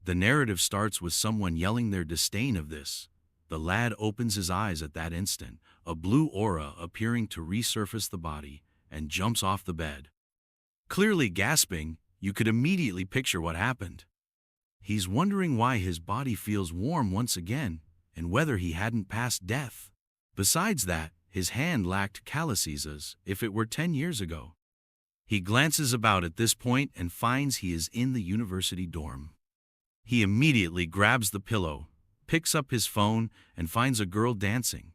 The narrative starts with someone yelling their disdain of this. The lad opens his eyes at that instant, a blue aura appearing to resurface the body, and jumps off the bed. Clearly gasping, you could immediately picture what happened. He's wondering why his body feels warm once again, and whether he hadn't passed death. Besides that, his hand lacked calluses as if it were 10 years ago. He glances about at this point and finds he is in the university dorm. He immediately grabs the pillow, picks up his phone, and finds a girl dancing.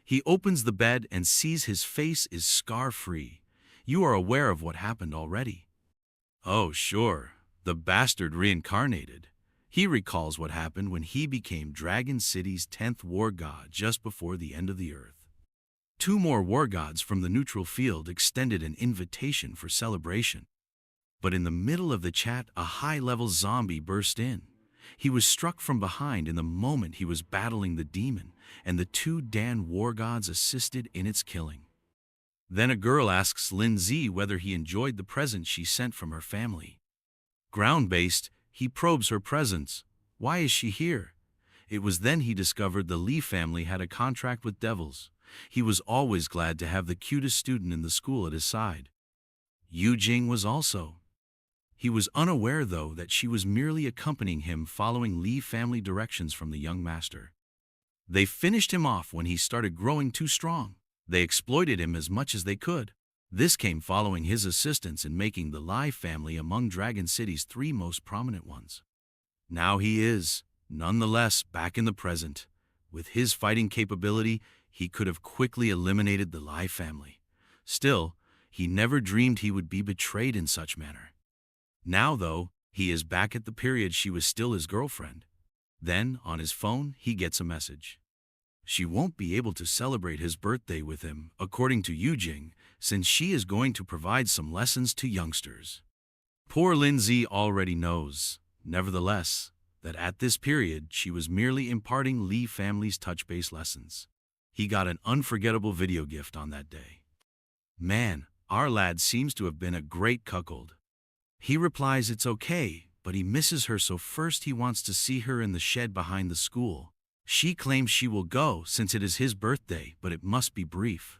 He opens the bed and sees his face is scar-free. You are aware of what happened already. Oh, sure, the bastard reincarnated. He recalls what happened when he became Dragon City's 10th war god just before the end of the earth. 2 more war gods from the neutral field extended an invitation for celebration. But in the middle of the chat, a high-level zombie burst in. He was struck from behind in the moment he was battling the demon, and the 2 Dan war gods assisted in its killing. Then a girl asks Lindsay whether he enjoyed the present she sent from her family. Ground-based, he probes her presence. Why is she here? It was then he discovered the Lee family had a contract with devils. He was always glad to have the cutest student in the school at his side. Yu Jing was also. He was unaware, though, that she was merely accompanying him following Lee family directions from the young master. They finished him off when he started growing too strong. They exploited him as much as they could. This came following his assistance in making the Lai family among Dragon City's 3 most prominent ones. Now he is, nonetheless, back in the present. With his fighting capability, he could have quickly eliminated the Lai family. Still, he never dreamed he would be betrayed in such manner. Now, though, he is back at the period she was still his girlfriend. Then, on his phone, he gets a message. She won't be able to celebrate his birthday with him, according to Yu Jing, since she is going to provide some lessons to youngsters. Poor Lindsay already knows, nevertheless, that at this period she was merely imparting Lee family's touch-based lessons. He got an unforgettable video gift on that day. Man, our lad seems to have been a great cuckold. He replies it's okay, but he misses her, so first he wants to see her in the shed behind the school. She claims she will go since it is his birthday, but it must be brief.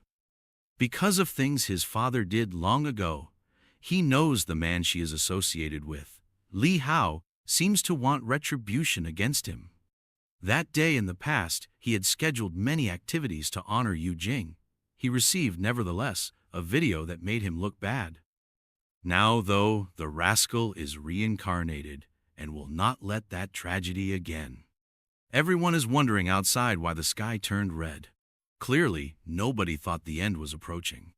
Because of things his father did long ago, he knows the man she is associated with, Li Hao, seems to want retribution against him. That day in the past, he had scheduled many activities to honor Yu Jing. He received, nevertheless, a video that made him look bad. Now, though, the rascal is reincarnated and will not let that tragedy again. Everyone is wondering outside why the sky turned red. Clearly, nobody thought the end was approaching.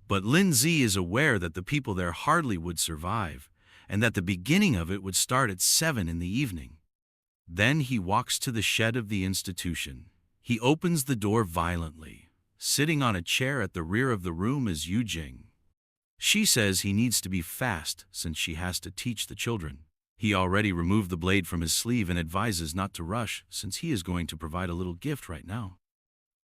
But Lindsay is aware that the people there hardly would survive, and that the beginning of it would start at 7 in the evening. Then he walks to the shed of the institution. He opens the door violently. Sitting on a chair at the rear of the room is Yu Jing. She says he needs to be fast since she has to teach the children. He already removed the blade from his sleeve and advises not to rush since he is going to provide a little gift right now.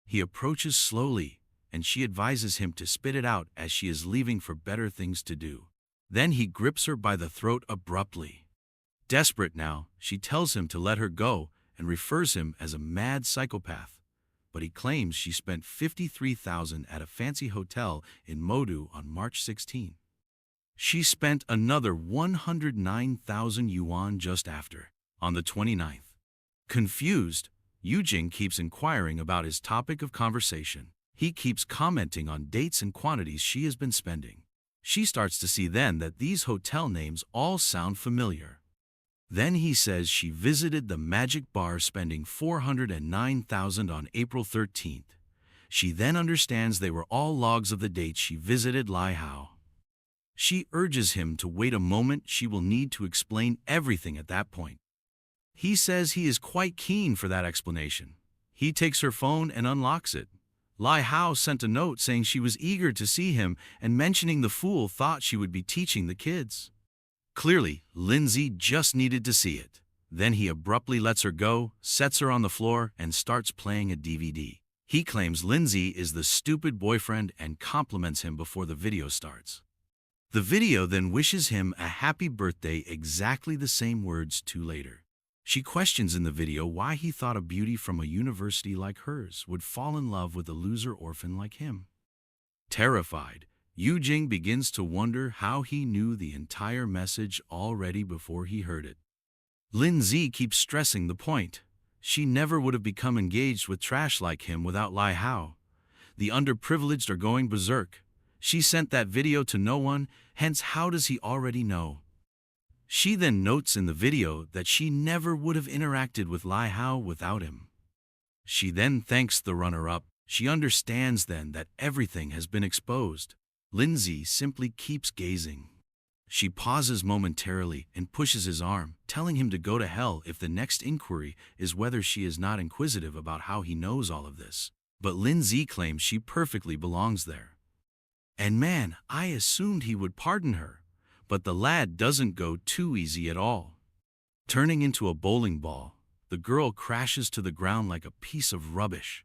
He approaches slowly, and she advises him to spit it out as she is leaving for better things to do. Then he grips her by the throat abruptly. Desperate now, she tells him to let her go and refers him as a mad psychopath. But he claims she spent 53,000 at a fancy hotel in Modu on March 16. She spent another 109,000 yuan just after, on the 29th. Confused, Yu Jing keeps inquiring about his topic of conversation. He keeps commenting on dates and quantities she has been spending. She starts to see then that these hotel names all sound familiar. Then he says she visited the Magic Bar spending 409,000 on April 13th. She then understands they were all logs of the dates she visited Lai Hao. She urges him to wait a moment. She will need to explain everything at that point. He says he is quite keen for that explanation. He takes her phone and unlocks it. Lai Hao sent a note saying she was eager to see him and mentioning the fool thought she would be teaching the kids. Clearly, Lindsay just needed to see it. Then he abruptly lets her go, sets her on the floor, and starts playing a DVD. He claims Lindsay is the stupid boyfriend and compliments him before the video starts. The video then wishes him a happy birthday, exactly the same words 2 later. She questions in the video why he thought a beauty from a university like hers would fall in love with a loser orphan like him. Terrified, Yujing begins to wonder how he knew the entire message already before he heard it. Lin Zi keeps stressing the point. She never would have become engaged with trash like him without Lai Hao. The underprivileged are going berserk. She sent that video to no one, hence how does he already know? She then notes in the video that she never would have interacted with Lai Hao without him. She then thanks the runner-up. She understands then that everything has been exposed. Lindsay simply keeps gazing. She pauses momentarily and pushes his arm, telling him to go to hell if the next inquiry is whether she is not inquisitive about how he knows all of this. But Lindsay claims she perfectly belongs there. And man, I assumed he would pardon her. But the lad doesn't go too easy at all. Turning into a bowling ball, the girl crashes to the ground like a piece of rubbish.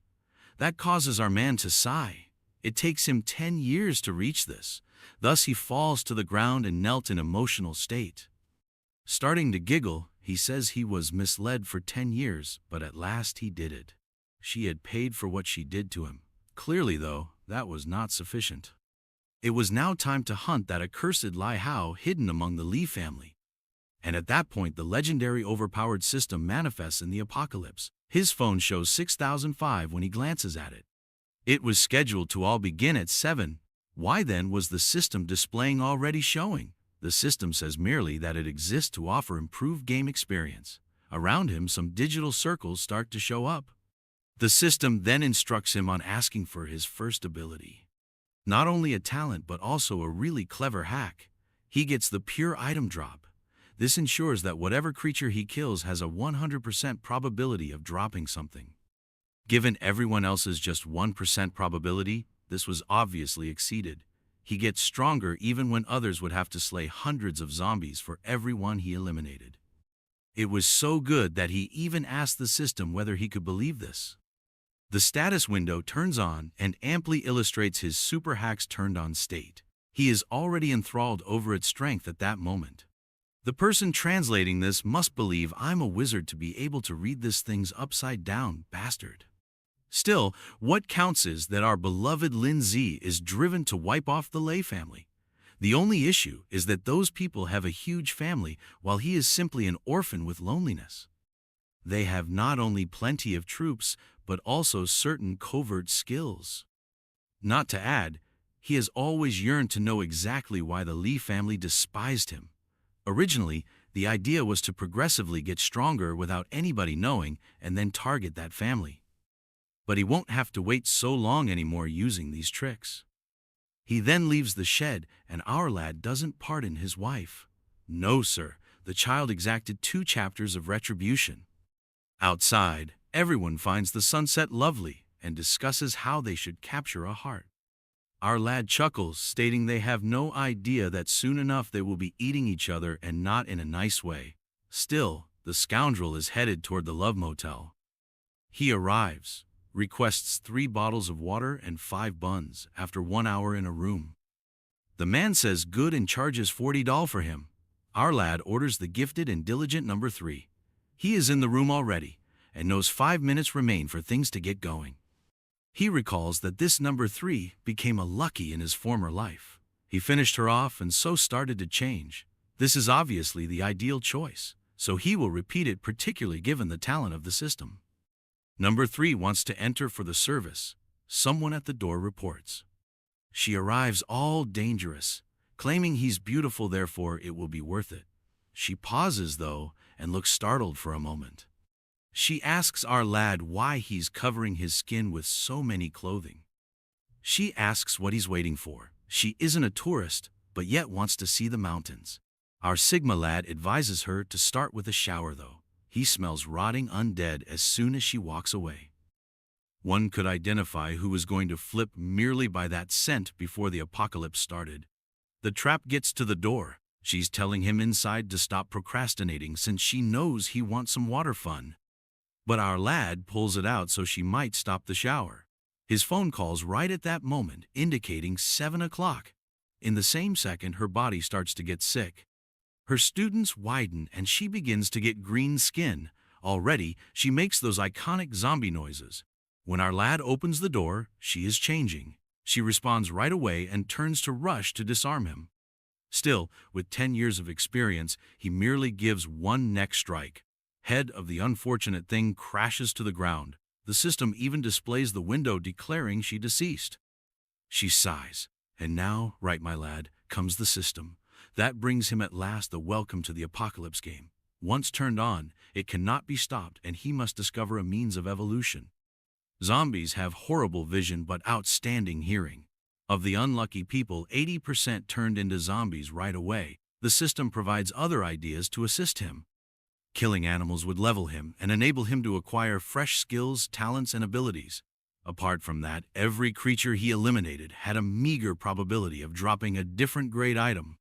That causes our man to sigh. It takes him 10 years to reach this. Thus he falls to the ground and knelt in emotional state. Starting to giggle, he says he was misled for 10 years, but at last he did it. She had paid for what she did to him. Clearly, though, that was not sufficient. It was now time to hunt that accursed Lai Hao hidden among the Li family. And at that point, the legendary overpowered system manifests in the apocalypse. His phone shows 6005 when he glances at it. It was scheduled to all begin at 7. Why then was the system displaying already showing? The system says merely that it exists to offer improved game experience. Around him, some digital circles start to show up. The system then instructs him on asking for his first ability. Not only a talent but also a really clever hack. He gets the pure item drop. This ensures that whatever creature he kills has a 100% probability of dropping something. Given everyone else's just 1% probability, this was obviously exceeded. He gets stronger even when others would have to slay hundreds of zombies for every one he eliminated. It was so good that he even asked the system whether he could believe this. The status window turns on and amply illustrates his super hack's turned-on state. He is already enthralled over its strength at that moment. The person translating this must believe I'm a wizard to be able to read this thing's upside-down bastard. Still, what counts is that our beloved Lin Zi is driven to wipe off the Lei family. The only issue is that those people have a huge family while he is simply an orphan with loneliness. They have not only plenty of troops, but also certain covert skills. Not to add, he has always yearned to know exactly why the Li family despised him. Originally, the idea was to progressively get stronger without anybody knowing and then target that family. But he won't have to wait so long anymore using these tricks. He then leaves the shed, and our lad doesn't pardon his wife. No, sir, the child exacted 2 chapters of retribution. Outside, everyone finds the sunset lovely and discusses how they should capture a heart. Our lad chuckles, stating they have no idea that soon enough they will be eating each other and not in a nice way. Still, the scoundrel is headed toward the love motel. He arrives, requests 3 bottles of water and 5 buns after 1 hour in a room. The man says good and charges $40 for him. Our lad orders the gifted and diligent number 3. He is in the room already and knows 5 minutes remain for things to get going. He recalls that this number 3 became a lucky in his former life. He finished her off and so started to change. This is obviously the ideal choice, so he will repeat it, particularly given the talent of the system. Number 3 wants to enter for the service. Someone at the door reports. She arrives all dangerous, claiming he's beautiful, therefore it will be worth it. She pauses, though, and looks startled for a moment. She asks our lad why he's covering his skin with so many clothing. She asks what he's waiting for. She isn't a tourist, but yet wants to see the mountains. Our Sigma lad advises her to start with a shower, though. He smells rotting undead as soon as she walks away. One could identify who was going to flip merely by that scent before the apocalypse started. The trap gets to the door. She's telling him inside to stop procrastinating since she knows he wants some water fun. But our lad pulls it out so she might stop the shower. His phone calls right at that moment, indicating 7 o'clock. In the same second, her body starts to get sick. Her students widen and she begins to get green skin. Already, she makes those iconic zombie noises. When our lad opens the door, she is changing. She responds right away and turns to rush to disarm him. Still, with 10 years of experience, he merely gives one neck strike. Head of the unfortunate thing crashes to the ground. The system even displays the window declaring she deceased. She sighs. And now, right my lad, comes the system. That brings him at last the welcome to the apocalypse game. Once turned on, it cannot be stopped and he must discover a means of evolution. Zombies have horrible vision but outstanding hearing. Of the unlucky people, 80% turned into zombies right away. The system provides other ideas to assist him. Killing animals would level him and enable him to acquire fresh skills, talents, and abilities. Apart from that, every creature he eliminated had a meager probability of dropping a different grade item.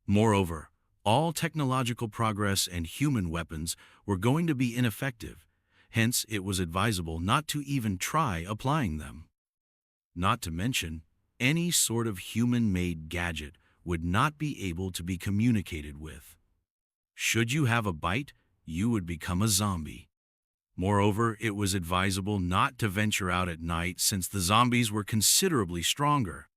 Moreover, all technological progress and human weapons were going to be ineffective. Hence, it was advisable not to even try applying them. Not to mention, any sort of human-made gadget would not be able to be communicated with. Should you have a bite, you would become a zombie. Moreover, it was advisable not to venture out at night since the zombies were considerably stronger.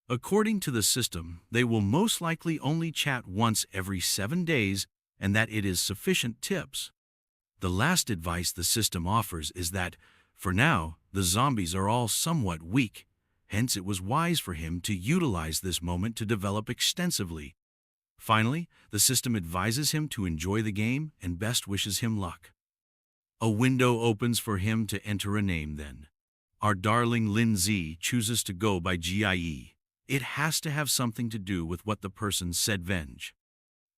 According to the system, they will most likely only chat once every 7 days and that it is sufficient tips. The last advice the system offers is that, for now, the zombies are all somewhat weak. Hence, it was wise for him to utilize this moment to develop extensively. Finally, the system advises him to enjoy the game and best wishes him luck. A window opens for him to enter a name then. Our darling Lin Z chooses to go by GIE. It has to have something to do with what the person said venge.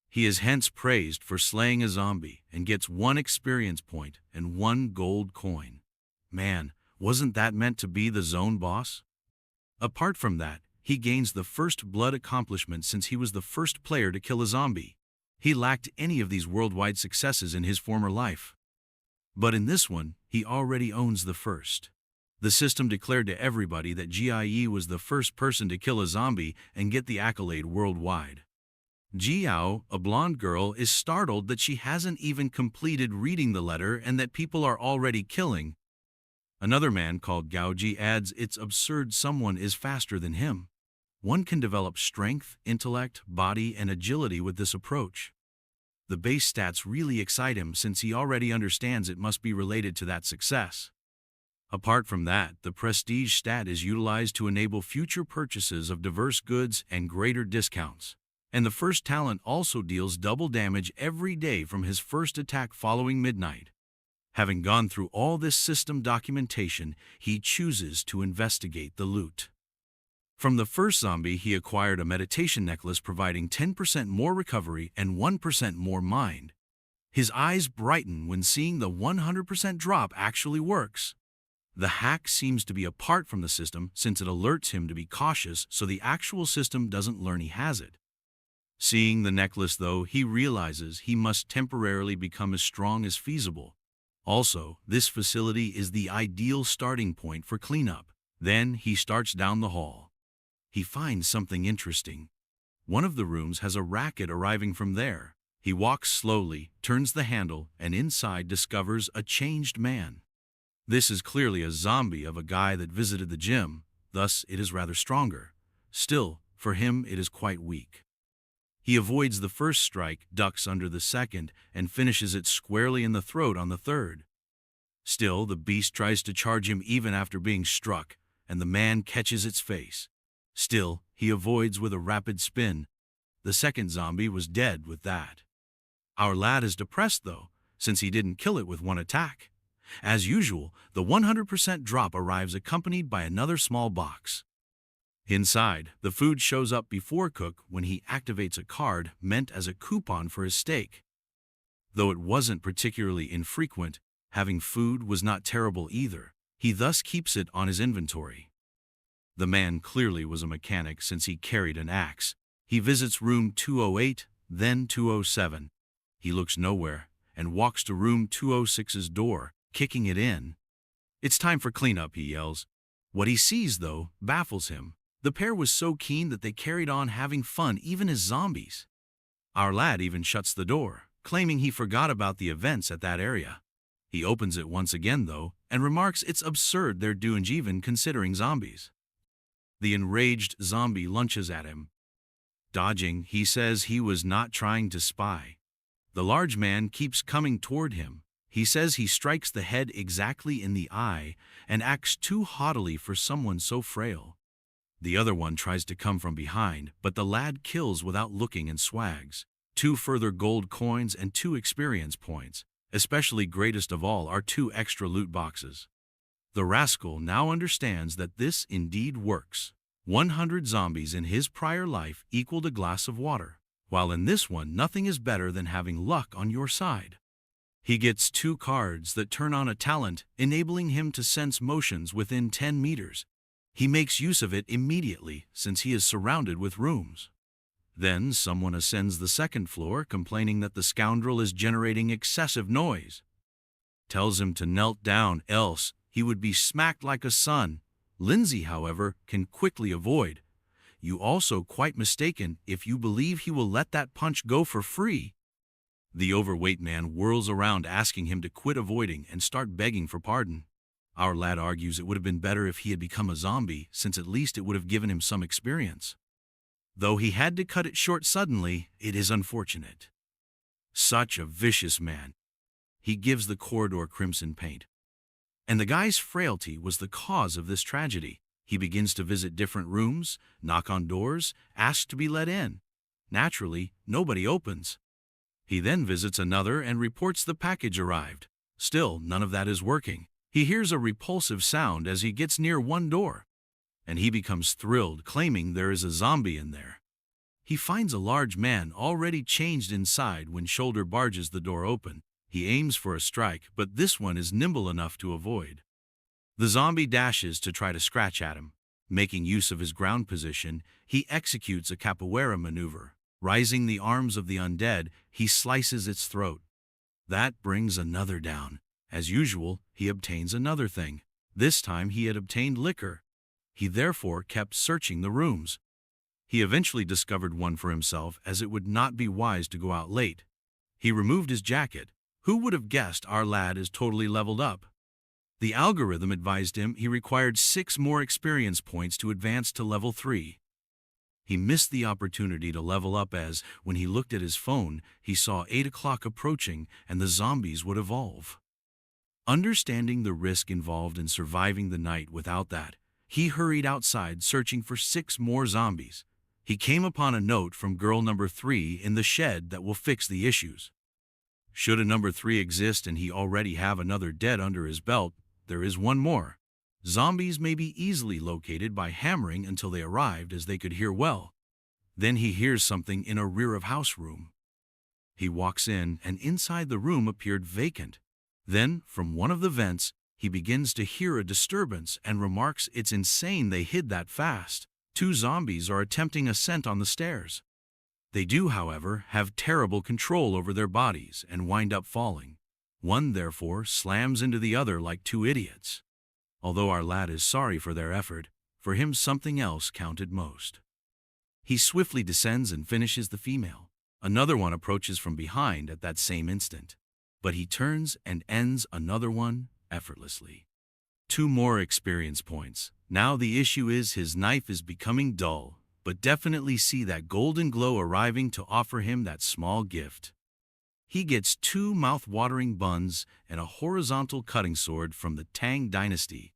He is hence praised for slaying a zombie and gets 1 experience point and 1 gold coin. Man, wasn't that meant to be the zone boss? Apart from that, he gains the first blood accomplishment since he was the first player to kill a zombie. He lacked any of these worldwide successes in his former life. But in this one, he already owns the first. The system declared to everybody that GIE was the first person to kill a zombie and get the accolade worldwide. Jiao, a blonde girl, is startled that she hasn't even completed reading the letter and that people are already killing. Another man called Gaoji adds it's absurd someone is faster than him. One can develop strength, intellect, body, and agility with this approach. The base stats really excite him since he already understands it must be related to that success. Apart from that, the prestige stat is utilized to enable future purchases of diverse goods and greater discounts. And the first talent also deals double damage every day from his first attack following midnight. Having gone through all this system documentation, he chooses to investigate the loot. From the first zombie, he acquired a meditation necklace providing 10% more recovery and 1% more mind. His eyes brighten when seeing the 100% drop actually works. The hack seems to be apart from the system since it alerts him to be cautious so the actual system doesn't learn he has it. Seeing the necklace, though, he realizes he must temporarily become as strong as feasible. Also, this facility is the ideal starting point for cleanup. Then he starts down the hall. He finds something interesting. One of the rooms has a racket arriving from there. He walks slowly, turns the handle, and inside discovers a changed man. This is clearly a zombie of a guy that visited the gym, thus it is rather stronger. Still, for him it is quite weak. He avoids the first strike, ducks under the second, and finishes it squarely in the throat on the third. Still, the beast tries to charge him even after being struck, and the man catches its face. Still, he avoids with a rapid spin. The second zombie was dead with that. Our lad is depressed, though, since he didn't kill it with 1 attack. As usual, the 100% drop arrives accompanied by another small box. Inside, the food shows up before Cook when he activates a card meant as a coupon for his steak. Though it wasn't particularly infrequent, having food was not terrible either. He thus keeps it on his inventory. The man clearly was a mechanic since he carried an axe. He visits room 208, then 207. He looks nowhere and walks to room 206's door, kicking it in. It's time for cleanup, he yells. What he sees, though, baffles him. The pair was so keen that they carried on having fun even as zombies. Our lad even shuts the door, claiming he forgot about the events at that area. He opens it once again, though, and remarks it's absurd they're doing even considering zombies. The enraged zombie lunges at him. Dodging, he says he was not trying to spy. The large man keeps coming toward him. He says he strikes the head exactly in the eye and acts too haughtily for someone so frail. The other one tries to come from behind, but the lad kills without looking and swags 2 further gold coins and 2 experience points. Especially greatest of all are 2 extra loot boxes. The rascal now understands that this indeed works. 100 zombies in his prior life equaled a glass of water, while in this one nothing is better than having luck on your side. He gets 2 cards that turn on a talent, enabling him to sense motions within 10 meters. He makes use of it immediately since he is surrounded with rooms. Then someone ascends the 2nd floor, complaining that the scoundrel is generating excessive noise. Tells him to knelt down, else he would be smacked like a son. Lindsay, however, can quickly avoid. You also quite mistaken if you believe he will let that punch go for free. The overweight man whirls around asking him to quit avoiding and start begging for pardon. Our lad argues it would have been better if he had become a zombie, since at least it would have given him some experience. Though he had to cut it short suddenly, it is unfortunate. Such a vicious man. He gives the corridor crimson paint. And the guy's frailty was the cause of this tragedy. He begins to visit different rooms, knock on doors, ask to be let in. Naturally, nobody opens. He then visits another and reports the package arrived. Still, none of that is working. He hears a repulsive sound as he gets near one door, and he becomes thrilled, claiming there is a zombie in there. He finds a large man already changed inside when Shoulder barges the door open. He aims for a strike, but this one is nimble enough to avoid. The zombie dashes to try to scratch at him. Making use of his ground position, he executes a capoeira maneuver. Rising the arms of the undead, he slices its throat. That brings another down. As usual, he obtains another thing. This time he had obtained liquor. He therefore kept searching the rooms. He eventually discovered one for himself, as it would not be wise to go out late. He removed his jacket. Who would have guessed our lad is totally leveled up? The algorithm advised him he required 6 more experience points to advance to level 3. He missed the opportunity to level up as, when he looked at his phone, he saw 8 o'clock approaching and the zombies would evolve. Understanding the risk involved in surviving the night without that, he hurried outside searching for 6 more zombies. He came upon a note from girl number 3 in the shed that will fix the issues. Should a number 3 exist and he already have another dead under his belt, there is one more. Zombies may be easily located by hammering until they arrived, as they could hear well. Then he hears something in a rear-of-house room. He walks in, and inside the room appeared vacant. Then, from one of the vents, he begins to hear a disturbance and remarks it's insane they hid that fast. 2 zombies are attempting ascent on the stairs. They do, however, have terrible control over their bodies and wind up falling. One, therefore, slams into the other like 2 idiots. Although our lad is sorry for their effort, for him something else counted most. He swiftly descends and finishes the female. Another one approaches from behind at that same instant, but he turns and ends another one effortlessly. 2 more experience points. Now the issue is his knife is becoming dull, but definitely see that golden glow arriving to offer him that small gift. He gets 2 mouth-watering buns and a horizontal cutting sword from the Tang dynasty.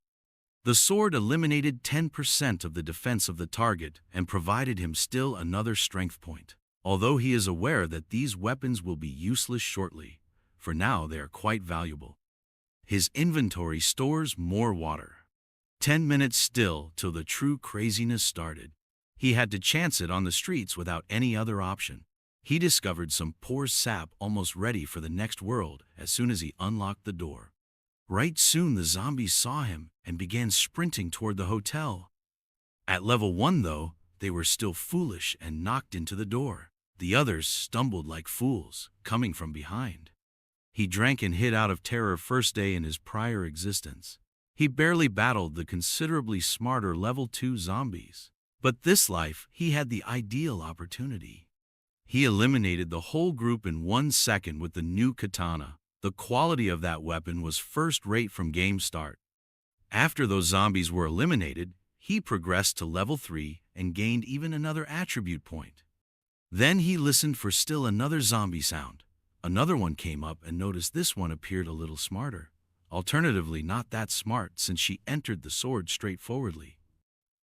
The sword eliminated 10% of the defense of the target and provided him still another strength point, although he is aware that these weapons will be useless shortly. For now they are quite valuable. His inventory stores more water. 10 minutes still till the true craziness started. He had to chance it on the streets without any other option. He discovered some poor sap almost ready for the next world as soon as he unlocked the door. Right soon the zombies saw him and began sprinting toward the hotel. At level 1, though, they were still foolish and knocked into the door. The others stumbled like fools, coming from behind. He drank and hid out of terror first day in his prior existence. He barely battled the considerably smarter level 2 zombies. But this life, he had the ideal opportunity. He eliminated the whole group in 1 second with the new katana. The quality of that weapon was first rate from game start. After those zombies were eliminated, he progressed to level 3 and gained even another attribute point. Then he listened for still another zombie sound. Another one came up and noticed this one appeared a little smarter. Alternatively, not that smart since she entered the sword straightforwardly.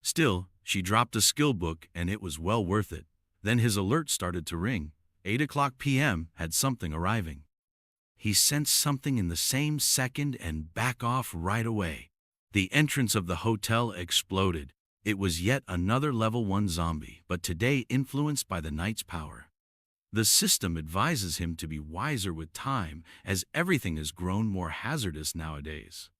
Still, she dropped a skill book and it was well worth it. Then his alert started to ring. 8 p.m. had something arriving. He sensed something in the same second and back off right away. The entrance of the hotel exploded. It was yet another level 1 zombie, but today influenced by the night's power. The system advises him to be wiser with time, as everything has grown more hazardous nowadays.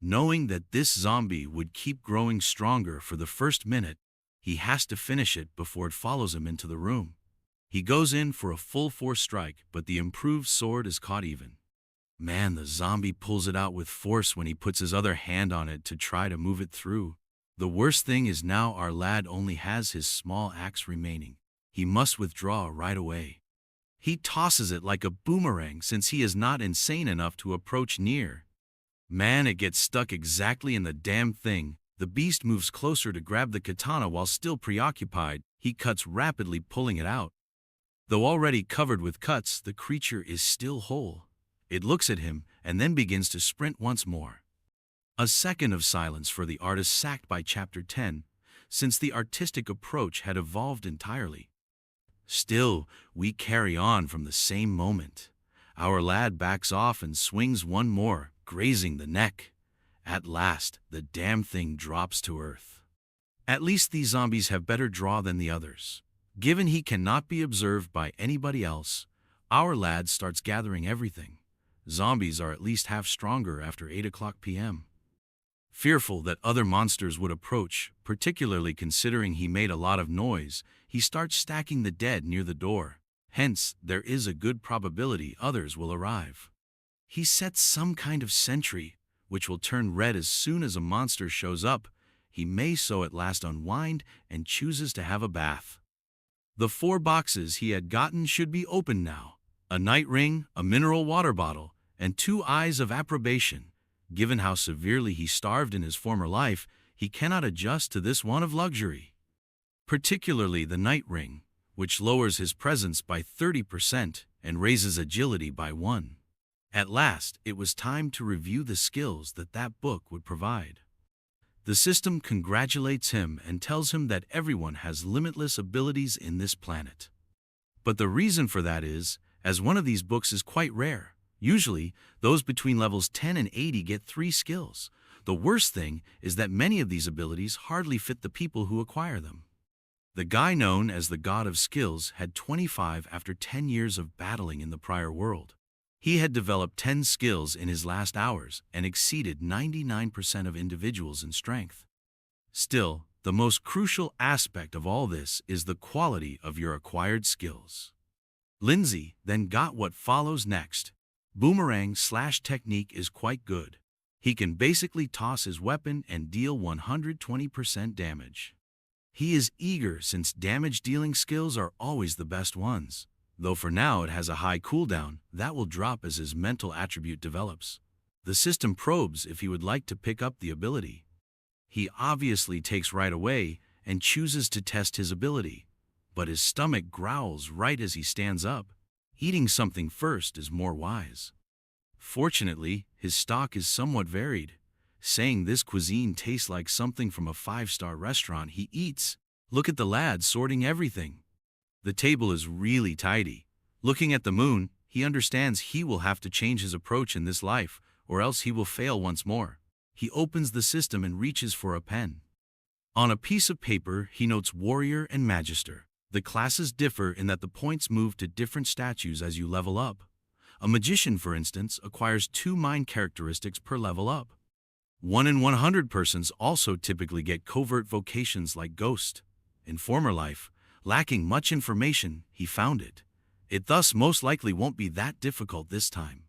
Knowing that this zombie would keep growing stronger for the first minute, he has to finish it before it follows him into the room. He goes in for a full force strike, but the improved sword is caught even. Man, the zombie pulls it out with force when he puts his other hand on it to try to move it through. The worst thing is now our lad only has his small axe remaining. He must withdraw right away. He tosses it like a boomerang since he is not insane enough to approach near. Man, it gets stuck exactly in the damn thing. The beast moves closer to grab the katana while still preoccupied. He cuts rapidly, pulling it out. Though already covered with cuts, the creature is still whole. It looks at him and then begins to sprint once more. A second of silence for the artist sacked by Chapter 10, since the artistic approach had evolved entirely. Still, we carry on from the same moment. Our lad backs off and swings one more, grazing the neck. At last, the damn thing drops to earth. At least these zombies have better draw than the others. Given he cannot be observed by anybody else, our lad starts gathering everything. Zombies are at least half stronger after 8 p.m. Fearful that other monsters would approach, particularly considering he made a lot of noise, he starts stacking the dead near the door. Hence, there is a good probability others will arrive. He sets some kind of sentry, which will turn red as soon as a monster shows up. He may so at last unwind and chooses to have a bath. The 4 boxes he had gotten should be open now. A night ring, a mineral water bottle, and 2 eyes of approbation. Given how severely he starved in his former life, he cannot adjust to this one of luxury. Particularly the night ring, which lowers his presence by 30% and raises agility by 1. At last, it was time to review the skills that book would provide. The system congratulates him and tells him that everyone has limitless abilities in this planet. But the reason for that is, as one of these books is quite rare. Usually, those between levels 10 and 80 get 3 skills. The worst thing is that many of these abilities hardly fit the people who acquire them. The guy known as the God of Skills had 25 after 10 years of battling in the prior world. He had developed 10 skills in his last hours and exceeded 99% of individuals in strength. Still, the most crucial aspect of all this is the quality of your acquired skills. Lindsay then got what follows next. Boomerang/technique is quite good. He can basically toss his weapon and deal 120% damage. He is eager since damage-dealing skills are always the best ones, though for now it has a high cooldown that will drop as his mental attribute develops. The system probes if he would like to pick up the ability. He obviously takes right away and chooses to test his ability, but his stomach growls right as he stands up. Eating something first is more wise. Fortunately, his stock is somewhat varied. Saying this cuisine tastes like something from a 5-star restaurant he eats. Look at the lad sorting everything. The table is really tidy. Looking at the moon, he understands he will have to change his approach in this life, or else he will fail once more. He opens the system and reaches for a pen. On a piece of paper, he notes Warrior and Magister. The classes differ in that the points move to different statues as you level up. A magician, for instance, acquires 2 mind characteristics per level up. 1 in 100 persons also typically get covert vocations like Ghost. In former life, lacking much information, he found it. It thus most likely won't be that difficult this time.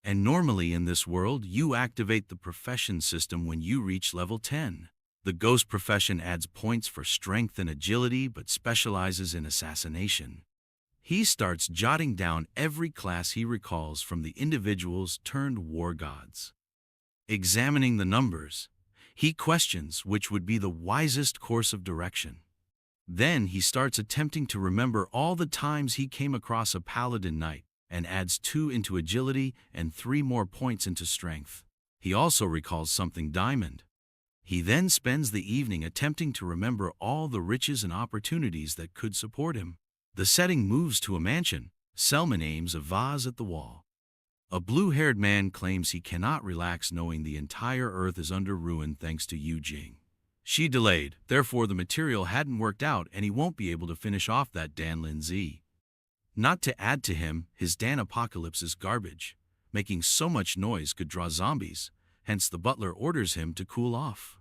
And normally in this world, you activate the profession system when you reach level 10. The ghost profession adds points for strength and agility but specializes in assassination. He starts jotting down every class he recalls from the individuals turned war gods. Examining the numbers, he questions which would be the wisest course of direction. Then he starts attempting to remember all the times he came across a paladin knight and adds 2 into agility and 3 more points into strength. He also recalls something diamond. He then spends the evening attempting to remember all the riches and opportunities that could support him. The setting moves to a mansion. Selman aims a vase at the wall. A blue-haired man claims he cannot relax knowing the entire earth is under ruin thanks to Yu Jing. She delayed, therefore the material hadn't worked out and he won't be able to finish off that Dan Lin Z. Not to add to him, his Dan apocalypse is garbage. Making so much noise could draw zombies, hence the butler orders him to cool off.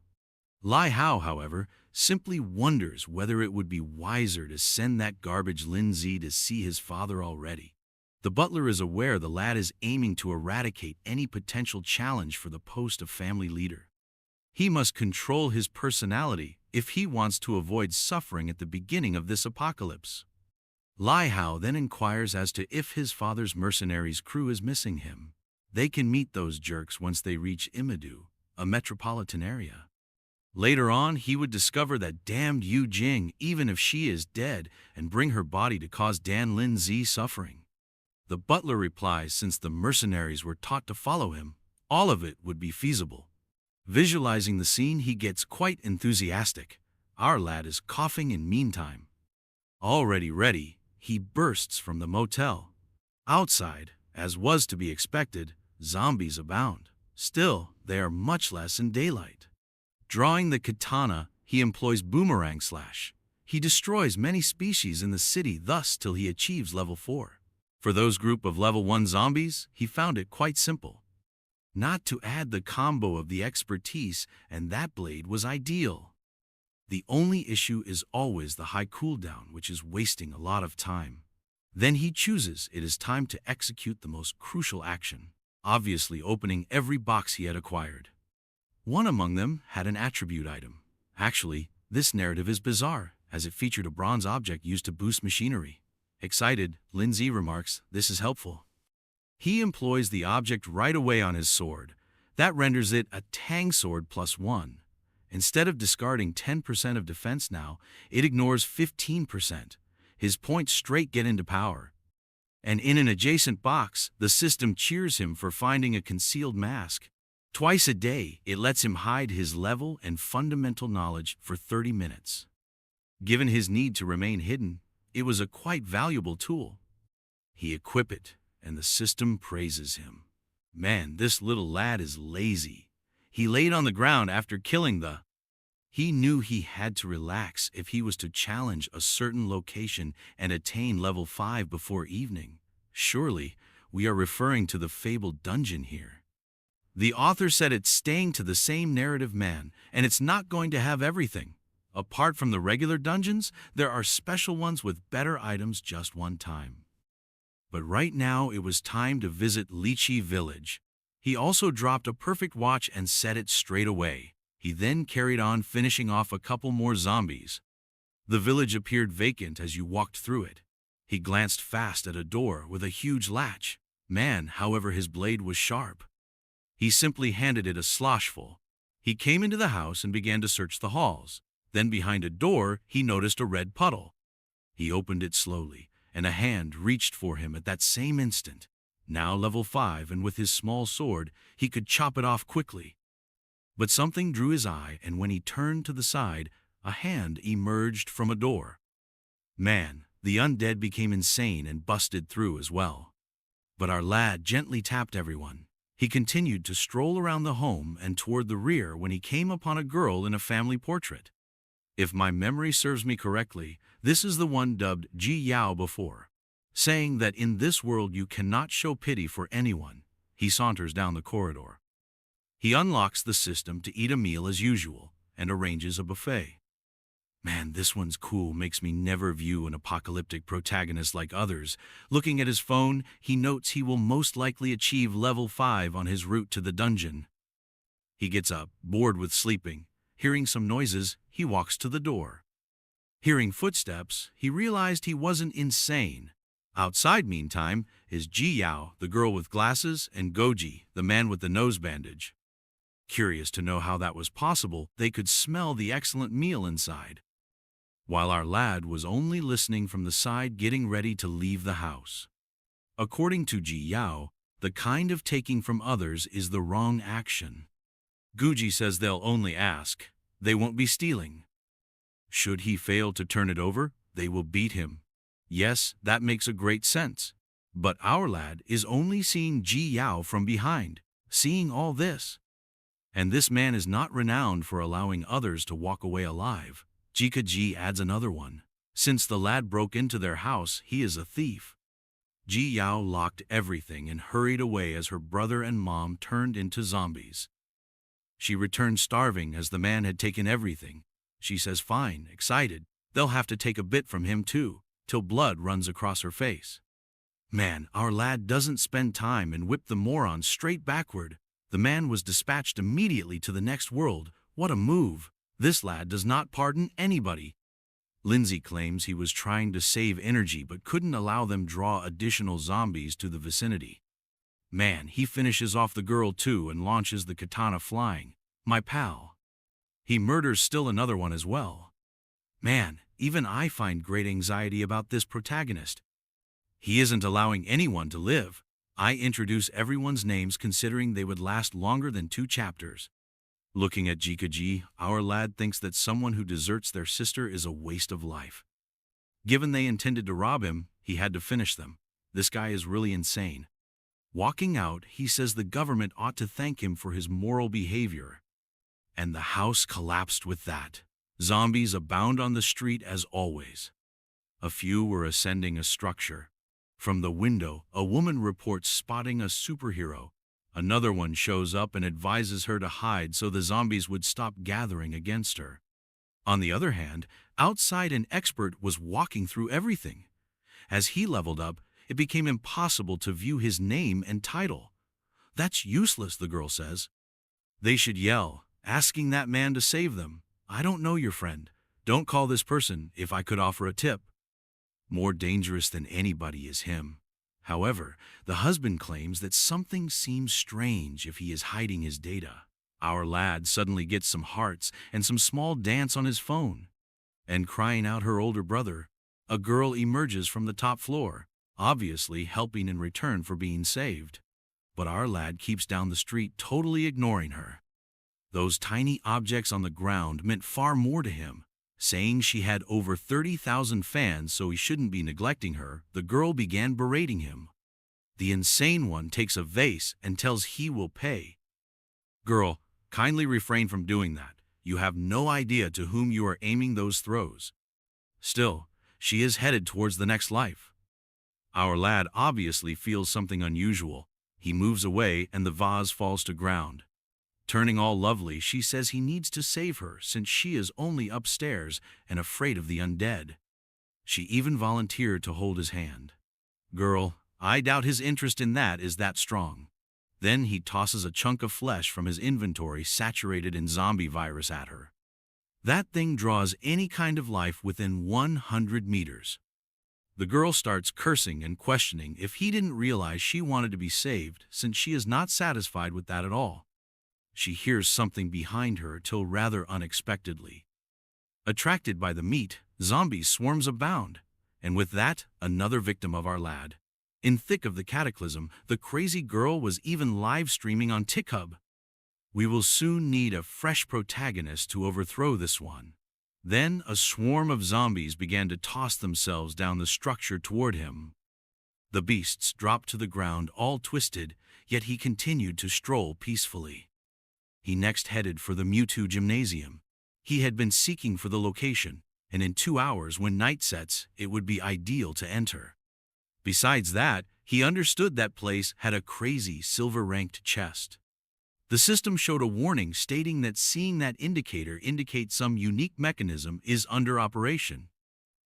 Lai Hao, however, simply wonders whether it would be wiser to send that garbage Lin Z to see his father already. The butler is aware the lad is aiming to eradicate any potential challenge for the post of family leader. He must control his personality if he wants to avoid suffering at the beginning of this apocalypse. Lai Hao then inquires as to if his father's mercenaries' crew is missing him. They can meet those jerks once they reach Imadu, a metropolitan area. Later on, he would discover that damned Yu Jing, even if she is dead, and bring her body to cause Dan Lin Z suffering. The butler replies since the mercenaries were taught to follow him, all of it would be feasible. Visualizing the scene, he gets quite enthusiastic. Our lad is coughing in meantime. Already ready, he bursts from the motel. Outside, as was to be expected, zombies abound. Still, they are much less in daylight. Drawing the katana, he employs boomerang slash. He destroys many species in the city thus till he achieves level 4. For those group of level 1 zombies, he found it quite simple. Not to add the combo of the expertise, and that blade was ideal. The only issue is always the high cooldown, which is wasting a lot of time. Then he chooses it is time to execute the most crucial action, obviously opening every box he had acquired. One among them had an attribute item. Actually, this narrative is bizarre, as it featured a bronze object used to boost machinery. Excited, Lin Z remarks, "This is helpful." He employs the object right away on his sword. That renders it a Tang sword +1. Instead of discarding 10% of defense now, it ignores 15%. His points straight get into power. And in an adjacent box, the system cheers him for finding a concealed mask. Twice a day, it lets him hide his level and fundamental knowledge for 30 minutes. Given his need to remain hidden, it was a quite valuable tool. He equipped it, and the system praises him. Man, this little lad is lazy. He laid on the ground after killing the... He knew he had to relax if he was to challenge a certain location and attain level 5 before evening. Surely, we are referring to the fabled dungeon here. The author said it's staying to the same narrative, man, and it's not going to have everything. Apart from the regular dungeons, there are special ones with better items just one time. But right now, it was time to visit Lychee Village. He also dropped a perfect watch and set it straight away. He then carried on, finishing off a couple more zombies. The village appeared vacant as you walked through it. He glanced fast at a door with a huge latch. Man, however, his blade was sharp. He simply handed it a sloshful. He came into the house and began to search the halls. Then behind a door, he noticed a red puddle. He opened it slowly, and a hand reached for him at that same instant. Now level 5, and with his small sword, he could chop it off quickly. But something drew his eye, and when he turned to the side, a hand emerged from a door. Man, the undead became insane and busted through as well. But our lad gently tapped everyone. He continued to stroll around the home and toward the rear when he came upon a girl in a family portrait. If my memory serves me correctly, this is the one dubbed Ji Yao before, saying that in this world you cannot show pity for anyone. He saunters down the corridor. He unlocks the system to eat a meal as usual and arranges a buffet. Man, this one's cool, makes me never view an apocalyptic protagonist like others. Looking at his phone, he notes he will most likely achieve level 5 on his route to the dungeon. He gets up, bored with sleeping, Hearing some noises, he walks to the door. Hearing footsteps, he realized he wasn't insane. Outside, meantime, is Ji Yao, the girl with glasses, and Goji, the man with the nose bandage. Curious to know how that was possible, they could smell the excellent meal inside, while our lad was only listening from the side, getting ready to leave the house. According to Ji Yao, the kind of taking from others is the wrong action. Goji says they'll only ask, they won't be stealing. Should he fail to turn it over, they will beat him. Yes, that makes a great sense. But our lad is only seeing Ji Yao from behind, seeing all this. And this man is not renowned for allowing others to walk away alive. Jika Ji adds another one. Since the lad broke into their house, he is a thief. Ji Yao locked everything and hurried away as her brother and mom turned into zombies. She returned starving as the man had taken everything. She says fine, excited, they'll have to take a bit from him too, till blood runs across her face. Man, our lad doesn't spend time and whip the moron straight backward. The man was dispatched immediately to the next world. What a move! This lad does not pardon anybody. Lindsay claims he was trying to save energy but couldn't allow them draw additional zombies to the vicinity. Man, he finishes off the girl too and launches the katana flying. My pal. He murders still another one as well. Man, even I find great anxiety about this protagonist. He isn't allowing anyone to live. I introduce everyone's names considering they would last longer than 2 chapters. Looking at Jikaji, our lad thinks that someone who deserts their sister is a waste of life. Given they intended to rob him, he had to finish them. This guy is really insane. Walking out, he says the government ought to thank him for his moral behavior. And the house collapsed with that. Zombies abound on the street as always. A few were ascending a structure. From the window, a woman reports spotting a superhero. Another one shows up and advises her to hide so the zombies would stop gathering against her. On the other hand, outside an expert was walking through everything. As he leveled up, it became impossible to view his name and title. That's useless, the girl says. They should yell, asking that man to save them. I don't know your friend. Don't call this person if I could offer a tip. More dangerous than anybody is him. However, the husband claims that something seems strange if he is hiding his data. Our lad suddenly gets some hearts and some small dance on his phone. And crying out her older brother, a girl emerges from the top floor, obviously helping in return for being saved. But our lad keeps down the street, totally ignoring her. Those tiny objects on the ground meant far more to him. Saying she had over 30,000 fans so he shouldn't be neglecting her, the girl began berating him. The insane one takes a vase and tells he will pay. Girl, kindly refrain from doing that. You have no idea to whom you are aiming those throws. Still, she is headed towards the next life. Our lad obviously feels something unusual. He moves away and the vase falls to ground. Turning all lovely, she says he needs to save her since she is only upstairs and afraid of the undead. She even volunteered to hold his hand. Girl, I doubt his interest in that is that strong. Then he tosses a chunk of flesh from his inventory saturated in zombie virus at her. That thing draws any kind of life within 100 meters. The girl starts cursing and questioning if he didn't realize she wanted to be saved since she is not satisfied with that at all. She hears something behind her till rather unexpectedly. Attracted by the meat, zombies swarms abound, and with that, another victim of our lad. In thick of the cataclysm, the crazy girl was even live streaming on TikTok. We will soon need a fresh protagonist to overthrow this one. Then a swarm of zombies began to toss themselves down the structure toward him. The beasts dropped to the ground all twisted, yet he continued to stroll peacefully. He next headed for the Mewtwo Gymnasium. He had been seeking for the location, and in 2 hours when night sets, it would be ideal to enter. Besides that, he understood that place had a crazy silver-ranked chest. The system showed a warning stating that seeing that indicator indicates some unique mechanism is under operation.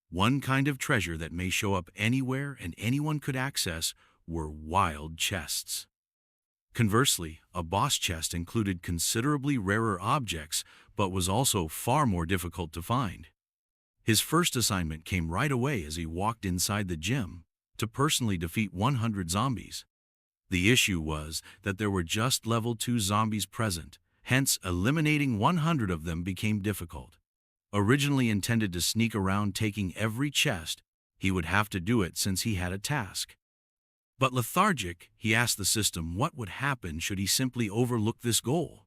One kind of treasure that may show up anywhere and anyone could access were wild chests. Conversely, a boss chest included considerably rarer objects, but was also far more difficult to find. His first assignment came right away as he walked inside the gym to personally defeat 100 zombies. The issue was that there were just level 2 zombies present, hence eliminating 100 of them became difficult. Originally intended to sneak around taking every chest, he would have to do it since he had a task. But lethargic, he asked the system what would happen should he simply overlook this goal.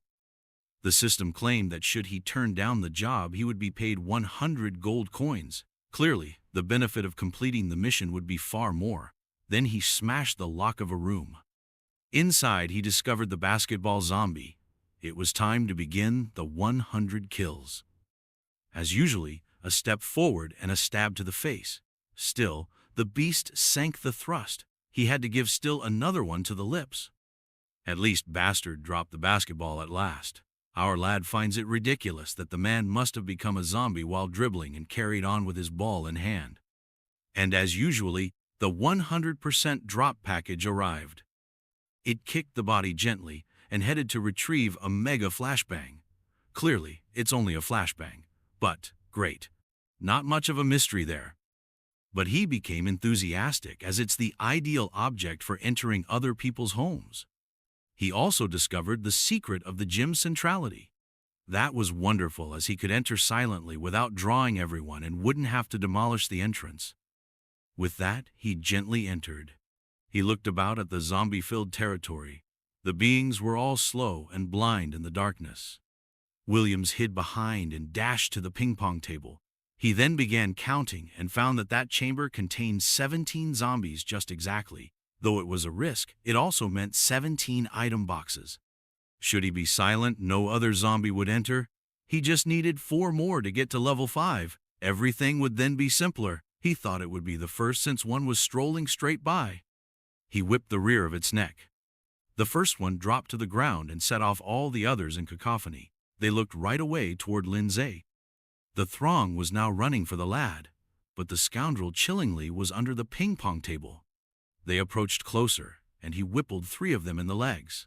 The system claimed that should he turn down the job, he would be paid 100 gold coins. Clearly, the benefit of completing the mission would be far more. Then he smashed the lock of a room. Inside, he discovered the basketball zombie. It was time to begin the 100 kills. As usually, a step forward and a stab to the face. Still, the beast sank the thrust. He had to give still another one to the lips. At least Bastard dropped the basketball at last. Our lad finds it ridiculous that the man must have become a zombie while dribbling and carried on with his ball in hand. And as usually, the 100% drop package arrived. It kicked the body gently and headed to retrieve a mega flashbang. Clearly, it's only a flashbang. But, great. Not much of a mystery there. But he became enthusiastic as it's the ideal object for entering other people's homes. He also discovered the secret of the gym's centrality. That was wonderful as he could enter silently without drawing everyone and wouldn't have to demolish the entrance. With that, he gently entered. He looked about at the zombie-filled territory. The beings were all slow and blind in the darkness. Williams hid behind and dashed to the ping-pong table. He then began counting and found that chamber contained 17 zombies just exactly. Though it was a risk, it also meant 17 item boxes. Should he be silent, no other zombie would enter. He just needed 4 more to get to level 5. Everything would then be simpler. He thought it would be the first since one was strolling straight by. He whipped the rear of its neck. The first one dropped to the ground and set off all the others in cacophony. They looked right away toward Lindsay. The throng was now running for the lad, but the scoundrel chillingly was under the ping-pong table. They approached closer, and he whippled 3 of them in the legs.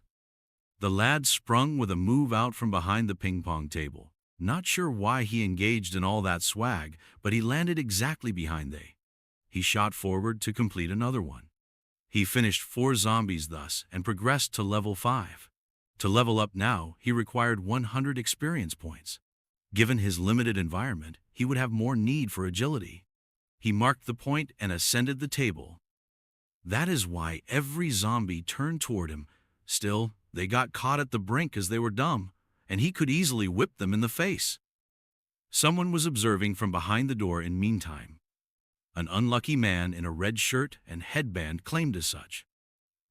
The lad sprung with a move out from behind the ping-pong table. Not sure why he engaged in all that swag, but he landed exactly behind they. He shot forward to complete another one. He finished 4 zombies thus and progressed to level 5. To level up now, he required 100 experience points. Given his limited environment, he would have more need for agility. He marked the point and ascended the table. That is why every zombie turned toward him. Still, they got caught at the brink as they were dumb, and he could easily whip them in the face. Someone was observing from behind the door in meantime. An unlucky man in a red shirt and headband claimed as such.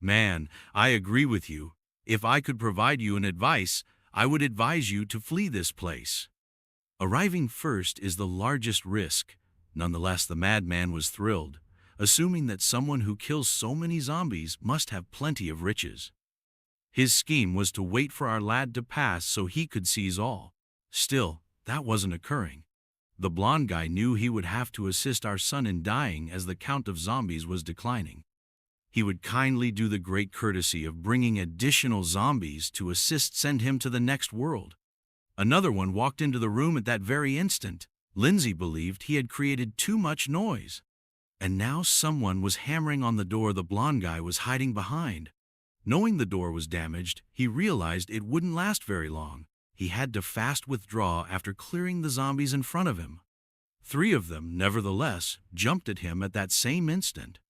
"Man, I agree with you. If I could provide you an advice, I would advise you to flee this place. Arriving first is the largest risk." Nonetheless, the madman was thrilled, assuming that someone who kills so many zombies must have plenty of riches. His scheme was to wait for our lad to pass so he could seize all. Still, that wasn't occurring. The blonde guy knew he would have to assist our son in dying as the count of zombies was declining. He would kindly do the great courtesy of bringing additional zombies to send him to the next world. Another one walked into the room at that very instant. Lindsay believed he had created too much noise. And now someone was hammering on the door the blonde guy was hiding behind. Knowing the door was damaged, he realized it wouldn't last very long. He had to fast withdraw after clearing the zombies in front of him. 3 of them, nevertheless, jumped at him at that same instant.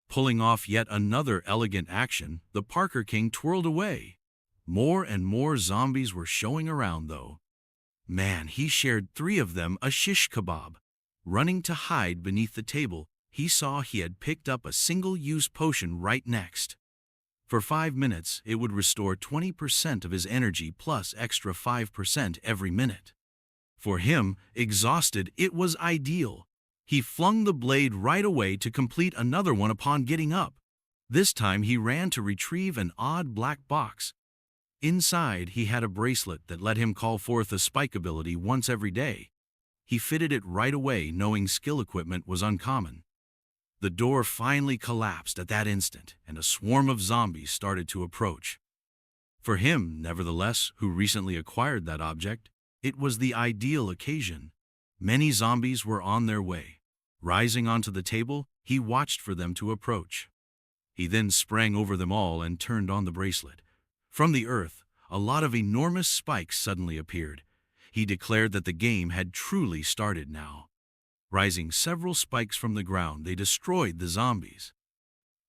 Pulling off yet another elegant action, the Parker King twirled away. More and more zombies were showing around, though. Man, he shared 3 of them a shish kebab. Running to hide beneath the table, he saw he had picked up a single-use potion right next. For 5 minutes, it would restore 20% of his energy plus extra 5% every minute. For him, exhausted, it was ideal. He flung the blade right away to complete another one upon getting up. This time he ran to retrieve an odd black box. Inside, he had a bracelet that let him call forth a spike ability once every day. He fitted it right away, knowing skill equipment was uncommon. The door finally collapsed at that instant, and a swarm of zombies started to approach. For him, nevertheless, who recently acquired that object, it was the ideal occasion. Many zombies were on their way. Rising onto the table, he watched for them to approach. He then sprang over them all and turned on the bracelet. From the earth, a lot of enormous spikes suddenly appeared. He declared that the game had truly started now. Rising several spikes from the ground, they destroyed the zombies.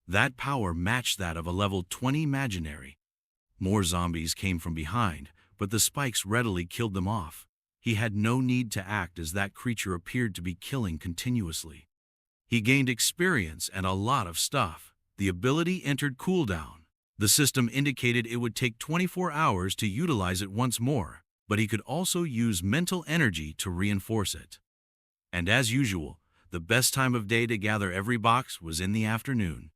That power matched that of a level 20 imaginary. More zombies came from behind, but the spikes readily killed them off. He had no need to act as that creature appeared to be killing continuously. He gained experience and a lot of stuff. The ability entered cooldown. The system indicated it would take 24 hours to utilize it once more, but he could also use mental energy to reinforce it. And as usual, the best time of day to gather every box was in the afternoon.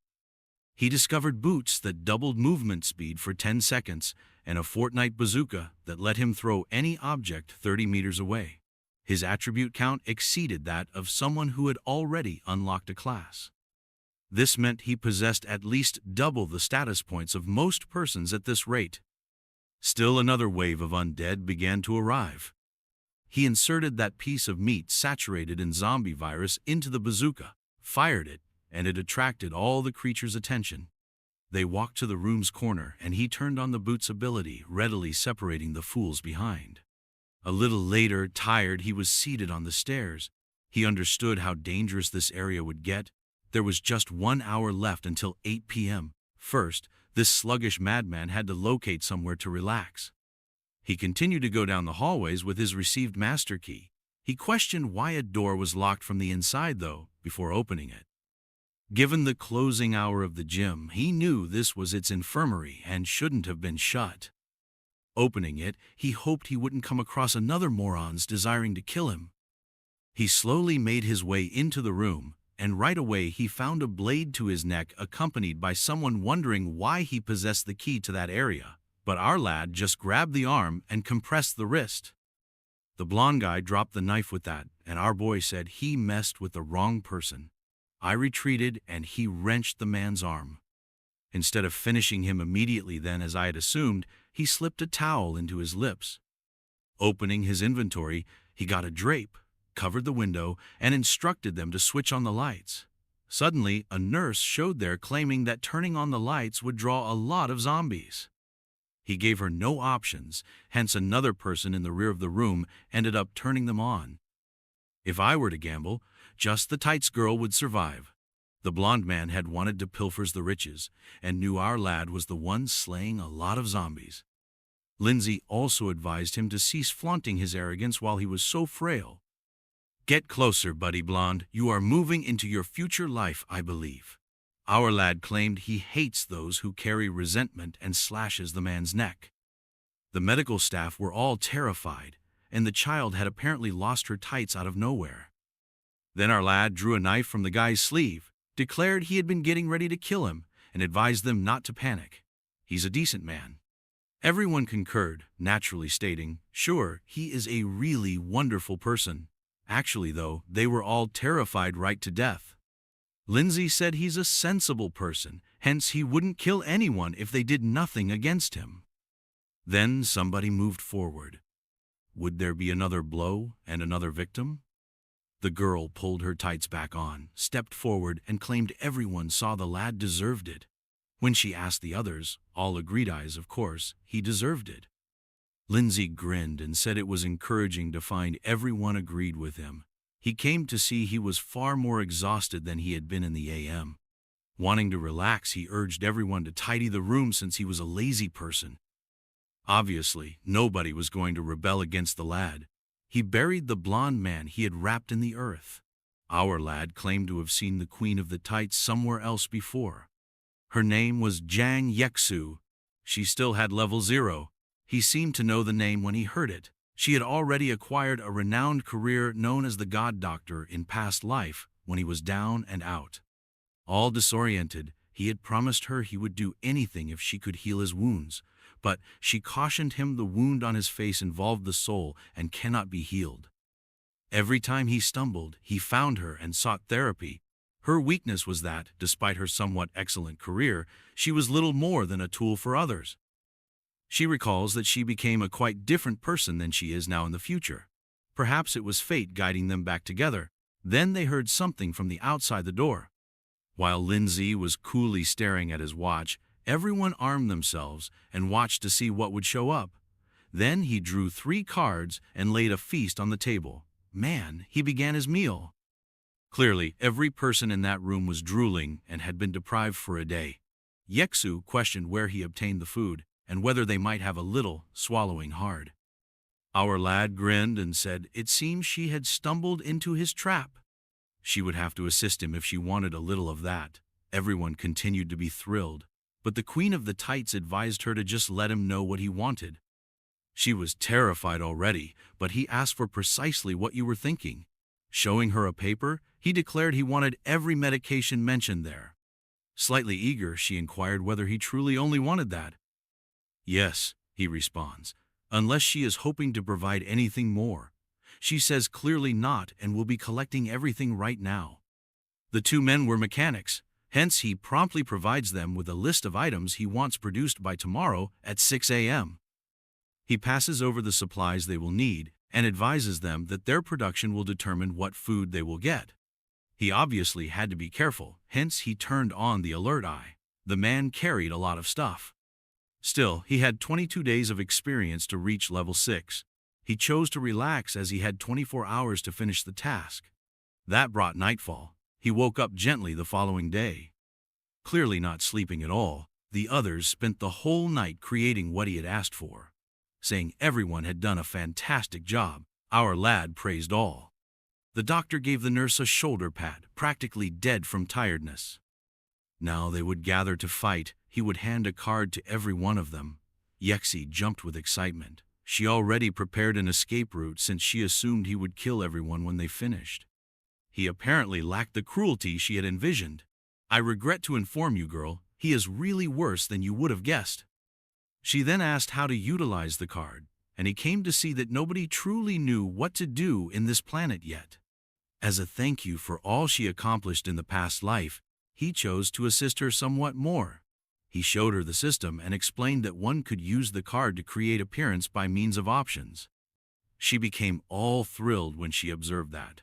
He discovered boots that doubled movement speed for 10 seconds and a Fortnite bazooka that let him throw any object 30 meters away. His attribute count exceeded that of someone who had already unlocked a class. This meant he possessed at least double the status points of most persons at this rate. Still another wave of undead began to arrive. He inserted that piece of meat saturated in zombie virus into the bazooka, fired it, and it attracted all the creature's attention. They walked to the room's corner, and he turned on the boot's ability, readily separating the fools behind. A little later, tired, he was seated on the stairs. He understood how dangerous this area would get. There was just 1 hour left until 8 p.m. First, this sluggish madman had to locate somewhere to relax. He continued to go down the hallways with his received master key. He questioned why a door was locked from the inside, though, before opening it. Given the closing hour of the gym, he knew this was its infirmary and shouldn't have been shut. Opening it, he hoped he wouldn't come across another morons desiring to kill him. He slowly made his way into the room, and right away he found a blade to his neck, accompanied by someone wondering why he possessed the key to that area. But our lad just grabbed the arm and compressed the wrist. The blonde guy dropped the knife with that, and our boy said he messed with the wrong person. I retreated, and he wrenched the man's arm. Instead of finishing him immediately then, as I had assumed, he slipped a towel into his lips. Opening his inventory, he got a drape, covered the window, and instructed them to switch on the lights. Suddenly, a nurse showed there, claiming that turning on the lights would draw a lot of zombies. He gave her no options, hence another person in the rear of the room ended up turning them on. If I were to gamble, just the tights girl would survive. The blonde man had wanted to pilfers the riches, and knew our lad was the one slaying a lot of zombies. Lindsay also advised him to cease flaunting his arrogance while he was so frail. Get closer, buddy blonde. You are moving into your future life, I believe. Our lad claimed he hates those who carry resentment and slashes the man's neck. The medical staff were all terrified, and the child had apparently lost her tights out of nowhere. Then our lad drew a knife from the guy's sleeve, declared he had been getting ready to kill him, and advised them not to panic. He's a decent man. Everyone concurred, naturally stating, sure, he is a really wonderful person. Actually, though, they were all terrified right to death. Lindsay said he's a sensible person, hence he wouldn't kill anyone if they did nothing against him. Then somebody moved forward. Would there be another blow and another victim? The girl pulled her tights back on, stepped forward, and claimed everyone saw the lad deserved it. When she asked the others, all agreed of course, he deserved it. Lindsay grinned and said it was encouraging to find everyone agreed with him. He came to see he was far more exhausted than he had been in the AM. Wanting to relax, he urged everyone to tidy the room since he was a lazy person. Obviously, nobody was going to rebel against the lad. He buried the blonde man he had wrapped in the earth. Our lad claimed to have seen the Queen of the Tights somewhere else before. Her name was Jang Yeksu. She still had level 0. He seemed to know the name when he heard it. She had already acquired a renowned career known as the God Doctor in past life when he was down and out. All disoriented, he had promised her he would do anything if she could heal his wounds. But she cautioned him the wound on his face involved the soul and cannot be healed. Every time he stumbled, he found her and sought therapy. Her weakness was that, despite her somewhat excellent career, she was little more than a tool for others. She recalls that she became a quite different person than she is now in the future. Perhaps it was fate guiding them back together. Then they heard something from the outside the door. While Lindsay was coolly staring at his watch, everyone armed themselves and watched to see what would show up. Then he drew 3 cards and laid a feast on the table. Man, he began his meal. Clearly, every person in that room was drooling and had been deprived for a day. Yeksu questioned where he obtained the food and whether they might have a little, swallowing hard. Our lad grinned and said it seemed she had stumbled into his trap. She would have to assist him if she wanted a little of that. Everyone continued to be thrilled, but the Queen of the Tights advised her to just let him know what he wanted. She was terrified already, but he asked for precisely what you were thinking. Showing her a paper, he declared he wanted every medication mentioned there. Slightly eager, she inquired whether he truly only wanted that. Yes, he responds, unless she is hoping to provide anything more. She says clearly not and will be collecting everything right now. The 2 men were mechanics, hence he promptly provides them with a list of items he wants produced by tomorrow at 6 a.m. He passes over the supplies they will need and advises them that their production will determine what food they will get. He obviously had to be careful, hence he turned on the alert eye. The man carried a lot of stuff. Still, he had 22 days of experience to reach level 6. He chose to relax as he had 24 hours to finish the task. That brought nightfall. He woke up gently the following day. Clearly not sleeping at all, the others spent the whole night creating what he had asked for. Saying everyone had done a fantastic job, our lad praised all. The doctor gave the nurse a shoulder pat, practically dead from tiredness. Now they would gather to fight. He would hand a card to every one of them. Yexi jumped with excitement. She already prepared an escape route since she assumed he would kill everyone when they finished. He apparently lacked the cruelty she had envisioned. I regret to inform you, girl, he is really worse than you would have guessed. She then asked how to utilize the card, and he came to see that nobody truly knew what to do in this planet yet. As a thank you for all she accomplished in the past life, he chose to assist her somewhat more. He showed her the system and explained that one could use the card to create appearance by means of options. She became all thrilled when she observed that.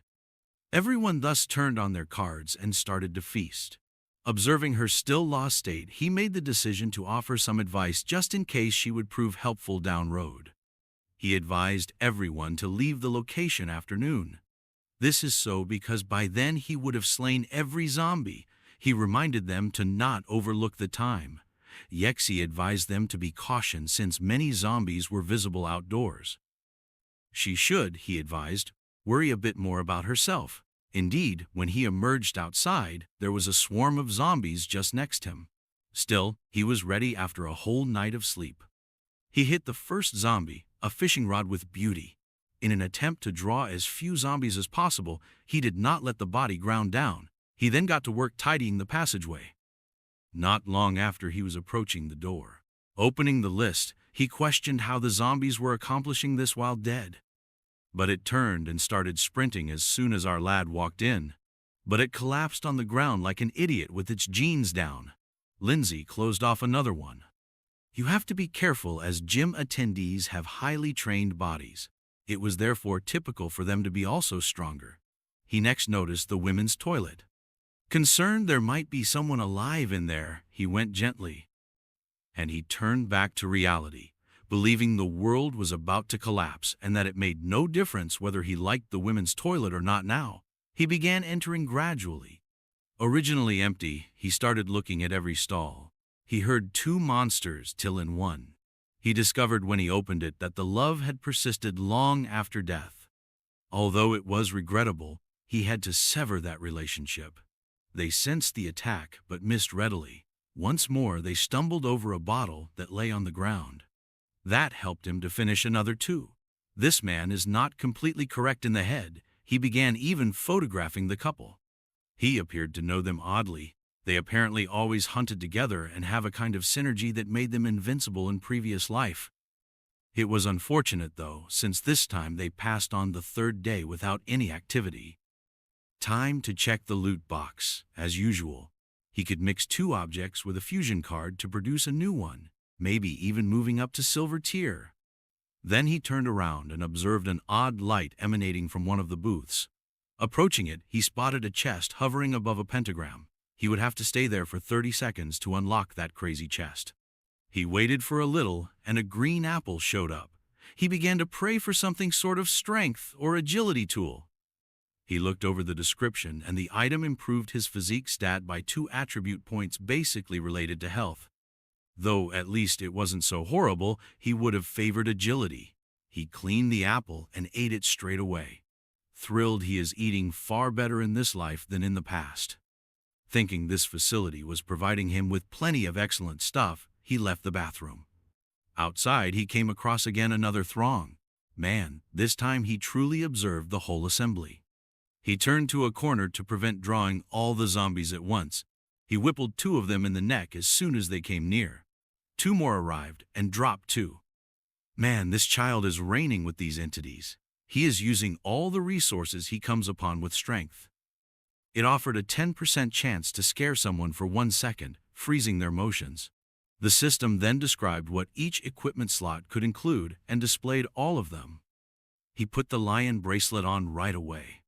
Everyone thus turned on their cards and started to feast. Observing her still lost state, he made the decision to offer some advice just in case she would prove helpful down road. He advised everyone to leave the location after noon. This is so because by then he would have slain every zombie. He reminded them to not overlook the time. Yexi advised them to be cautious since many zombies were visible outdoors. She should, he advised, worry a bit more about herself. Indeed, when he emerged outside, there was a swarm of zombies just next him. Still, he was ready after a whole night of sleep. He hit the first zombie, a fishing rod with beauty. In an attempt to draw as few zombies as possible, he did not let the body ground down. He then got to work tidying the passageway. Not long after he was approaching the door. Opening the list, he questioned how the zombies were accomplishing this while dead. But it turned and started sprinting as soon as our lad walked in. But it collapsed on the ground like an idiot with its jeans down. Lindsay closed off another one. You have to be careful as gym attendees have highly trained bodies. It was therefore typical for them to be also stronger. He next noticed the women's toilet. Concerned there might be someone alive in there, he went gently. And he turned back to reality, believing the world was about to collapse and that it made no difference whether he liked the women's toilet or not now. He began entering gradually. Originally empty, he started looking at every stall. He heard 2 monsters till in one. He discovered when he opened it that the love had persisted long after death. Although it was regrettable, he had to sever that relationship. They sensed the attack but missed readily. Once more they stumbled over a bottle that lay on the ground. That helped him to finish another 2. This man is not completely correct in the head. He began even photographing the couple. He appeared to know them oddly. They apparently always hunted together and have a kind of synergy that made them invincible in previous life. It was unfortunate though, since this time they passed on the 3rd day without any activity. Time to check the loot box. As usual, he could mix 2 objects with a fusion card to produce a new one. maybe even moving up to silver tier. Then he turned around and observed an odd light emanating from one of the booths. Approaching it, he spotted a chest hovering above a pentagram. He would have to stay there for 30 seconds to unlock that crazy chest. He waited for a little, and a green apple showed up. He began to pray for something sort of strength or agility tool. He looked over the description, and the item improved his physique stat by 2 attribute points basically related to health. Though at least it wasn't so horrible, he would have favored agility. He cleaned the apple and ate it straight away. Thrilled he is eating far better in this life than in the past. Thinking this facility was providing him with plenty of excellent stuff, he left the bathroom. Outside, he came across again another throng. Man, this time he truly observed the whole assembly. He turned to a corner to prevent drawing all the zombies at once. He whippled 2 of them in the neck as soon as they came near. 2 more arrived and dropped 2. Man, this child is reigning with these entities. He is using all the resources he comes upon with strength. It offered a 10% chance to scare someone for 1 second, freezing their motions. The system then described what each equipment slot could include and displayed all of them. He put the lion bracelet on right away.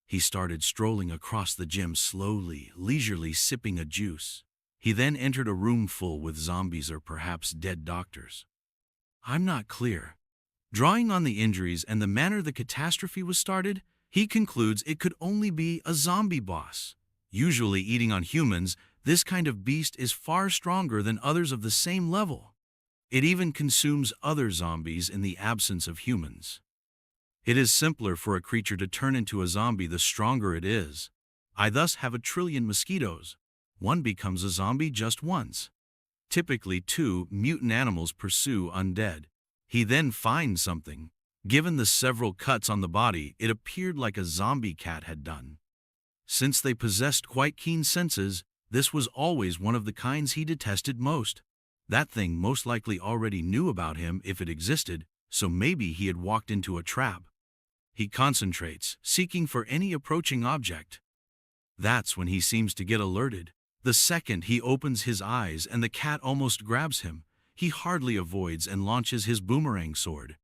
He started strolling across the gym slowly, leisurely sipping a juice. He then entered a room full with zombies or perhaps dead doctors. I'm not clear. Drawing on the injuries and the manner the catastrophe was started, he concludes it could only be a zombie boss. Usually eating on humans, this kind of beast is far stronger than others of the same level. It even consumes other zombies in the absence of humans. It is simpler for a creature to turn into a zombie the stronger it is. I thus have 1 trillion mosquitoes. One becomes a zombie just once. Typically 2 mutant animals pursue undead. He then finds something. Given the several cuts on the body, it appeared like a zombie cat had done. Since they possessed quite keen senses, this was always one of the kinds he detested most. That thing most likely already knew about him if it existed, so maybe he had walked into a trap. He concentrates, seeking for any approaching object. That's when he seems to get alerted. The second he opens his eyes and the cat almost grabs him, he hardly avoids and launches his boomerang sword.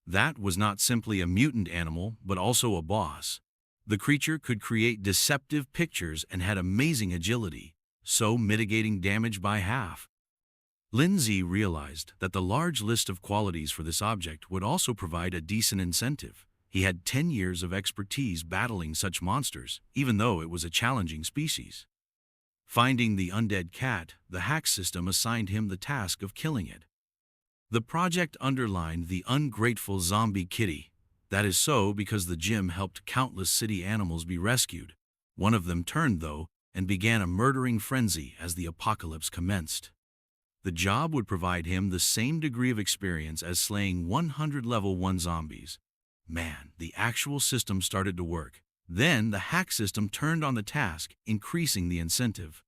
That was not simply a mutant animal, but also a boss. The creature could create deceptive pictures and had amazing agility, so mitigating damage by half. Lindsay realized that the large list of qualities for this object would also provide a decent incentive. He had 10 years of expertise battling such monsters, even though it was a challenging species. Finding the undead cat, the hack system assigned him the task of killing it. The project underlined the ungrateful zombie kitty. That is so because the gym helped countless city animals be rescued. One of them turned, though, and began a murdering frenzy as the apocalypse commenced. The job would provide him the same degree of experience as slaying 100 level 1 zombies. Man, the actual system started to work. Then the hack system turned on the task, increasing the incentive.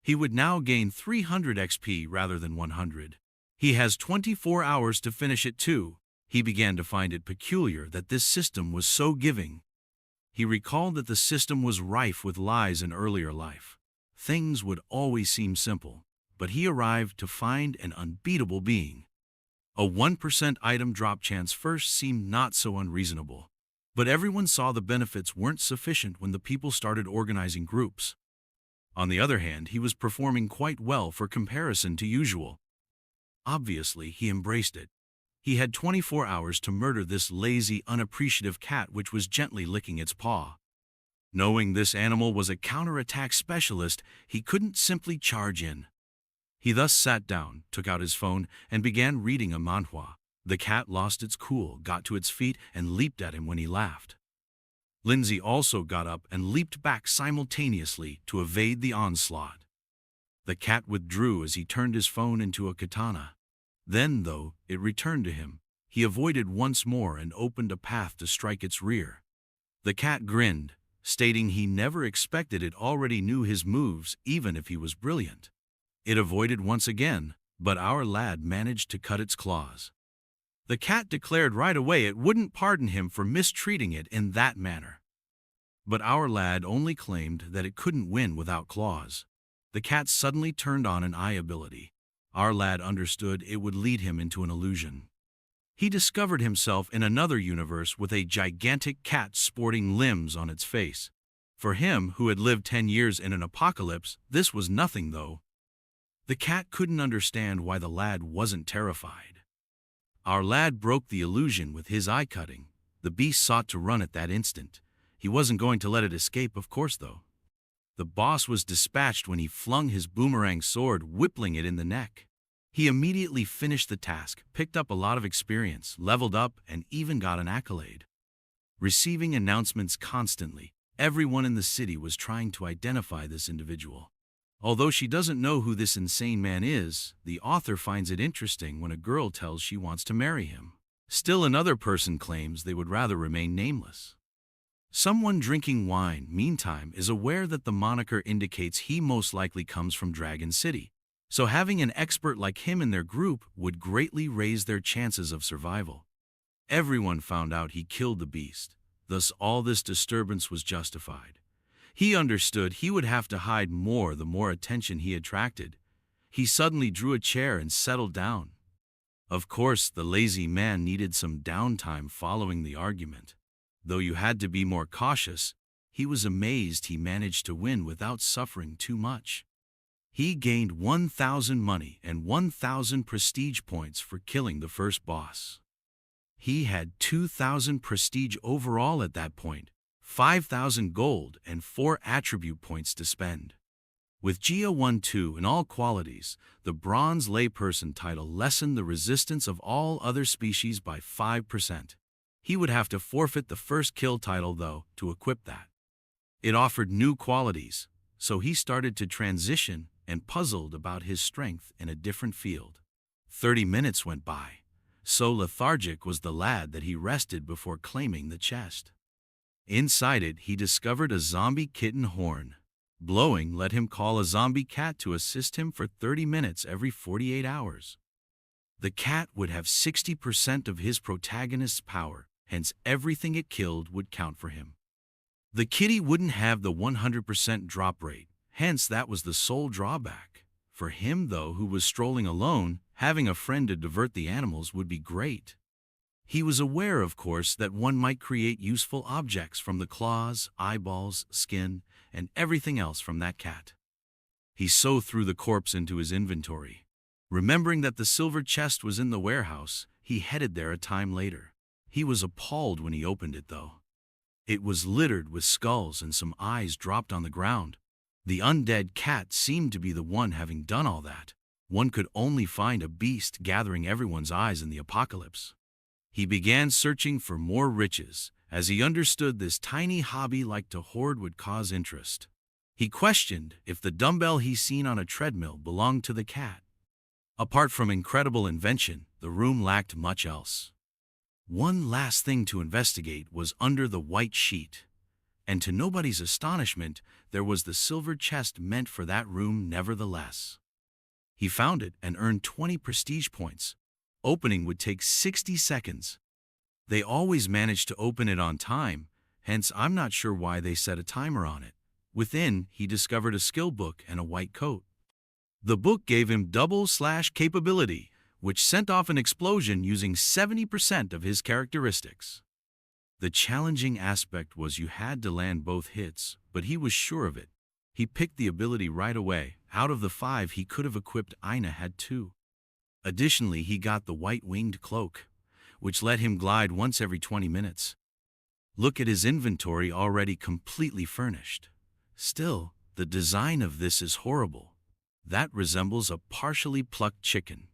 He would now gain 300 XP rather than 100. He has 24 hours to finish it too. He began to find it peculiar that this system was so giving. He recalled that the system was rife with lies in earlier life. Things would always seem simple, but he arrived to find an unbeatable being. A 1% item drop chance first seemed not so unreasonable, but everyone saw the benefits weren't sufficient when the people started organizing groups. On the other hand, he was performing quite well for comparison to usual. Obviously, he embraced it. He had 24 hours to murder this lazy, unappreciative cat which was gently licking its paw. Knowing this animal was a counterattack specialist, he couldn't simply charge in. He thus sat down, took out his phone, and began reading a manhwa. The cat lost its cool, got to its feet, and leaped at him when he laughed. Lindsay also got up and leaped back simultaneously to evade the onslaught. The cat withdrew as he turned his phone into a katana. Then, though, it returned to him. He avoided once more and opened a path to strike its rear. The cat grinned, stating he never expected it already knew his moves even if he was brilliant. It avoided once again, but our lad managed to cut its claws. The cat declared right away it wouldn't pardon him for mistreating it in that manner. But our lad only claimed that it couldn't win without claws. The cat suddenly turned on an eye ability. Our lad understood it would lead him into an illusion. He discovered himself in another universe with a gigantic cat sporting limbs on its face. For him, who had lived 10 years in an apocalypse, this was nothing though. The cat couldn't understand why the lad wasn't terrified. Our lad broke the illusion with his eye-cutting. The beast sought to run at that instant. He wasn't going to let it escape, of course, though. The boss was dispatched when he flung his boomerang sword, whipping it in the neck. He immediately finished the task, picked up a lot of experience, leveled up, and even got an accolade. Receiving announcements constantly, everyone in the city was trying to identify this individual. Although she doesn't know who this insane man is, the author finds it interesting when a girl tells she wants to marry him. Still another person claims they would rather remain nameless. Someone drinking wine, meantime, is aware that the moniker indicates he most likely comes from Dragon City, so having an expert like him in their group would greatly raise their chances of survival. Everyone found out he killed the beast, thus all this disturbance was justified. He understood he would have to hide more the more attention he attracted. He suddenly drew a chair and settled down. Of course, the lazy man needed some downtime following the argument. Though you had to be more cautious, he was amazed he managed to win without suffering too much. He gained 1,000 money and 1,000 prestige points for killing the first boss. He had 2,000 prestige overall at that point, 5,000 gold and 4 attribute points to spend. With Gia 1-2 in all qualities, the bronze layperson title lessened the resistance of all other species by 5%. He would have to forfeit the first kill title, though, to equip that. It offered new qualities, so he started to transition and puzzled about his strength in a different field. 30 minutes went by. So lethargic was the lad that he rested before claiming the chest. Inside it, he discovered a zombie kitten horn. Blowing let him call a zombie cat to assist him for 30 minutes every 48 hours. The cat would have 60% of his protagonist's power, hence everything it killed would count for him. The kitty wouldn't have the 100% drop rate, hence that was the sole drawback. For him, though, who was strolling alone, having a friend to divert the animals would be great. He was aware, of course, that one might create useful objects from the claws, eyeballs, skin, and everything else from that cat. He threw the corpse into his inventory. Remembering that the silver chest was in the warehouse, he headed there a time later. He was appalled when he opened it, though. It was littered with skulls and some eyes dropped on the ground. The undead cat seemed to be the one having done all that. One could only find a beast gathering everyone's eyes in the apocalypse. He began searching for more riches, as he understood this tiny hobby like to hoard would cause interest. He questioned if the dumbbell he seen on a treadmill belonged to the cat. Apart from incredible invention, the room lacked much else. One last thing to investigate was under the white sheet, and to nobody's astonishment, there was the silver chest meant for that room nevertheless. He found it and earned 20 prestige points. Opening would take 60 seconds. They always managed to open it on time, hence I'm not sure why they set a timer on it. Within, he discovered a skill book and a white coat. The book gave him double/capability, which sent off an explosion using 70% of his characteristics. The challenging aspect was you had to land both hits, but he was sure of it. He picked the ability right away. Out of the 5 he could have equipped, Ina had 2. Additionally, he got the white-winged cloak, which let him glide once every 20 minutes. Look at his inventory, already completely furnished. Still, the design of this is horrible. That resembles a partially plucked chicken.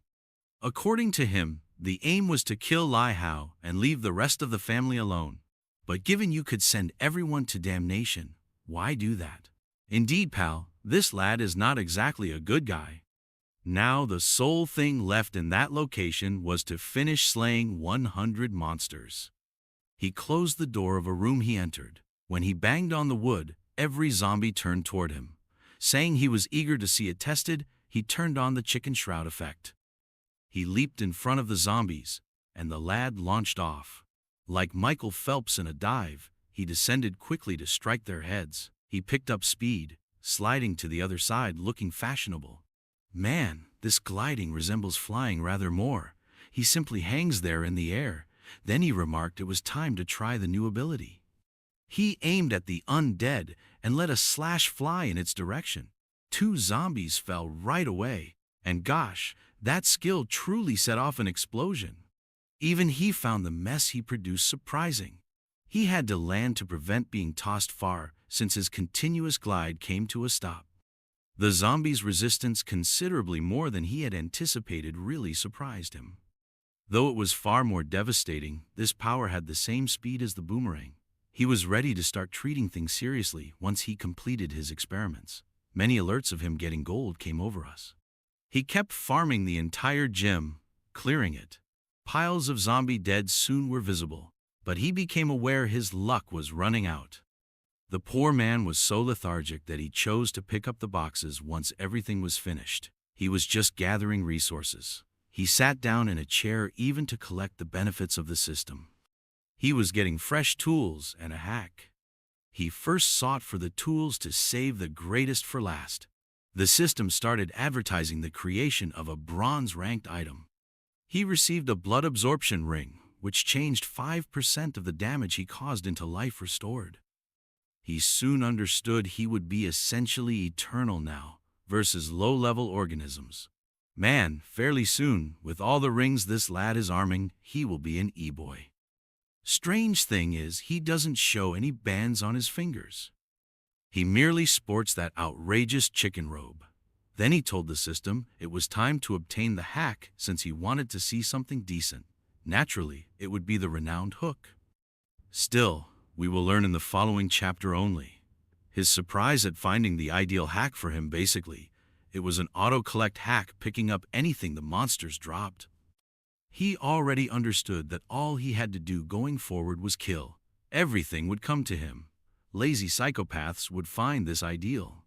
According to him, the aim was to kill Lai Hao and leave the rest of the family alone. But given you could send everyone to damnation, why do that? Indeed, pal, this lad is not exactly a good guy. Now the sole thing left in that location was to finish slaying 100 monsters. He closed the door of a room he entered. When he banged on the wood, every zombie turned toward him. Saying he was eager to see it tested, he turned on the chicken shroud effect. He leaped in front of the zombies, and the lad launched off. Like Michael Phelps in a dive, he descended quickly to strike their heads. He picked up speed, sliding to the other side looking fashionable. Man, This gliding resembles flying rather more. He simply hangs there in the air. Then he remarked it was time to try the new ability. He aimed at the undead and let a slash fly in its direction. 2 zombies fell right away, and gosh, that skill truly set off an explosion. Even he found the mess he produced surprising. He had to land to prevent being tossed far, since his continuous glide came to a stop. The zombies' resistance considerably more than he had anticipated really surprised him. Though it was far more devastating, this power had the same speed as the boomerang. He was ready to start treating things seriously once he completed his experiments. Many alerts of him getting gold came over us. He kept farming the entire gym, clearing it. Piles of zombie dead soon were visible, but he became aware his luck was running out. The poor man was so lethargic that he chose to pick up the boxes once everything was finished. He was just gathering resources. He sat down in a chair even to collect the benefits of the system. He was getting fresh tools and a hack. He first sought for the tools to save the greatest for last. The system started advertising the creation of a bronze-ranked item. He received a blood absorption ring, which changed 5% of the damage he caused into life restored. He soon understood he would be essentially eternal now, versus low-level organisms. Man, fairly soon, with all the rings this lad is arming, he will be an e-boy. Strange thing is, he doesn't show any bands on his fingers. He merely sports that outrageous chicken robe. Then he told the system it was time to obtain the hack since he wanted to see something decent. Naturally, it would be the renowned hook. Still, we will learn in the following chapter only. His surprise at finding the ideal hack for him basically, it was an auto-collect hack picking up anything the monsters dropped. He already understood that all he had to do going forward was kill. Everything would come to him. Lazy psychopaths would find this ideal.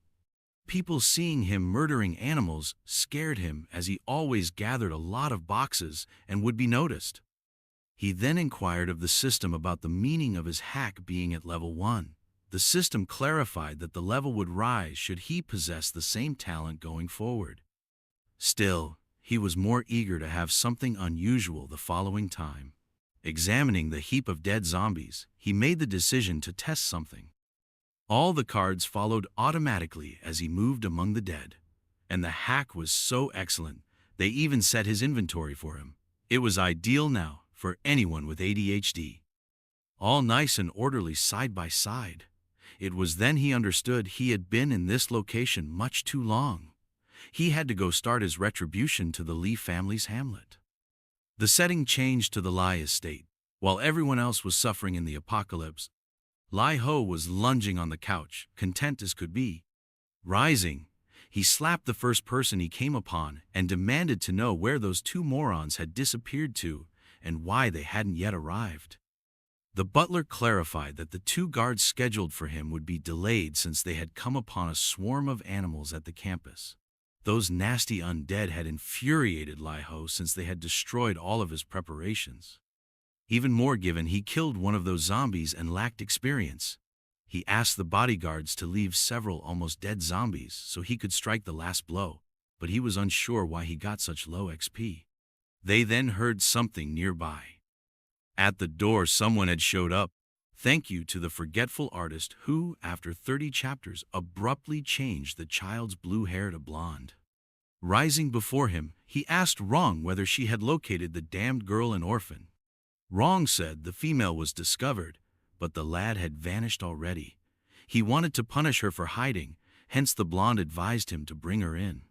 People seeing him murdering animals scared him as he always gathered a lot of boxes and would be noticed. He then inquired of the system about the meaning of his hack being at level 1. The system clarified that the level would rise should he possess the same talent going forward. Still, he was more eager to have something unusual the following time. Examining the heap of dead zombies, he made the decision to test something. All the cards followed automatically as he moved among the dead. And the hack was so excellent, they even set his inventory for him. It was ideal now for anyone with ADHD. All nice and orderly side by side. It was then he understood he had been in this location much too long. He had to go start his retribution to the Lee family's hamlet. The setting changed to the Lai estate. While everyone else was suffering in the apocalypse, Lai Ho was lunging on the couch, content as could be. Rising, he slapped the first person he came upon and demanded to know where those 2 morons had disappeared to and why they hadn't yet arrived. The butler clarified that the 2 guards scheduled for him would be delayed since they had come upon a swarm of animals at the campus. Those nasty undead had infuriated Lai Ho since they had destroyed all of his preparations. Even more given he killed one of those zombies and lacked experience. He asked the bodyguards to leave several almost dead zombies so he could strike the last blow, but he was unsure why he got such low XP. They then heard something nearby. At the door someone had showed up. Thank you to the forgetful artist who, after 30 chapters, abruptly changed the child's blue hair to blonde. Rising before him, he asked Rong whether she had located the damned girl and orphan. Rong said the female was discovered, but the lad had vanished already. He wanted to punish her for hiding, hence the blonde advised him to bring her in.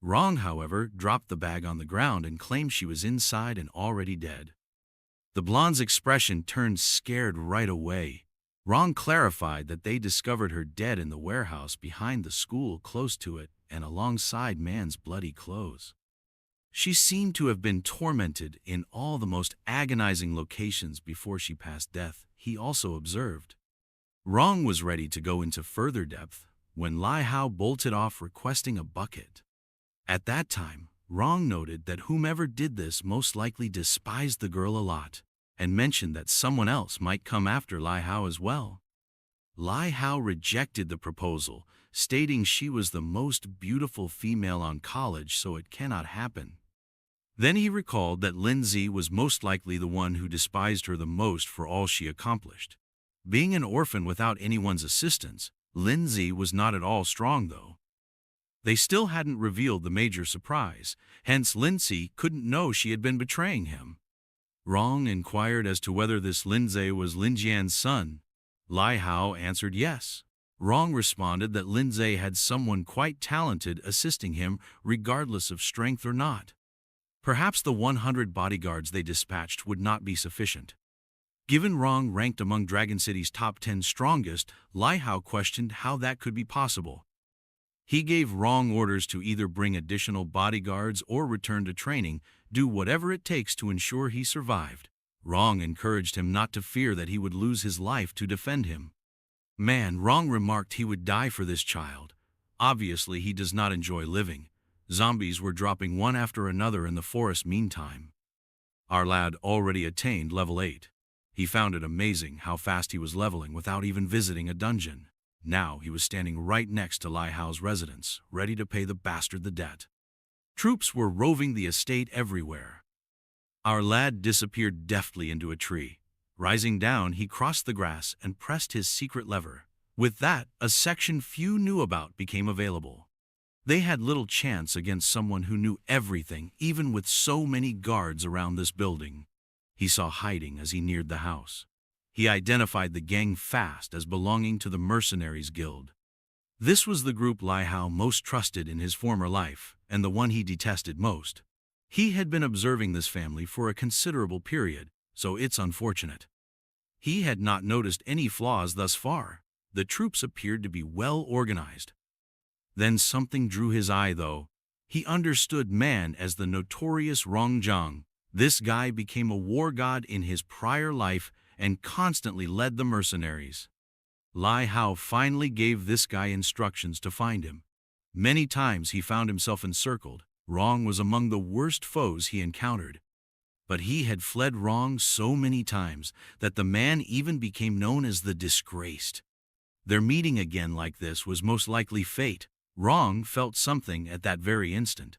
Rong, however, dropped the bag on the ground and claimed she was inside and already dead. The blonde's expression turned scared right away. Rong clarified that they discovered her dead in the warehouse behind the school close to it and alongside Man's bloody clothes. She seemed to have been tormented in all the most agonizing locations before she passed death, he also observed. Rong was ready to go into further depth when Lai Hao bolted off requesting a bucket. At that time, Rong noted that whomever did this most likely despised the girl a lot, and mentioned that someone else might come after Lai Hao as well. Lai Hao rejected the proposal, stating she was the most beautiful female on college, so it cannot happen. Then he recalled that Lindsay was most likely the one who despised her the most for all she accomplished. Being an orphan without anyone's assistance, Lindsay was not at all strong, though. They still hadn't revealed the major surprise, hence Lindsay couldn't know she had been betraying him. Rong inquired as to whether this Lindsay was Lin Jian's son. Lai Hao answered yes. Rong responded that Lindsay had someone quite talented assisting him regardless of strength or not. Perhaps the 100 bodyguards they dispatched would not be sufficient. Given Rong ranked among Dragon City's top 10 strongest, Lai Hao questioned how that could be possible. He gave Rong orders to either bring additional bodyguards or return to training, do whatever it takes to ensure he survived. Rong encouraged him not to fear that he would lose his life to defend him. Man, Rong remarked he would die for this child. Obviously, he does not enjoy living. Zombies were dropping one after another in the forest meantime. Our lad already attained level 8. He found it amazing how fast he was leveling without even visiting a dungeon. Now he was standing right next to Lai Hao's residence, ready to pay the bastard the debt. Troops were roving the estate everywhere. Our lad disappeared deftly into a tree. Rising down, he crossed the grass and pressed his secret lever. With that, a section few knew about became available. They had little chance against someone who knew everything, even with so many guards around this building. He saw hiding as he neared the house. He identified the gang fast as belonging to the Mercenaries Guild. This was the group Lai Hao most trusted in his former life, and the one he detested most. He had been observing this family for a considerable period, so it's unfortunate. He had not noticed any flaws thus far. The troops appeared to be well organized. Then something drew his eye, though. He understood Man as the notorious Rongjiang. This guy became a war god in his prior life and constantly led the mercenaries. Lai Hao finally gave this guy instructions to find him. Many times he found himself encircled. Rong was among the worst foes he encountered. But he had fled Rong so many times that the man even became known as the Disgraced. Their meeting again like this was most likely fate. Rong felt something at that very instant.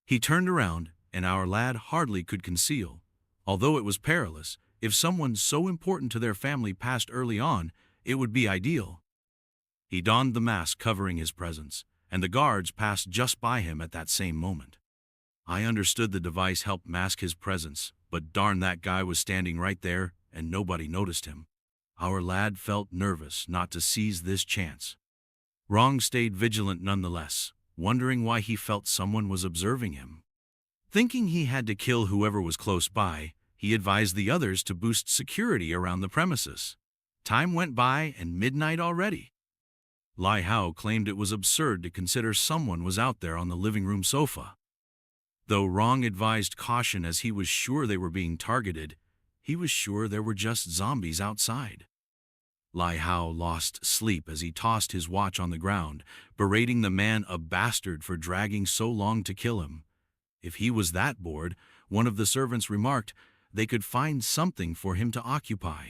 He turned around, and our lad hardly could conceal. Although it was perilous, if someone so important to their family passed early on, it would be ideal. He donned the mask covering his presence, and the guards passed just by him at that same moment. I understood the device helped mask his presence, but darn, that guy was standing right there, and nobody noticed him. Our lad felt nervous not to seize this chance. Rong stayed vigilant nonetheless, wondering why he felt someone was observing him. Thinking he had to kill whoever was close by, he advised the others to boost security around the premises. Time went by and midnight already. Lai Hao claimed it was absurd to consider someone was out there on the living room sofa. Though Rong advised caution as he was sure they were being targeted, he was sure there were just zombies outside. Lai Hao lost sleep as he tossed his watch on the ground, berating the man a bastard for dragging so long to kill him. If he was that bored, one of the servants remarked, they could find something for him to occupy.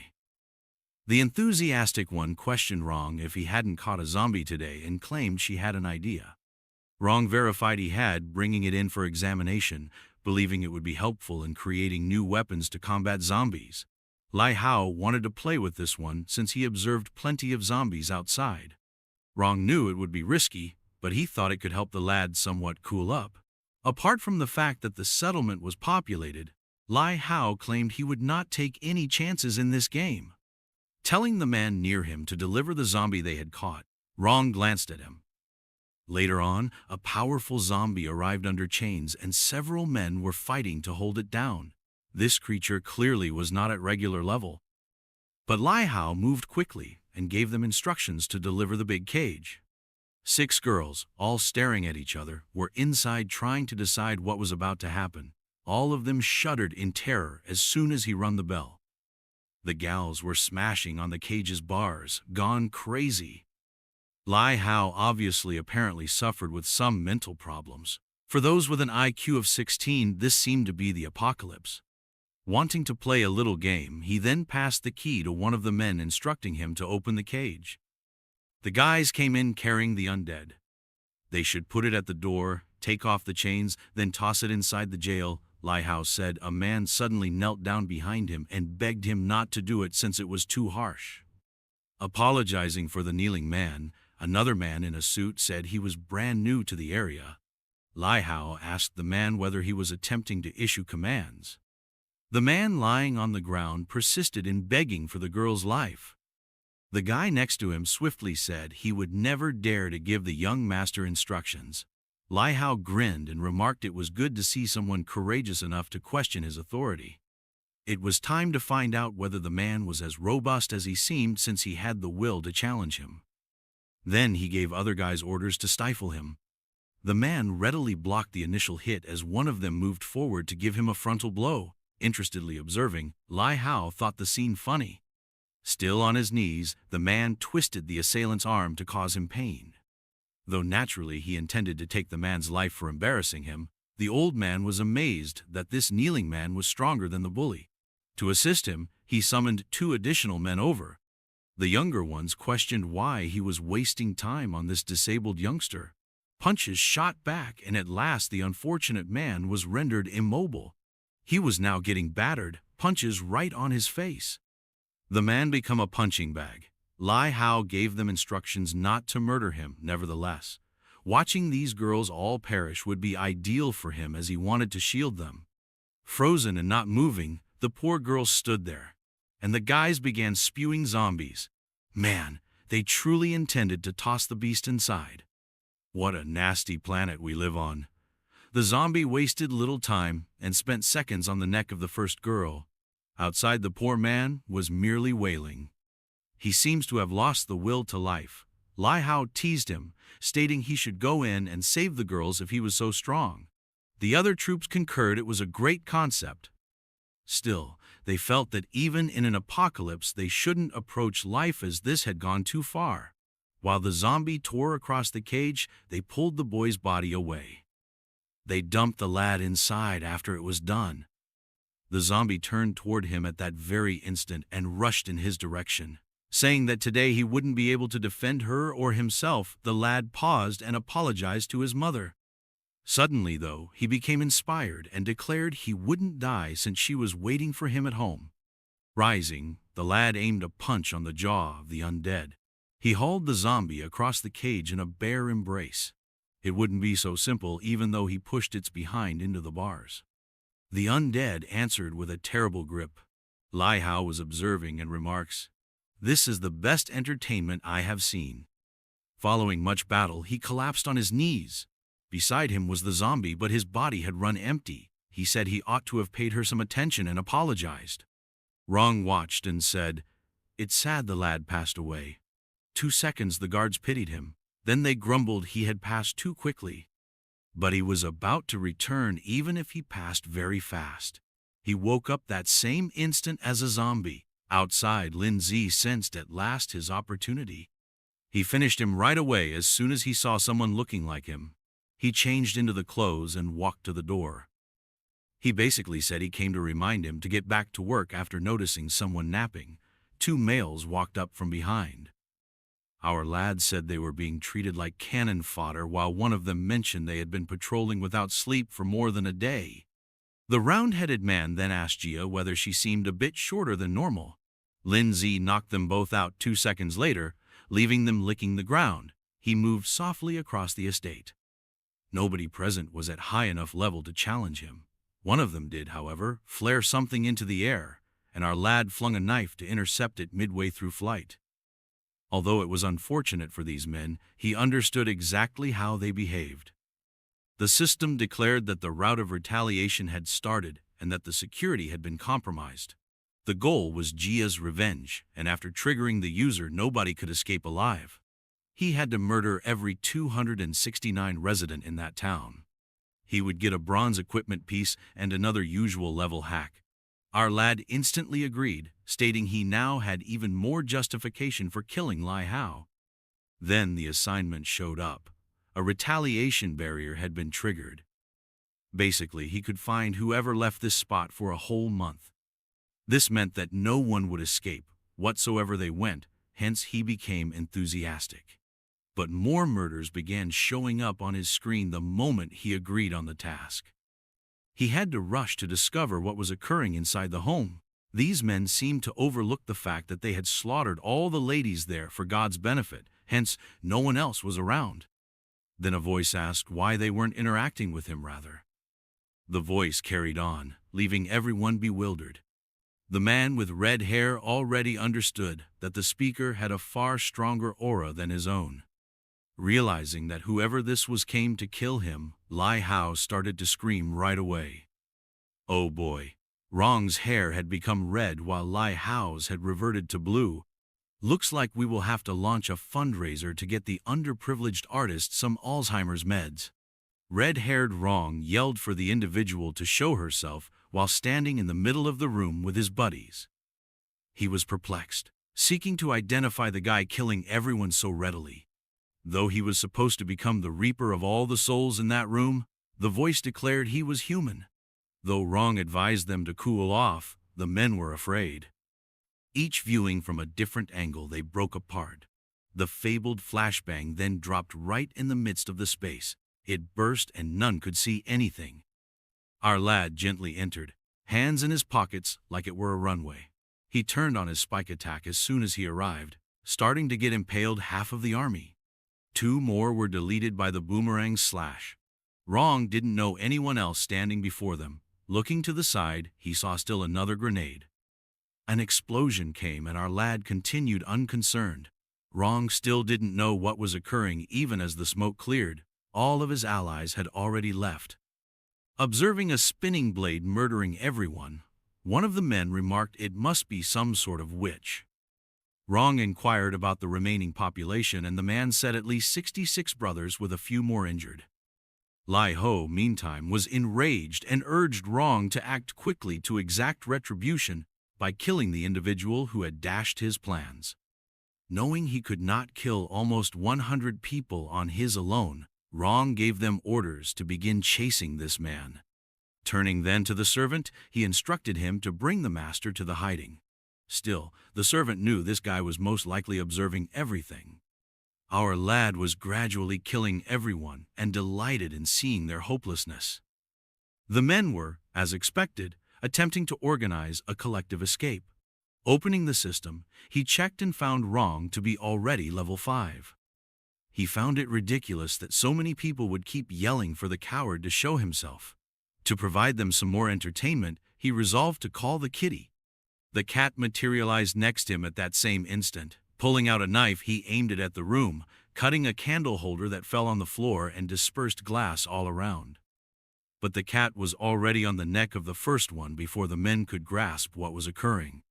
The enthusiastic one questioned Rong if he hadn't caught a zombie today and claimed she had an idea. Rong verified he had, bringing it in for examination, believing it would be helpful in creating new weapons to combat zombies. Lai Hao wanted to play with this one since he observed plenty of zombies outside. Rong knew it would be risky, but he thought it could help the lad somewhat cool up. Apart from the fact that the settlement was populated, Lai Hao claimed he would not take any chances in this game. Telling the man near him to deliver the zombie they had caught, Rong glanced at him. Later on, a powerful zombie arrived under chains and several men were fighting to hold it down. This creature clearly was not at regular level. But Lai Hao moved quickly and gave them instructions to deliver the big cage. 6 girls, all staring at each other, were inside trying to decide what was about to happen. All of them shuddered in terror as soon as he rung the bell. The gals were smashing on the cage's bars, gone crazy. Lai Hao obviously apparently suffered with some mental problems. For those with an IQ of 16, this seemed to be the apocalypse. Wanting to play a little game, he then passed the key to one of the men, instructing him to open the cage. The guys came in carrying the undead. They should put it at the door, take off the chains, then toss it inside the jail, Lai Hao said. A man suddenly knelt down behind him and begged him not to do it since it was too harsh. Apologizing for the kneeling man, another man in a suit said he was brand new to the area. Lai Hao asked the man whether he was attempting to issue commands. The man lying on the ground persisted in begging for the girl's life. The guy next to him swiftly said he would never dare to give the young master instructions. Lai Hao grinned and remarked it was good to see someone courageous enough to question his authority. It was time to find out whether the man was as robust as he seemed, since he had the will to challenge him. Then he gave other guys orders to stifle him. The man readily blocked the initial hit as one of them moved forward to give him a frontal blow. Interestedly observing, Lai Hao thought the scene funny. Still on his knees, the man twisted the assailant's arm to cause him pain. Though naturally he intended to take the man's life for embarrassing him, the old man was amazed that this kneeling man was stronger than the bully. To assist him, he summoned 2 additional men over. The younger ones questioned why he was wasting time on this disabled youngster. Punches shot back, and at last the unfortunate man was rendered immobile. He was now getting battered, punches right on his face. The man became a punching bag. Lai Hao gave them instructions not to murder him. Nevertheless, watching these girls all perish would be ideal for him, as he wanted to shield them. Frozen and not moving, the poor girls stood there, and the guys began spewing zombies. Man, they truly intended to toss the beast inside. What a nasty planet we live on. The zombie wasted little time and spent seconds on the neck of the first girl. Outside, the poor man was merely wailing. He seems to have lost the will to life. Lai Hao teased him, stating he should go in and save the girls if he was so strong. The other troops concurred it was a great concept. Still, they felt that even in an apocalypse they shouldn't approach life, as this had gone too far. While the zombie tore across the cage, they pulled the boy's body away. They dumped the lad inside after it was done. The zombie turned toward him at that very instant and rushed in his direction. Saying that today he wouldn't be able to defend her or himself, the lad paused and apologized to his mother. Suddenly, though, he became inspired and declared he wouldn't die since she was waiting for him at home. Rising, the lad aimed a punch on the jaw of the undead. He hauled the zombie across the cage in a bear embrace. It wouldn't be so simple even though he pushed its behind into the bars. The undead answered with a terrible grip. Lai Hao was observing and remarks, "This is the best entertainment I have seen." Following much battle, he collapsed on his knees. Beside him was the zombie, but his body had run empty. He said he ought to have paid her some attention and apologized. Rong watched and said, "It's sad the lad passed away." 2 seconds the guards pitied him. Then they grumbled he had passed too quickly. But he was about to return even if he passed very fast. He woke up that same instant as a zombie. Outside, Lin Zi sensed at last his opportunity. He finished him right away as soon as he saw someone looking like him. He changed into the clothes and walked to the door. He basically said he came to remind him to get back to work after noticing someone napping. 2 males walked up from behind. Our lads said they were being treated like cannon fodder, while one of them mentioned they had been patrolling without sleep for more than a day. The round-headed man then asked Jia whether she seemed a bit shorter than normal. Lin Zi knocked them both out 2 seconds later, leaving them licking the ground. He moved softly across the estate. Nobody present was at high enough level to challenge him. One of them did, however, flare something into the air, and our lad flung a knife to intercept it midway through flight. Although it was unfortunate for these men, he understood exactly how they behaved. The system declared that the route of retaliation had started and that the security had been compromised. The goal was Jia's revenge, and after triggering the user, nobody could escape alive. He had to murder every 269 resident in that town. He would get a bronze equipment piece and another usual level hack. Our lad instantly agreed, stating he now had even more justification for killing Lai Hao. Then the assignment showed up. A retaliation barrier had been triggered. Basically, he could find whoever left this spot for a whole month. This meant that no one would escape, whatsoever they went. hence he became enthusiastic. But more murders began showing up on his screen the moment he agreed on the task. He had to rush to discover what was occurring inside the home. These men seemed to overlook the fact that they had slaughtered all the ladies there for God's benefit, hence no one else was around. Then a voice asked why they weren't interacting with him rather. The voice carried on, leaving everyone bewildered. The man with red hair already understood that the speaker had a far stronger aura than his own. Realizing that whoever this was came to kill him, Lai Hao started to scream right away. Oh boy. Rong's hair had become red while Lai Hao's had reverted to blue. Looks like we will have to launch a fundraiser to get the underprivileged artist some Alzheimer's meds. Red-haired Rong yelled for the individual to show herself while standing in the middle of the room with his buddies. He was perplexed, seeking to identify the guy killing everyone so readily. Though he was supposed to become the reaper of all the souls in that room, the voice declared he was human. Though Rong advised them to cool off, the men were afraid. Each viewing from a different angle, they broke apart. The fabled flashbang then dropped right in the midst of the space. It burst and none could see anything. Our lad gently entered, hands in his pockets like it were a runway. He turned on his spike attack as soon as he arrived, starting to get impaled half of the army. 2 more were deleted by the boomerang slash. Rong didn't know anyone else standing before them. Looking to the side, he saw still another grenade. An explosion came and our lad continued unconcerned. Rong still didn't know what was occurring even as the smoke cleared. All of his allies had already left. Observing a spinning blade murdering everyone, one of the men remarked it must be some sort of witch. Rong inquired about the remaining population and the man said at least 66 brothers with a few more injured. Lai Ho, meantime, was enraged and urged Rong to act quickly to exact retribution by killing the individual who had dashed his plans. Knowing he could not kill almost 100 people on his alone, Rong gave them orders to begin chasing this man. Turning then to the servant, he instructed him to bring the master to the hiding. Still, the servant knew this guy was most likely observing everything. Our lad was gradually killing everyone and delighted in seeing their hopelessness. The men were, as expected, attempting to organize a collective escape. Opening the system, he checked and found Rong to be already level 5. He found it ridiculous that so many people would keep yelling for the coward to show himself. To provide them some more entertainment, he resolved to call the kitty. The cat materialized next him at that same instant. Pulling out a knife, he aimed it at the room, cutting a candle holder that fell on the floor and dispersed glass all around. But the cat was already on the neck of the first one before the men could grasp what was occurring.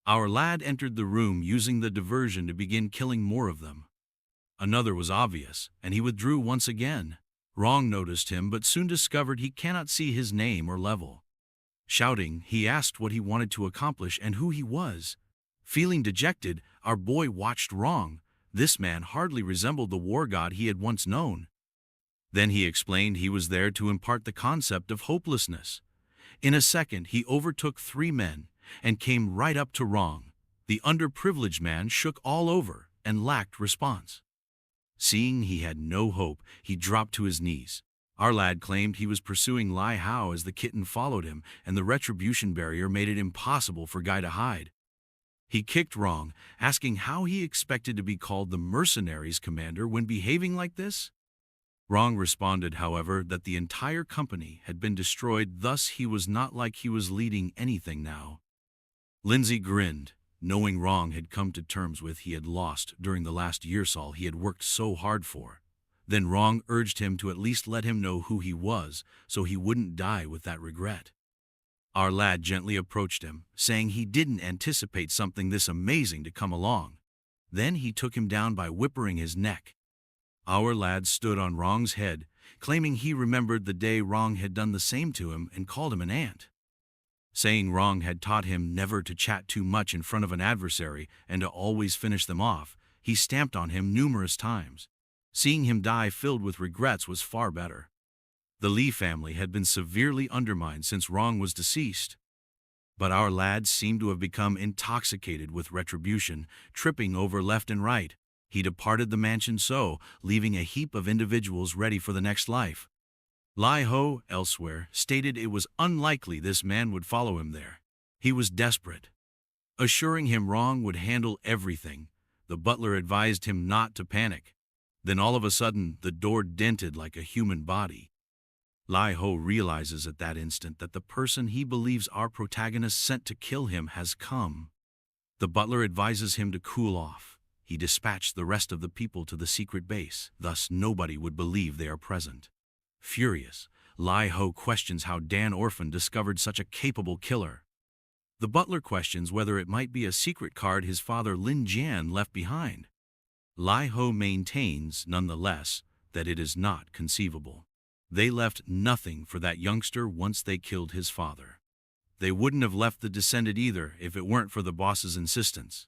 Our lad entered the room using the diversion to begin killing more of them. Another was obvious, and he withdrew once again. Rong noticed him but soon discovered he cannot see his name or level. Shouting, he asked what he wanted to accomplish and who he was. Feeling dejected, our boy watched Rong. This man hardly resembled the war god he had once known. Then he explained he was there to impart the concept of hopelessness. In a second, he overtook 3 men and came right up to Rong. The underprivileged man shook all over and lacked response. Seeing he had no hope, he dropped to his knees. Our lad claimed he was pursuing Lai Hao as the kitten followed him, and the retribution barrier made it impossible for Guy to hide. He kicked Rong, asking how he expected to be called the mercenary's commander when behaving like this. Rong responded, however, that the entire company had been destroyed, thus he was not like he was leading anything now. Lindsay grinned, knowing Rong had come to terms with he had lost during the last year-sol he had worked so hard for. Then Rong urged him to at least let him know who he was, so he wouldn't die with that regret. Our lad gently approached him, saying he didn't anticipate something this amazing to come along. Then he took him down by whippering his neck. Our lad stood on Rong's head, claiming he remembered the day Rong had done the same to him and called him an ant. Saying Rong had taught him never to chat too much in front of an adversary and to always finish them off, he stamped on him numerous times. Seeing him die filled with regrets was far better. The Li family had been severely undermined since Rong was deceased. But our lad seemed to have become intoxicated with retribution, tripping over left and right. He departed the mansion leaving a heap of individuals ready for the next life. Lai Ho, elsewhere, stated it was unlikely this man would follow him there. He was desperate. Assuring him Wrong would handle everything, the butler advised him not to panic. Then all of a sudden, the door dented like a human body. Lai Ho realizes at that instant that the person he believes our protagonist sent to kill him has come. The butler advises him to cool off. He dispatched the rest of the people to the secret base, thus nobody would believe they are present. Furious, Lai Ho questions how Dan Orphan discovered such a capable killer. The butler questions whether it might be a secret card his father Lin Jian left behind. Lai Ho maintains, nonetheless, that it is not conceivable. They left nothing for that youngster once they killed his father. They wouldn't have left the descendant either if it weren't for the boss's insistence.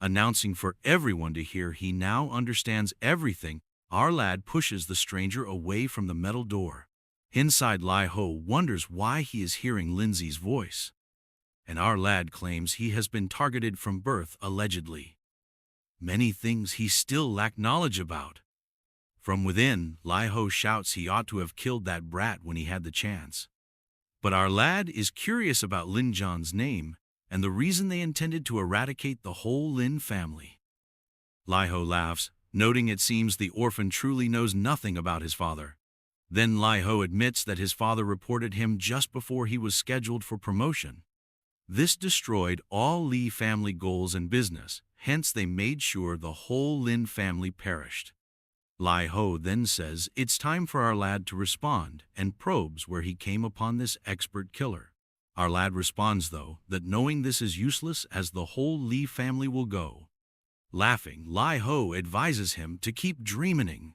Announcing for everyone to hear he now understands everything, our lad pushes the stranger away from the metal door. Inside, Lai Ho wonders why he is hearing Lindsay's voice. And our lad claims he has been targeted from birth, allegedly. Many things he still lacked knowledge about. From within, Lai Ho shouts he ought to have killed that brat when he had the chance. But our lad is curious about Lin Jian's name and the reason they intended to eradicate the whole Lin family. Lai Ho laughs, noting it seems the orphan truly knows nothing about his father. Then Lai Ho admits that his father reported him just before he was scheduled for promotion. This destroyed all Li family goals and business, hence they made sure the whole Lin family perished. Lai Ho then says it's time for our lad to respond and probes where he came upon this expert killer. Our lad responds, though, that knowing this is useless as the whole Li family will go. Laughing, Lai Ho advises him to keep dreaming.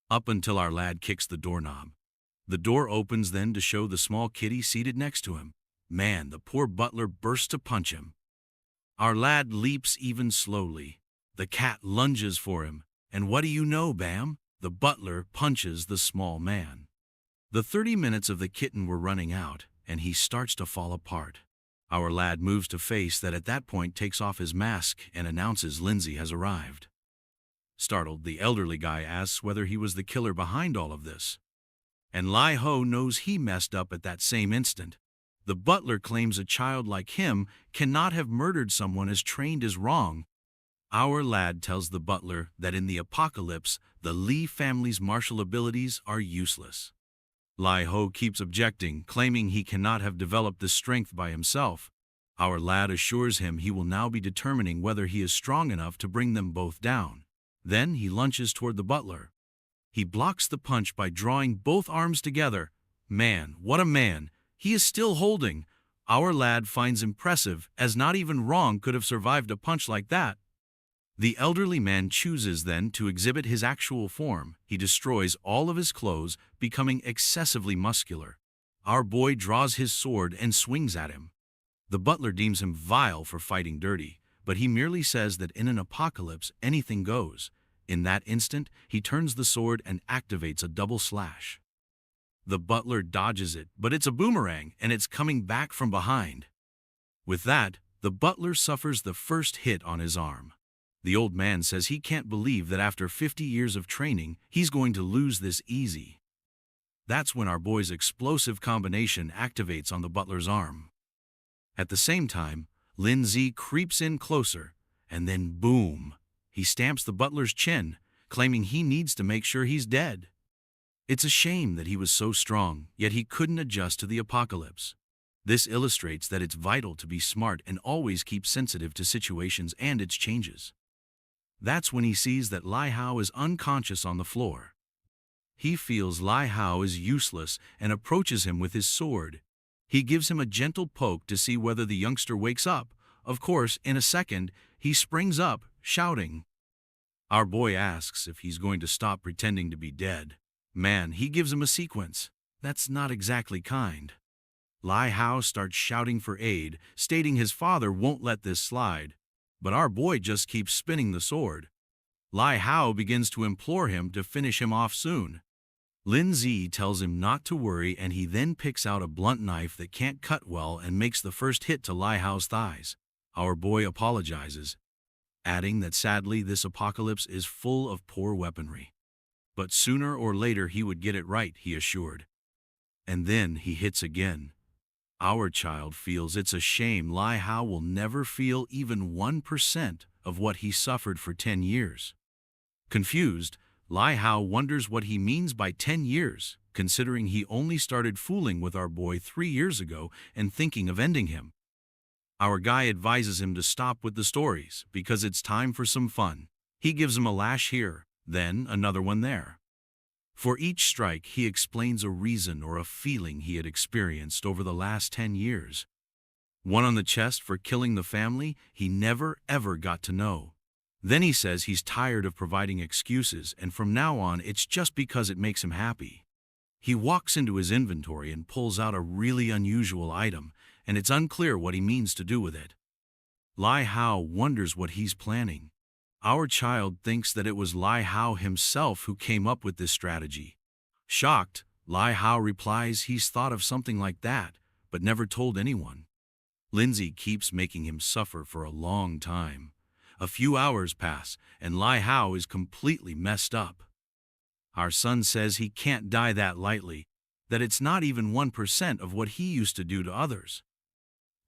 Up until our lad kicks the doorknob. The door opens then to show the small kitty seated next to him. Man, the poor butler bursts to punch him. Our lad leaps even slowly. The cat lunges for him. And what do you know, Bam? The butler punches the small man. The 30 minutes of the kitten were running out, and he starts to fall apart. Our lad moves to face that at that point takes off his mask and announces Lindsay has arrived. Startled, the elderly guy asks whether he was the killer behind all of this. And Lai Ho knows he messed up at that same instant. The butler claims a child like him cannot have murdered someone as trained as Wrong. Our lad tells the butler that in the apocalypse, the Li family's martial abilities are useless. Lai Ho keeps objecting, claiming he cannot have developed this strength by himself. Our lad assures him he will now be determining whether he is strong enough to bring them both down. Then he lunges toward the butler. He blocks the punch by drawing both arms together. Man, what a man! He is still holding. Our lad finds impressive, as not even Wrong could have survived a punch like that. The elderly man chooses then to exhibit his actual form. He destroys all of his clothes, becoming excessively muscular. Our boy draws his sword and swings at him. The butler deems him vile for fighting dirty, but he merely says that in an apocalypse anything goes. In that instant, he turns the sword and activates a double slash. The butler dodges it, but it's a boomerang and it's coming back from behind. With that, the butler suffers the first hit on his arm. The old man says he can't believe that after 50 years of training, he's going to lose this easy. That's when our boy's explosive combination activates on the butler's arm. At the same time, Lin Zi creeps in closer, and then boom, he stamps the butler's chin, claiming he needs to make sure he's dead. It's a shame that he was so strong, yet he couldn't adjust to the apocalypse. This illustrates that it's vital to be smart and always keep sensitive to situations and its changes. That's when he sees that Lai Hao is unconscious on the floor. He feels Lai Hao is useless and approaches him with his sword. He gives him a gentle poke to see whether the youngster wakes up. Of course, in a second, he springs up, shouting. Our boy asks if he's going to stop pretending to be dead. Man, he gives him a sequence. That's not exactly kind. Lai Hao starts shouting for aid, stating his father won't let this slide. But our boy just keeps spinning the sword. Lai Hao begins to implore him to finish him off soon. Lindsay tells him not to worry, and he then picks out a blunt knife that can't cut well and makes the first hit to Lai Hao's thighs. Our boy apologizes, adding that sadly this apocalypse is full of poor weaponry. But sooner or later he would get it right, he assured. And then he hits again. Our child feels it's a shame Lai Hao will never feel even 1% of what he suffered for 10 years. Confused, Lai Hao wonders what he means by 10 years, considering he only started fooling with our boy 3 years ago and thinking of ending him. Our guy advises him to stop with the stories because it's time for some fun. He gives him a lash here, then another one there. For each strike, he explains a reason or a feeling he had experienced over the last 10 years. One on the chest for killing the family he never ever got to know. Then he says he's tired of providing excuses, and from now on it's just because it makes him happy. He walks into his inventory and pulls out a really unusual item, and it's unclear what he means to do with it. Lai Hao wonders what he's planning. Our child thinks that it was Lai Hao himself who came up with this strategy. Shocked, Lai Hao replies he's thought of something like that, but never told anyone. Lindsay keeps making him suffer for a long time. A few hours pass, and Lai Hao is completely messed up. Our son says he can't die that lightly, that it's not even 1% of what he used to do to others.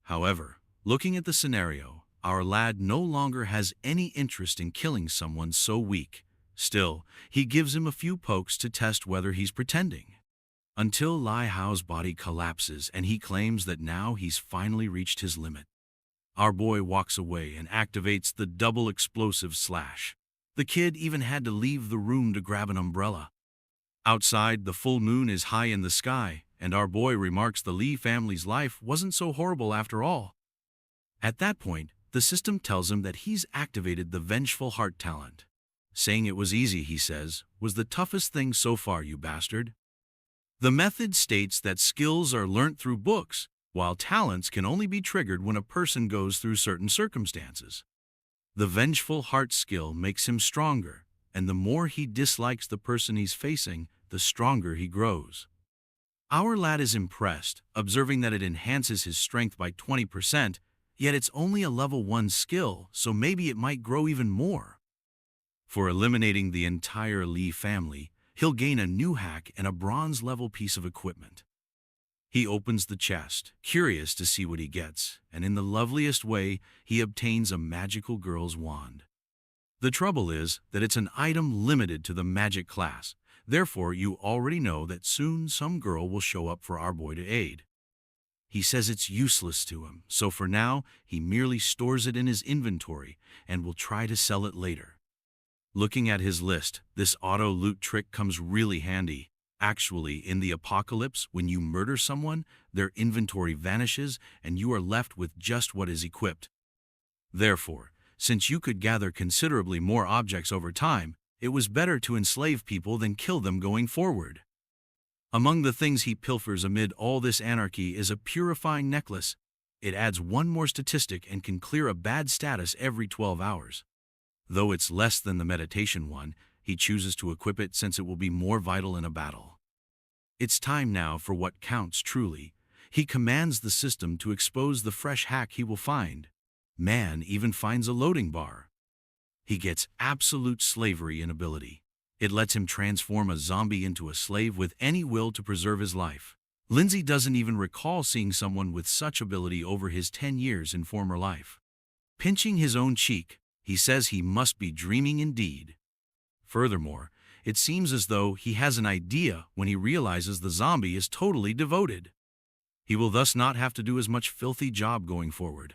However, looking at the scenario, our lad no longer has any interest in killing someone so weak. Still, he gives him a few pokes to test whether he's pretending. Until Lai Hao's body collapses and he claims that now he's finally reached his limit. Our boy walks away and activates the double explosive slash. The kid even had to leave the room to grab an umbrella. Outside, the full moon is high in the sky, and our boy remarks the Li family's life wasn't so horrible after all. At that point, the system tells him that he's activated the vengeful heart talent. Saying it was easy, he says, was the toughest thing so far, you bastard. The method states that skills are learnt through books, while talents can only be triggered when a person goes through certain circumstances. The vengeful heart skill makes him stronger, and the more he dislikes the person he's facing, the stronger he grows. Our lad is impressed, observing that it enhances his strength by 20%, yet it's only a level 1 skill, so maybe it might grow even more. For eliminating the entire Li family, he'll gain a new hack and a bronze-level piece of equipment. He opens the chest, curious to see what he gets, and in the loveliest way, he obtains a magical girl's wand. The trouble is that it's an item limited to the magic class, therefore you already know that soon some girl will show up for our boy to aid. He says it's useless to him, so for now, he merely stores it in his inventory and will try to sell it later. Looking at his list, this auto-loot trick comes really handy. Actually, in the apocalypse, when you murder someone, their inventory vanishes and you are left with just what is equipped. Therefore, since you could gather considerably more objects over time, it was better to enslave people than kill them going forward. Among the things he pilfers amid all this anarchy is a purifying necklace. It adds one more statistic and can clear a bad status every 12 hours. Though it's less than the meditation one, he chooses to equip it since it will be more vital in a battle. It's time now for what counts truly. He commands the system to expose the fresh hack he will find. Man even finds a loading bar. He gets absolute slavery in ability. It lets him transform a zombie into a slave with any will to preserve his life. Lindsay doesn't even recall seeing someone with such ability over his 10 years in former life. Pinching his own cheek, he says he must be dreaming indeed. Furthermore, it seems as though he has an idea when he realizes the zombie is totally devoted. He will thus not have to do as much filthy job going forward.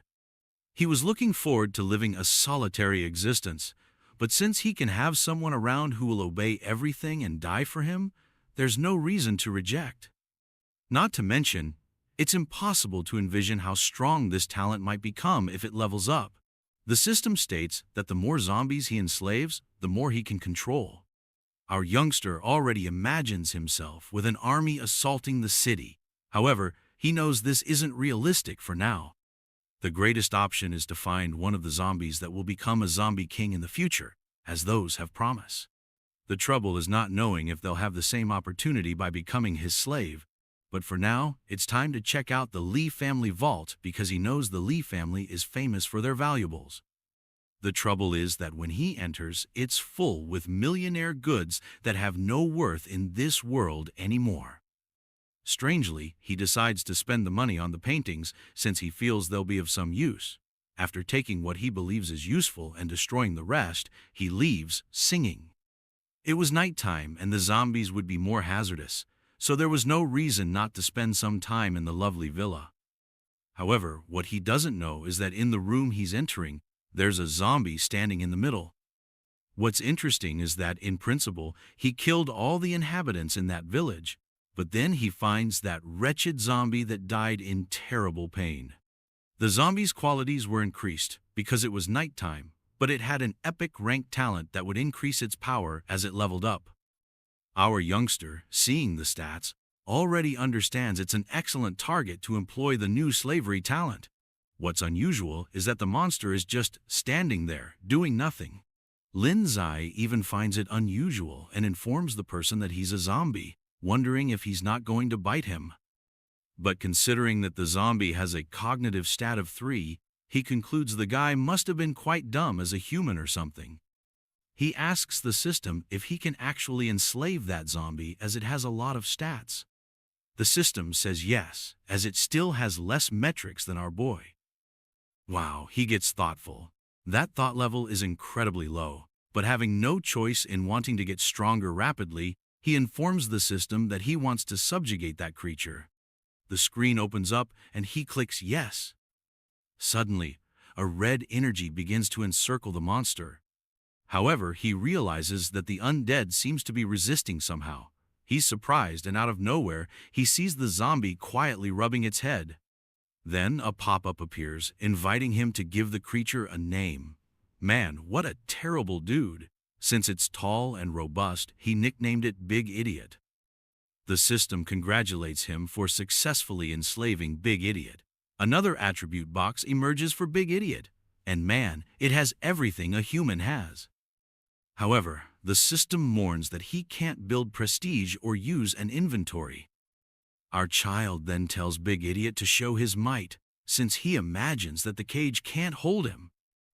He was looking forward to living a solitary existence, but since he can have someone around who will obey everything and die for him, there's no reason to reject. Not to mention, it's impossible to envision how strong this talent might become if it levels up. The system states that the more zombies he enslaves, the more he can control. Our youngster already imagines himself with an army assaulting the city. However, he knows this isn't realistic for now. The greatest option is to find one of the zombies that will become a zombie king in the future, as those have promise. The trouble is not knowing if they'll have the same opportunity by becoming his slave. But for now, it's time to check out the Lee family vault because he knows the Lee family is famous for their valuables. The trouble is that when he enters, it's full with millionaire goods that have no worth in this world anymore. Strangely, he decides to spend the money on the paintings since he feels they'll be of some use. After taking what he believes is useful and destroying the rest, he leaves, singing. It was nighttime and the zombies would be more hazardous, so there was no reason not to spend some time in the lovely villa. However, what he doesn't know is that in the room he's entering, there's a zombie standing in the middle. What's interesting is that, in principle, he killed all the inhabitants in that village, but then he finds that wretched zombie that died in terrible pain. The zombie's qualities were increased because it was nighttime, but it had an epic rank talent that would increase its power as it leveled up. Our youngster, seeing the stats, already understands it's an excellent target to employ the new slavery talent. What's unusual is that the monster is just standing there, doing nothing. Lin Zai even finds it unusual and informs the person that he's a zombie, wondering if he's not going to bite him. But considering that the zombie has a cognitive stat of 3, he concludes the guy must have been quite dumb as a human or something. He asks the system if he can actually enslave that zombie as it has a lot of stats. The system says yes, as it still has less metrics than our boy. Wow, he gets thoughtful. That thought level is incredibly low, but having no choice in wanting to get stronger rapidly, he informs the system that he wants to subjugate that creature. The screen opens up and he clicks yes. Suddenly, a red energy begins to encircle the monster. However, he realizes that the undead seems to be resisting somehow. He's surprised and out of nowhere, he sees the zombie quietly rubbing its head. Then a pop-up appears, inviting him to give the creature a name. Man, what a terrible dude. Since it's tall and robust, he nicknamed it Big Idiot. The system congratulates him for successfully enslaving Big Idiot. Another attribute box emerges for Big Idiot, and man, it has everything a human has. However, the system mourns that he can't build prestige or use an inventory. Our child then tells Big Idiot to show his might, since he imagines that the cage can't hold him.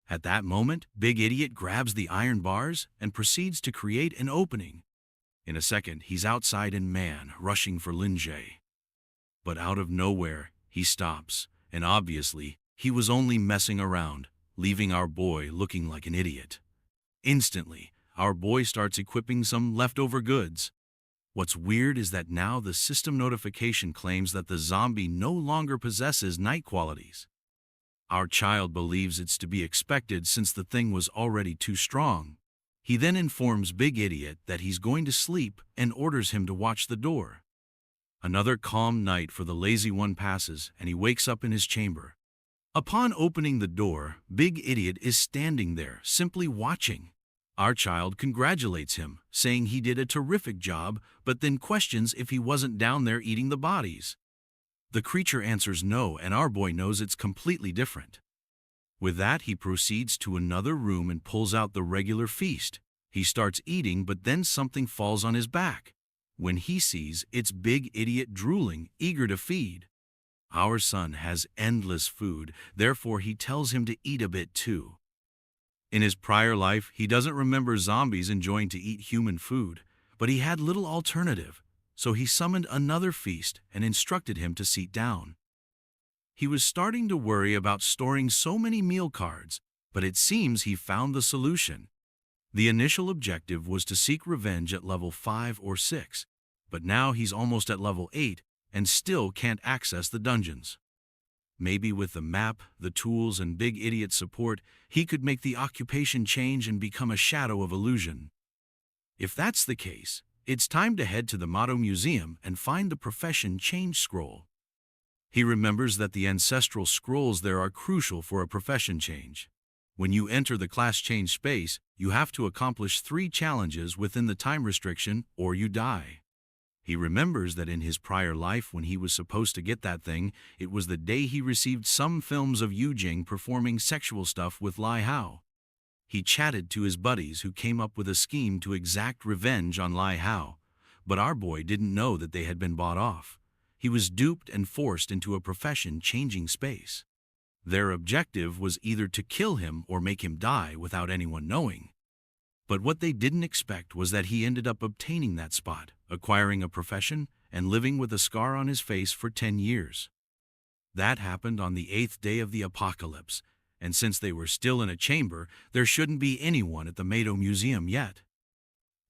At that moment, Big Idiot grabs the iron bars and proceeds to create an opening. In a second, he's outside and man, rushing for Lin Jie. But out of nowhere, he stops, and obviously, he was only messing around, leaving our boy looking like an idiot. Instantly, our boy starts equipping some leftover goods. What's weird is that now the system notification claims that the zombie no longer possesses night qualities. Our child believes it's to be expected since the thing was already too strong. He then informs Big Idiot that he's going to sleep and orders him to watch the door. Another calm night for the lazy one passes and he wakes up in his chamber. Upon opening the door, Big Idiot is standing there, simply watching. Our child congratulates him, saying he did a terrific job, but then questions if he wasn't down there eating the bodies. The creature answers no, and our boy knows it's completely different. With that, he proceeds to another room and pulls out the regular feast. He starts eating, but then something falls on his back. When he sees, it's Big Idiot drooling, eager to feed. Our son has endless food, therefore he tells him to eat a bit too. In his prior life, he doesn't remember zombies enjoying to eat human food, but he had little alternative, so he summoned another feast and instructed him to sit down. He was starting to worry about storing so many meal cards, but it seems he found the solution. The initial objective was to seek revenge at level 5 or 6, but now he's almost at level 8 and still can't access the dungeons. Maybe with the map, the tools, and Big Idiot's support, he could make the occupation change and become a shadow of illusion. If that's the case, it's time to head to the Motto Museum and find the profession change scroll. He remembers that the ancestral scrolls there are crucial for a profession change. When you enter the class change space, you have to accomplish 3 challenges within the time restriction or you die. He remembers that in his prior life when he was supposed to get that thing, it was the day he received some films of Yu Jing performing sexual stuff with Lai Hao. He chatted to his buddies who came up with a scheme to exact revenge on Lai Hao, but our boy didn't know that they had been bought off. He was duped and forced into a profession-changing space. Their objective was either to kill him or make him die without anyone knowing. But what they didn't expect was that he ended up obtaining that spot, acquiring a profession, and living with a scar on his face for 10 years. That happened on the 8th day of the apocalypse, and since they were still in a chamber, there shouldn't be anyone at the Mado Museum yet.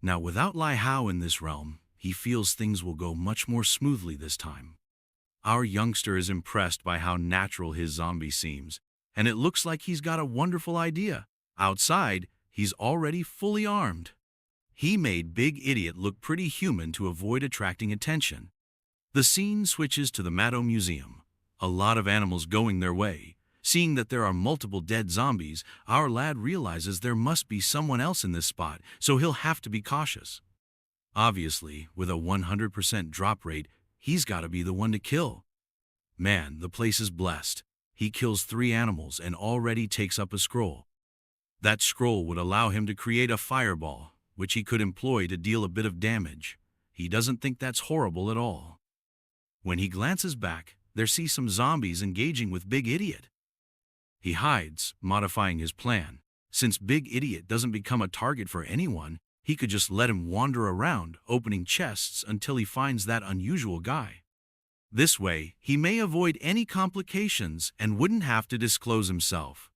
Now, without Lai Hao in this realm, he feels things will go much more smoothly this time. Our youngster is impressed by how natural his zombie seems, and it looks like he's got a wonderful idea. Outside, he's already fully armed. He made Big Idiot look pretty human to avoid attracting attention. The scene switches to the Mado Museum. A lot of animals going their way. Seeing that there are multiple dead zombies, our lad realizes there must be someone else in this spot, so he'll have to be cautious. Obviously, with a 100% drop rate, he's got to be the one to kill. Man, the place is blessed. He kills 3 animals and already takes up a scroll. That scroll would allow him to create a fireball, which he could employ to deal a bit of damage. He doesn't think that's horrible at all. When he glances back, there sees some zombies engaging with Big Idiot. He hides, modifying his plan. Since Big Idiot doesn't become a target for anyone, he could just let him wander around, opening chests until he finds that unusual guy. This way, he may avoid any complications and wouldn't have to disclose himself.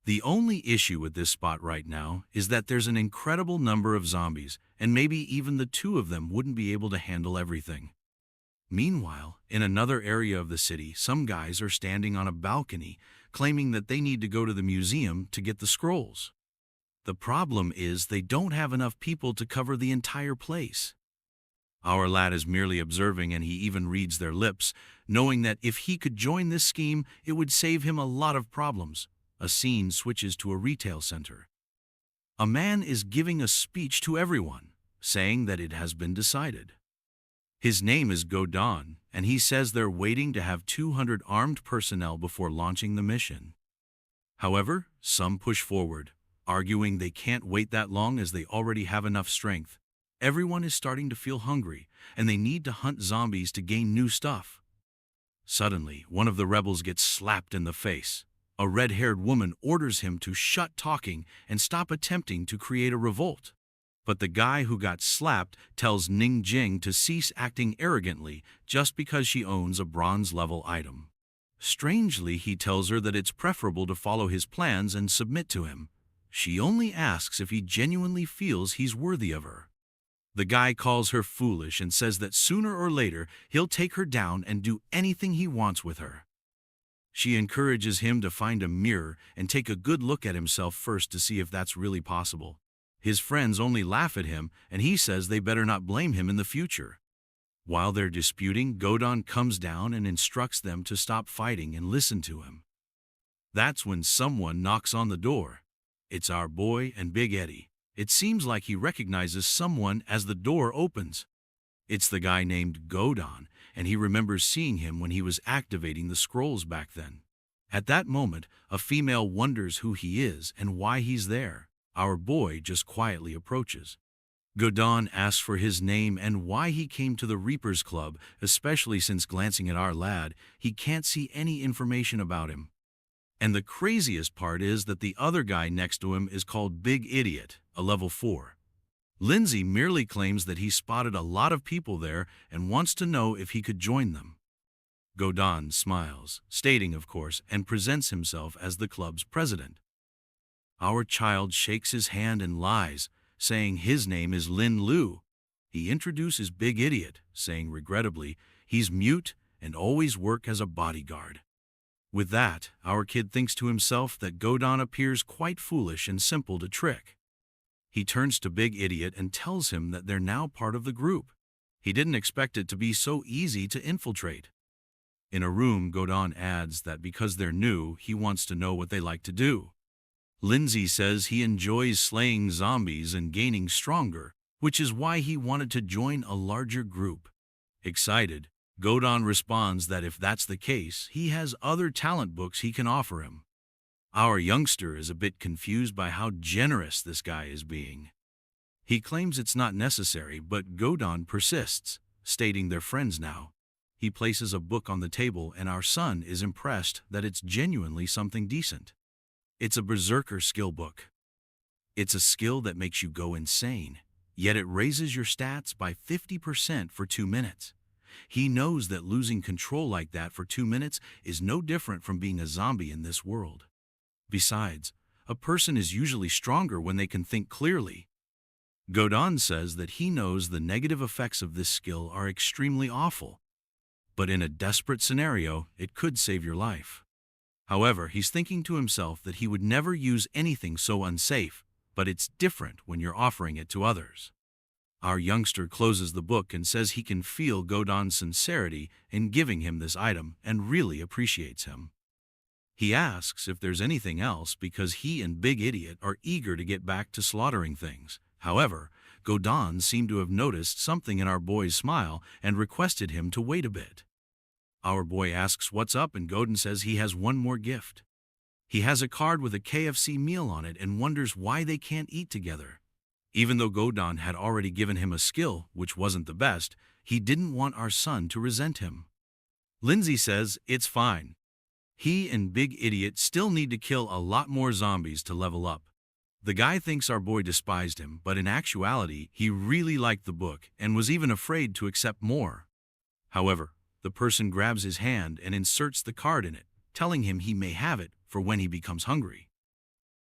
The only issue with this spot right now is that there's an incredible number of zombies, and maybe even the 2 of them wouldn't be able to handle everything. Meanwhile, in another area of the city, some guys are standing on a balcony, claiming that they need to go to the museum to get the scrolls. The problem is they don't have enough people to cover the entire place. Our lad is merely observing, and he even reads their lips, knowing that if he could join this scheme, it would save him a lot of problems. A scene switches to a retail center. A man is giving a speech to everyone, saying that it has been decided. His name is Godon, and he says they're waiting to have 200 armed personnel before launching the mission. However, some push forward, arguing they can't wait that long as they already have enough strength. Everyone is starting to feel hungry, and they need to hunt zombies to gain new stuff. Suddenly, one of the rebels gets slapped in the face. A red-haired woman orders him to shut talking and stop attempting to create a revolt. But the guy who got slapped tells Ning Jing to cease acting arrogantly just because she owns a bronze-level item. Strangely, he tells her that it's preferable to follow his plans and submit to him. She only asks if he genuinely feels he's worthy of her. The guy calls her foolish and says that sooner or later he'll take her down and do anything he wants with her. She encourages him to find a mirror and take a good look at himself first to see if that's really possible. His friends only laugh at him, and he says they better not blame him in the future. While they're disputing, Godon comes down and instructs them to stop fighting and listen to him. That's when someone knocks on the door. It's our boy and Big Eddie. It seems like he recognizes someone as the door opens. It's the guy named Godon, and he remembers seeing him when he was activating the scrolls back then. At that moment, a female wonders who he is and why he's there. Our boy just quietly approaches. Godon asks for his name and why he came to the Reapers Club, especially since glancing at our lad, he can't see any information about him. And the craziest part is that the other guy next to him is called Big Idiot, a level 4. Lindsay merely claims that he spotted a lot of people there and wants to know if he could join them. Godon smiles, stating, of course, and presents himself as the club's president. Our child shakes his hand and lies, saying his name is Lin Lu. He introduces Big Idiot, saying regrettably he's mute and always work as a bodyguard. With that, our kid thinks to himself that Godon appears quite foolish and simple to trick. He turns to Big Idiot and tells him that they're now part of the group. He didn't expect it to be so easy to infiltrate. In a room, Godon adds that because they're new, he wants to know what they like to do. Lindsay says he enjoys slaying zombies and gaining stronger, which is why he wanted to join a larger group. Excited, Godon responds that if that's the case, he has other talent books he can offer him. Our youngster is a bit confused by how generous this guy is being. He claims it's not necessary, but Godon persists, stating they're friends now. He places a book on the table and our son is impressed that it's genuinely something decent. It's a berserker skill book. It's a skill that makes you go insane, yet it raises your stats by 50% for 2 minutes. He knows that losing control like that for 2 minutes is no different from being a zombie in this world. Besides, a person is usually stronger when they can think clearly. Godon says that he knows the negative effects of this skill are extremely awful, but in a desperate scenario, it could save your life. However, he's thinking to himself that he would never use anything so unsafe, but it's different when you're offering it to others. Our youngster closes the book and says he can feel Godon's sincerity in giving him this item and really appreciates him. He asks if there's anything else because he and Big Idiot are eager to get back to slaughtering things. However, Godon seemed to have noticed something in our boy's smile and requested him to wait a bit. Our boy asks what's up and Godon says he has one more gift. He has a card with a KFC meal on it and wonders why they can't eat together. Even though Godon had already given him a skill, which wasn't the best, he didn't want our son to resent him. Lindsay says it's fine. He and Big Idiot still need to kill a lot more zombies to level up. The guy thinks our boy despised him, but in actuality, he really liked the book and was even afraid to accept more. However, the person grabs his hand and inserts the card in it, telling him he may have it for when he becomes hungry.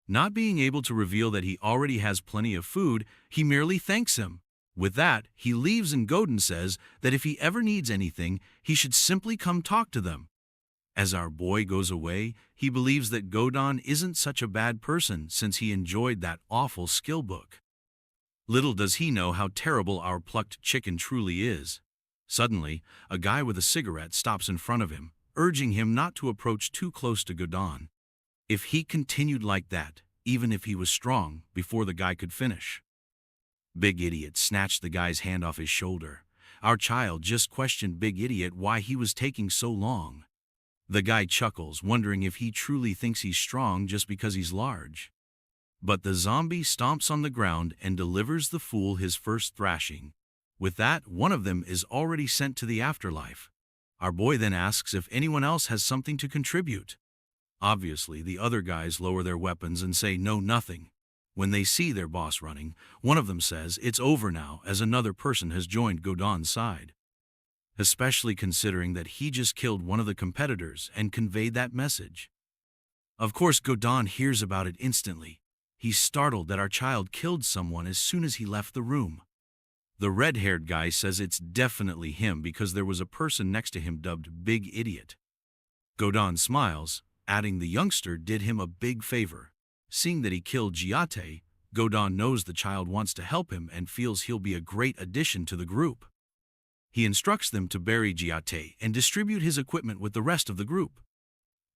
Not being able to reveal that he already has plenty of food, he merely thanks him. With that, he leaves and Godon says that if he ever needs anything, he should simply come talk to them. As our boy goes away, he believes that Godon isn't such a bad person since he enjoyed that awful skill book. Little does he know how terrible our plucked chicken truly is. Suddenly, a guy with a cigarette stops in front of him, urging him not to approach too close to Godon. If he continued like that, even if he was strong, before the guy could finish. Big Idiot snatched the guy's hand off his shoulder. Our child just questioned Big Idiot why he was taking so long. The guy chuckles, wondering if he truly thinks he's strong just because he's large. But the zombie stomps on the ground and delivers the fool his first thrashing. With that, one of them is already sent to the afterlife. Our boy then asks if anyone else has something to contribute. Obviously, the other guys lower their weapons and say no, nothing. When they see their boss running, one of them says it's over now as another person has joined Godon's side. Especially considering that he just killed one of the competitors and conveyed that message. Of course, Godon hears about it instantly. He's startled that our child killed someone as soon as he left the room. The red-haired guy says it's definitely him because there was a person next to him dubbed Big Idiot. Godon smiles, adding the youngster did him a big favor. Seeing that he killed Giate, Godon knows the child wants to help him and feels he'll be a great addition to the group. He instructs them to bury Giate and distribute his equipment with the rest of the group.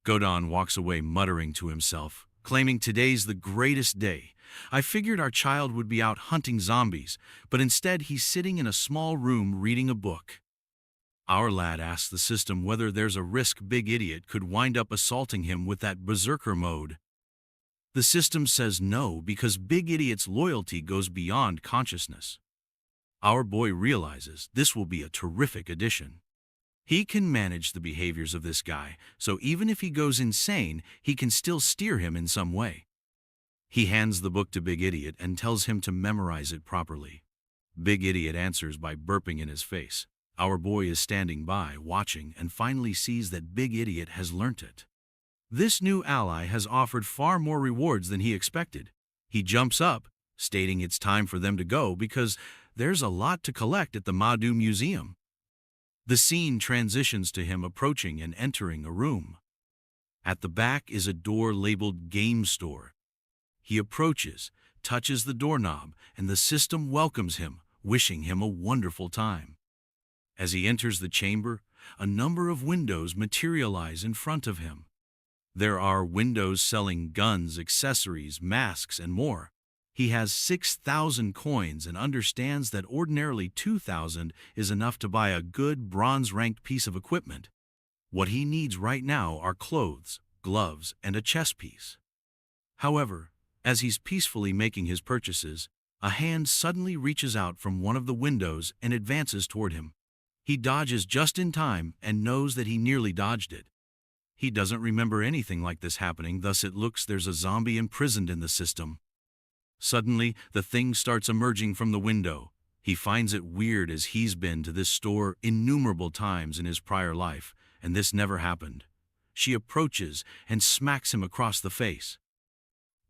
Godon walks away muttering to himself, claiming today's the greatest day. I figured our child would be out hunting zombies, but instead he's sitting in a small room reading a book. Our lad asks the system whether there's a risk Big Idiot could wind up assaulting him with that berserker mode. The system says no because Big Idiot's loyalty goes beyond consciousness. Our boy realizes this will be a terrific addition. He can manage the behaviors of this guy, so even if he goes insane, he can still steer him in some way. He hands the book to Big Idiot and tells him to memorize it properly. Big Idiot answers by burping in his face. Our boy is standing by, watching, and finally sees that Big Idiot has learnt it. This new ally has offered far more rewards than he expected. He jumps up, stating it's time for them to go because there's a lot to collect at the Madu Museum. The scene transitions to him approaching and entering a room. At the back is a door labeled Game Store. He approaches, touches the doorknob, and the system welcomes him, wishing him a wonderful time. As he enters the chamber, a number of windows materialize in front of him. There are windows selling guns, accessories, masks, and more. He has 6,000 coins and understands that ordinarily 2,000 is enough to buy a good bronze-ranked piece of equipment. What he needs right now are clothes, gloves, and a chess piece. However, as he's peacefully making his purchases, a hand suddenly reaches out from one of the windows and advances toward him. He dodges just in time and knows that he nearly dodged it. He doesn't remember anything like this happening, thus it looks there's a zombie imprisoned in the system. Suddenly, the thing starts emerging from the window. He finds it weird as he's been to this store innumerable times in his prior life, and this never happened. She approaches and smacks him across the face.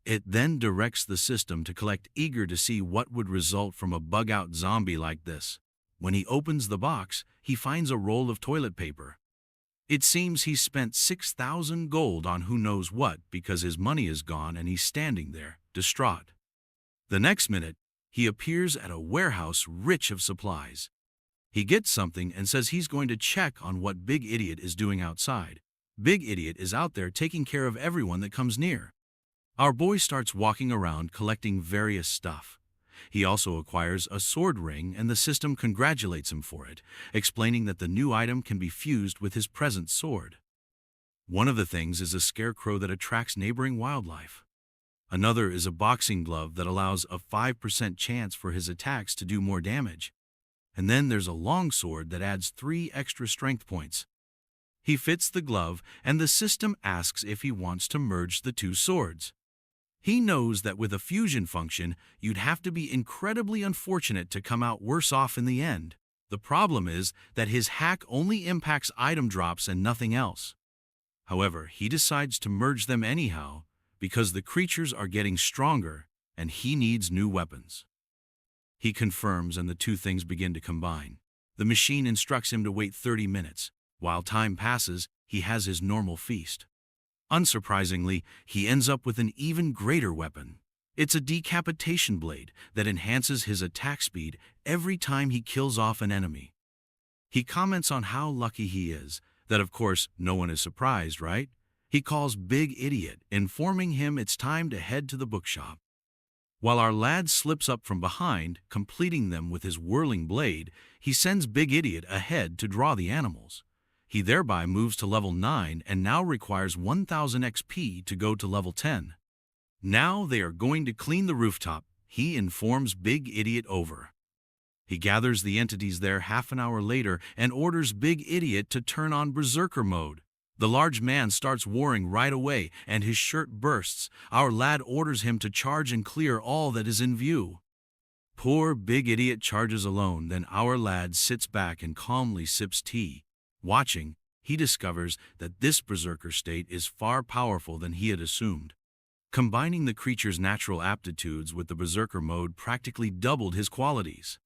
It then directs the system to collect, eager to see what would result from a bug-out zombie like this. When he opens the box, he finds a roll of toilet paper. It seems he spent 6,000 gold on who knows what because his money is gone and he's standing there, distraught. The next minute, he appears at a warehouse rich of supplies. He gets something and says he's going to check on what Big Idiot is doing outside. Big Idiot is out there taking care of everyone that comes near. Our boy starts walking around collecting various stuff. He also acquires a sword ring and the system congratulates him for it, explaining that the new item can be fused with his present sword. One of the things is a scarecrow that attracts neighboring wildlife. Another is a boxing glove that allows a 5% chance for his attacks to do more damage. And then there's a long sword that adds 3 extra strength points. He fits the glove and the system asks if he wants to merge the two swords. He knows that with a fusion function, you'd have to be incredibly unfortunate to come out worse off in the end. The problem is that his hack only impacts item drops and nothing else. However, he decides to merge them anyhow because the creatures are getting stronger and he needs new weapons. He confirms and the two things begin to combine. The machine instructs him to wait 30 minutes. While time passes, he has his normal feast. Unsurprisingly, he ends up with an even greater weapon. It's a decapitation blade that enhances his attack speed every time he kills off an enemy. He comments on how lucky he is, that of course no one is surprised, right? He calls Big Idiot, informing him it's time to head to the bookshop. While our lad slips up from behind, completing them with his whirling blade, he sends Big Idiot ahead to draw the animals. He thereby moves to level 9 and now requires 1000 XP to go to level 10. Now they are going to clean the rooftop, he informs Big Idiot over. He gathers the entities there half an hour later and orders Big Idiot to turn on Berserker mode. The large man starts warring right away and his shirt bursts. Our lad orders him to charge and clear all that is in view. Poor Big Idiot charges alone, then our lad sits back and calmly sips tea. Watching, he discovers that this berserker state is far powerful than he had assumed. Combining the creature's natural aptitudes with the berserker mode practically doubled his qualities.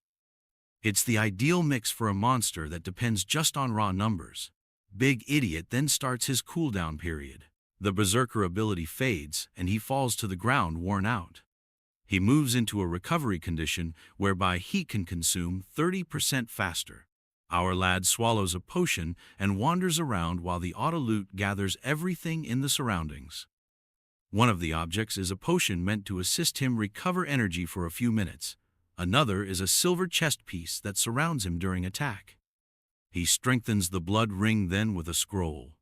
It's the ideal mix for a monster that depends just on raw numbers. Big Idiot then starts his cooldown period. The berserker ability fades and he falls to the ground worn out. He moves into a recovery condition whereby he can consume 30% faster. Our lad swallows a potion and wanders around while the Autoloot gathers everything in the surroundings. One of the objects is a potion meant to assist him recover energy for a few minutes. Another is a silver chest piece that surrounds him during attack. He strengthens the blood ring then with a scroll.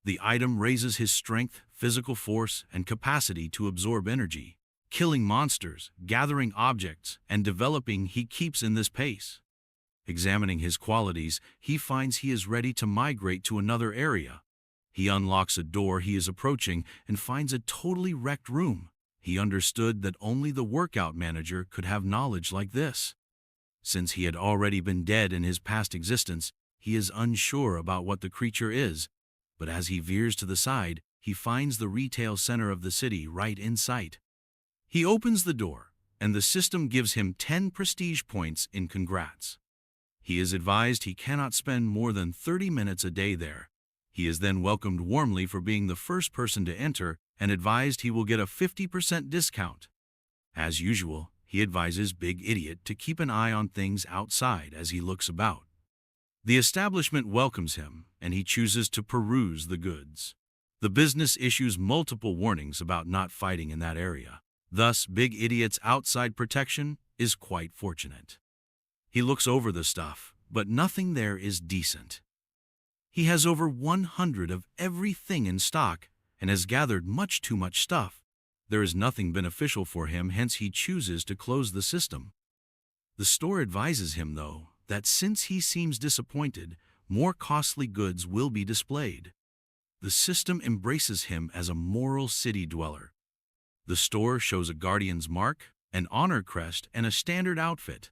The item raises his strength, physical force, and capacity to absorb energy. Killing monsters, gathering objects, and developing, he keeps in this pace. Examining his qualities, he finds he is ready to migrate to another area. He unlocks a door he is approaching and finds a totally wrecked room. He understood that only the workout manager could have knowledge like this. Since he had already been dead in his past existence, he is unsure about what the creature is, but as he veers to the side, he finds the retail center of the city right in sight. He opens the door, and the system gives him 10 prestige points in congrats. He is advised he cannot spend more than 30 minutes a day there. He is then welcomed warmly for being the first person to enter and advised he will get a 50% discount. As usual, he advises Big Idiot to keep an eye on things outside as he looks about. The establishment welcomes him, and he chooses to peruse the goods. The business issues multiple warnings about not fighting in that area. Thus, Big Idiot's outside protection is quite fortunate. He looks over the stuff, but nothing there is decent. He has over 100 of everything in stock, and has gathered too much stuff. There is nothing beneficial for him, hence he chooses to close the system. The store advises him, though, that since he seems disappointed, more costly goods will be displayed. The system embraces him as a moral city dweller. The store shows a guardian's mark, an honor crest, and a standard outfit.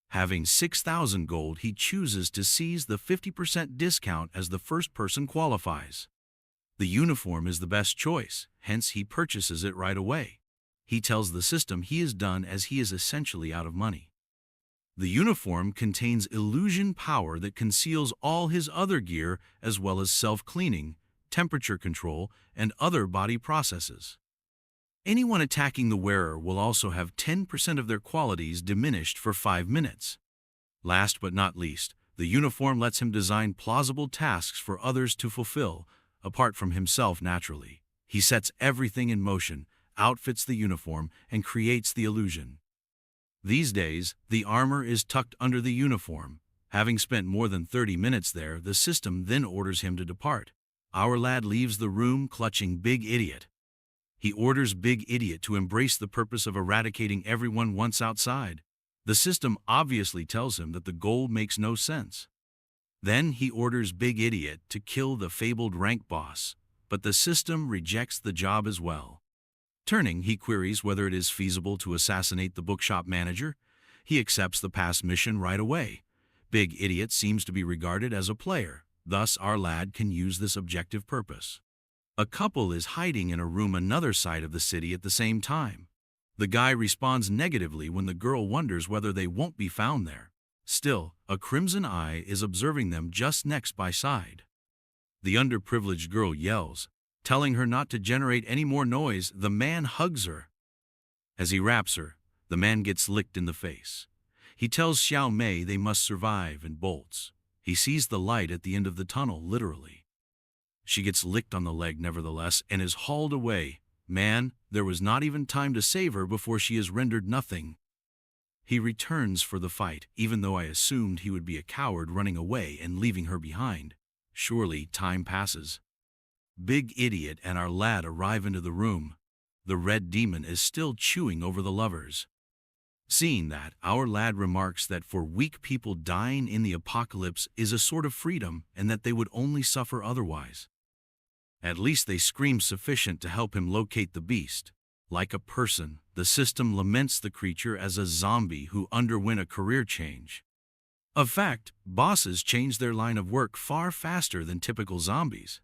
Having 6,000 gold, he chooses to seize the 50% discount as the first person qualifies. The uniform is the best choice, hence he purchases it right away. He tells the system he is done as he is essentially out of money. The uniform contains illusion power that conceals all his other gear, as well as self-cleaning, temperature control, and other body processes. Anyone attacking the wearer will also have 10% of their qualities diminished for 5 minutes. Last but not least, the uniform lets him design plausible tasks for others to fulfill, apart from himself naturally. He sets everything in motion, outfits the uniform, and creates the illusion. These days, the armor is tucked under the uniform. Having spent more than 30 minutes there, the system then orders him to depart. Our lad leaves the room clutching Big Idiot. He orders Big Idiot to embrace the purpose of eradicating everyone once outside. The system obviously tells him that the goal makes no sense. Then he orders Big Idiot to kill the fabled rank boss, but the system rejects the job as well. Turning, he queries whether it is feasible to assassinate the bookshop manager. He accepts the past mission right away. Big Idiot seems to be regarded as a player, thus our lad can use this objective purpose. A couple is hiding in a room another side of the city at the same time. The guy responds negatively when the girl wonders whether they won't be found there. Still, a crimson eye is observing them just next by side. The underprivileged girl yells, telling her not to generate any more noise. The man hugs her. As he wraps her, the man gets licked in the face. He tells Xiao Mei they must survive and bolts. He sees the light at the end of the tunnel, literally. She gets licked on the leg nevertheless and is hauled away. Man, there was not even time to save her before she is rendered nothing. He returns for the fight, even though I assumed he would be a coward running away and leaving her behind. Surely time passes. Big Idiot and our lad arrive into the room. The red demon is still chewing over the lovers. Seeing that, our lad remarks that for weak people dying in the apocalypse is a sort of freedom and that they would only suffer otherwise. At least they scream sufficient to help him locate the beast. Like a person, the system laments the creature as a zombie who underwent a career change. Of fact, bosses change their line of work far faster than typical zombies.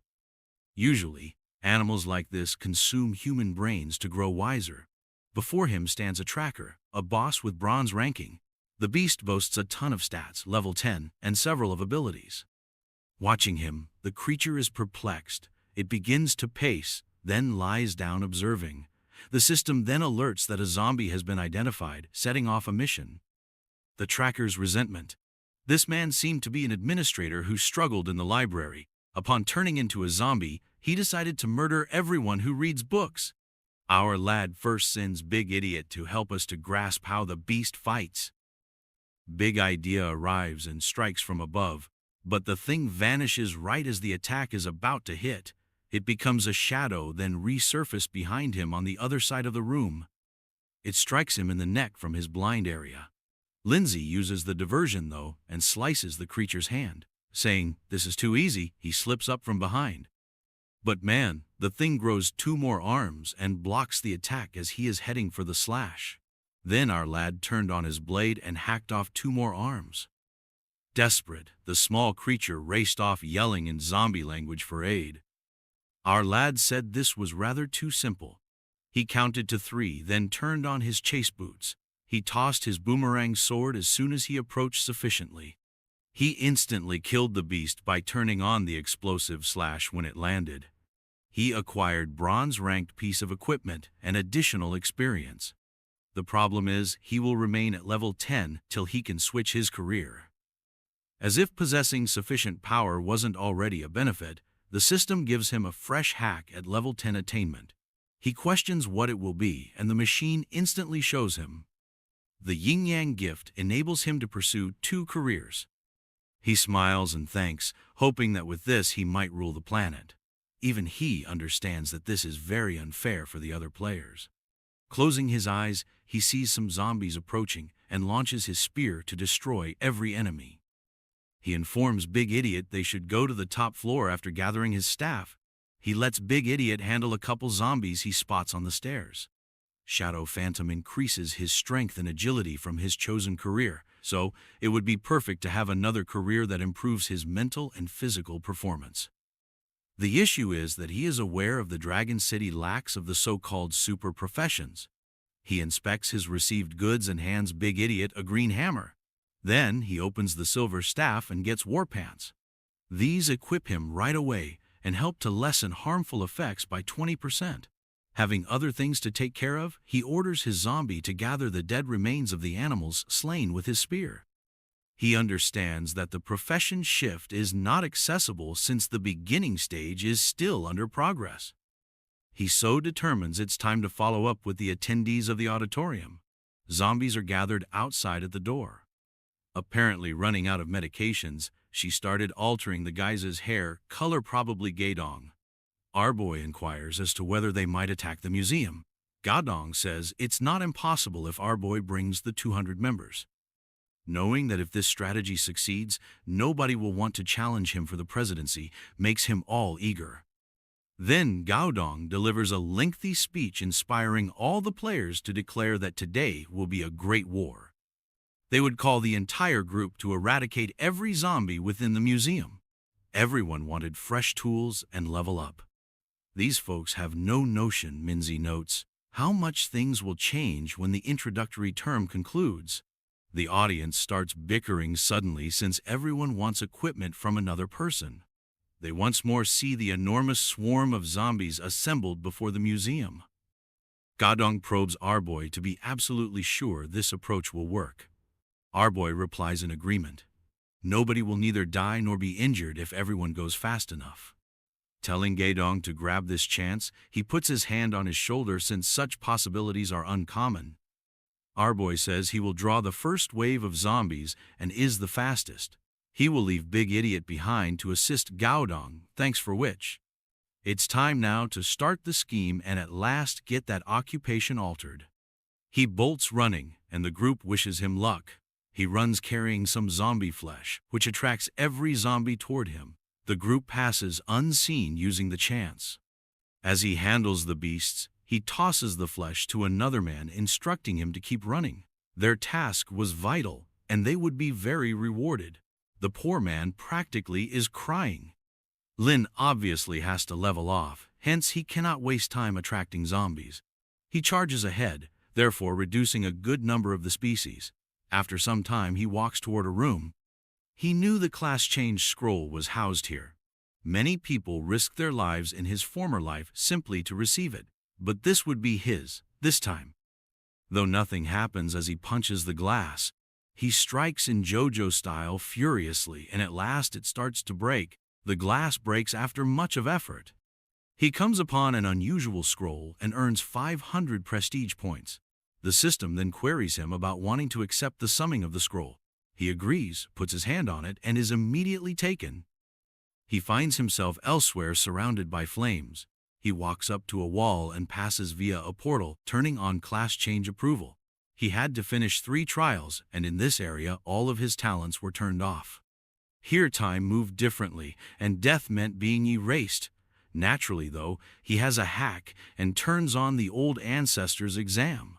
Usually, animals like this consume human brains to grow wiser. Before him stands a tracker, a boss with bronze ranking. The beast boasts a ton of stats, level 10, and several of abilities. Watching him, the creature is perplexed. It begins to pace, then lies down observing. The system then alerts that a zombie has been identified, setting off a mission. The tracker's resentment. This man seemed to be an administrator who struggled in the library. Upon turning into a zombie, he decided to murder everyone who reads books. Our lad first sends Big Idiot to help us to grasp how the beast fights. Big Idea arrives and strikes from above, but the thing vanishes right as the attack is about to hit. It becomes a shadow, then resurfaces behind him on the other side of the room. It strikes him in the neck from his blind area. Lindsay uses the diversion, though, and slices the creature's hand. Saying, "This is too easy," he slips up from behind. But man, the thing grows 2 more arms and blocks the attack as he is heading for the slash. Then our lad turned on his blade and hacked off 2 more arms. Desperate, the small creature raced off yelling in zombie language for aid. Our lad said this was rather too simple. He counted to 3, then turned on his chase boots. He tossed his boomerang sword as soon as he approached sufficiently. He instantly killed the beast by turning on the explosive slash when it landed. He acquired bronze-ranked piece of equipment and additional experience. The problem is, he will remain at level 10 till he can switch his career. As if possessing sufficient power wasn't already a benefit, the system gives him a fresh hack at level 10 attainment. He questions what it will be, and the machine instantly shows him. The yin-yang gift enables him to pursue 2 careers. He smiles and thanks, hoping that with this he might rule the planet. Even he understands that this is very unfair for the other players. Closing his eyes, he sees some zombies approaching and launches his spear to destroy every enemy. He informs Big Idiot they should go to the top floor after gathering his staff. He lets Big Idiot handle a couple zombies he spots on the stairs. Shadow Phantom increases his strength and agility from his chosen career, so it would be perfect to have another career that improves his mental and physical performance. The issue is that he is aware of the Dragon City lacks of the so-called super professions. He inspects his received goods and hands Big Idiot a green hammer. Then he opens the silver staff and gets war pants. These equip him right away and help to lessen harmful effects by 20%. Having other things to take care of, he orders his zombie to gather the dead remains of the animals slain with his spear. He understands that the profession shift is not accessible since the beginning stage is still under progress. He so determines it's time to follow up with the attendees of the auditorium. Zombies are gathered outside at the door. Apparently running out of medications, she started altering the guys' hair color, probably Gaedong. Arboy inquires as to whether they might attack the museum. Gaedong says it's not impossible if Arboy brings the 200 members. Knowing that if this strategy succeeds, nobody will want to challenge him for the presidency, makes him all eager. Then Gaedong delivers a lengthy speech inspiring all the players to declare that today will be a great war. They would call the entire group to eradicate every zombie within the museum. Everyone wanted fresh tools and level up. These folks have no notion, Minzy notes, how much things will change when the introductory term concludes. The audience starts bickering suddenly since everyone wants equipment from another person. They once more see the enormous swarm of zombies assembled before the museum. Gaedong probes Arboy to be absolutely sure this approach will work. Arboy replies in agreement. Nobody will neither die nor be injured if everyone goes fast enough. Telling Gaedong to grab this chance, he puts his hand on his shoulder since such possibilities are uncommon. Arboy says he will draw the first wave of zombies and is the fastest. He will leave Big Idiot behind to assist Gaedong, thanks for which. It's time now to start the scheme and at last get that occupation altered. He bolts running, and the group wishes him luck. He runs carrying some zombie flesh, which attracts every zombie toward him. The group passes unseen using the chance. As he handles the beasts, he tosses the flesh to another man, instructing him to keep running. Their task was vital, and they would be very rewarded. The poor man practically is crying. Lin obviously has to level off, hence he cannot waste time attracting zombies. He charges ahead, therefore reducing a good number of the species. After some time he walks toward a room. He knew the class change scroll was housed here. Many people risked their lives in his former life simply to receive it, but this would be his, this time. Though nothing happens as he punches the glass, he strikes in JoJo style furiously, and at last it starts to break. The glass breaks after much of effort. He comes upon an unusual scroll and earns 500 prestige points. The system then queries him about wanting to accept the summing of the scroll. He agrees, puts his hand on it, and is immediately taken. He finds himself elsewhere surrounded by flames. He walks up to a wall and passes via a portal, turning on class change approval. He had to finish 3 trials, and in this area all of his talents were turned off. Here time moved differently, and death meant being erased. Naturally, though, he has a hack and turns on the old ancestors exam.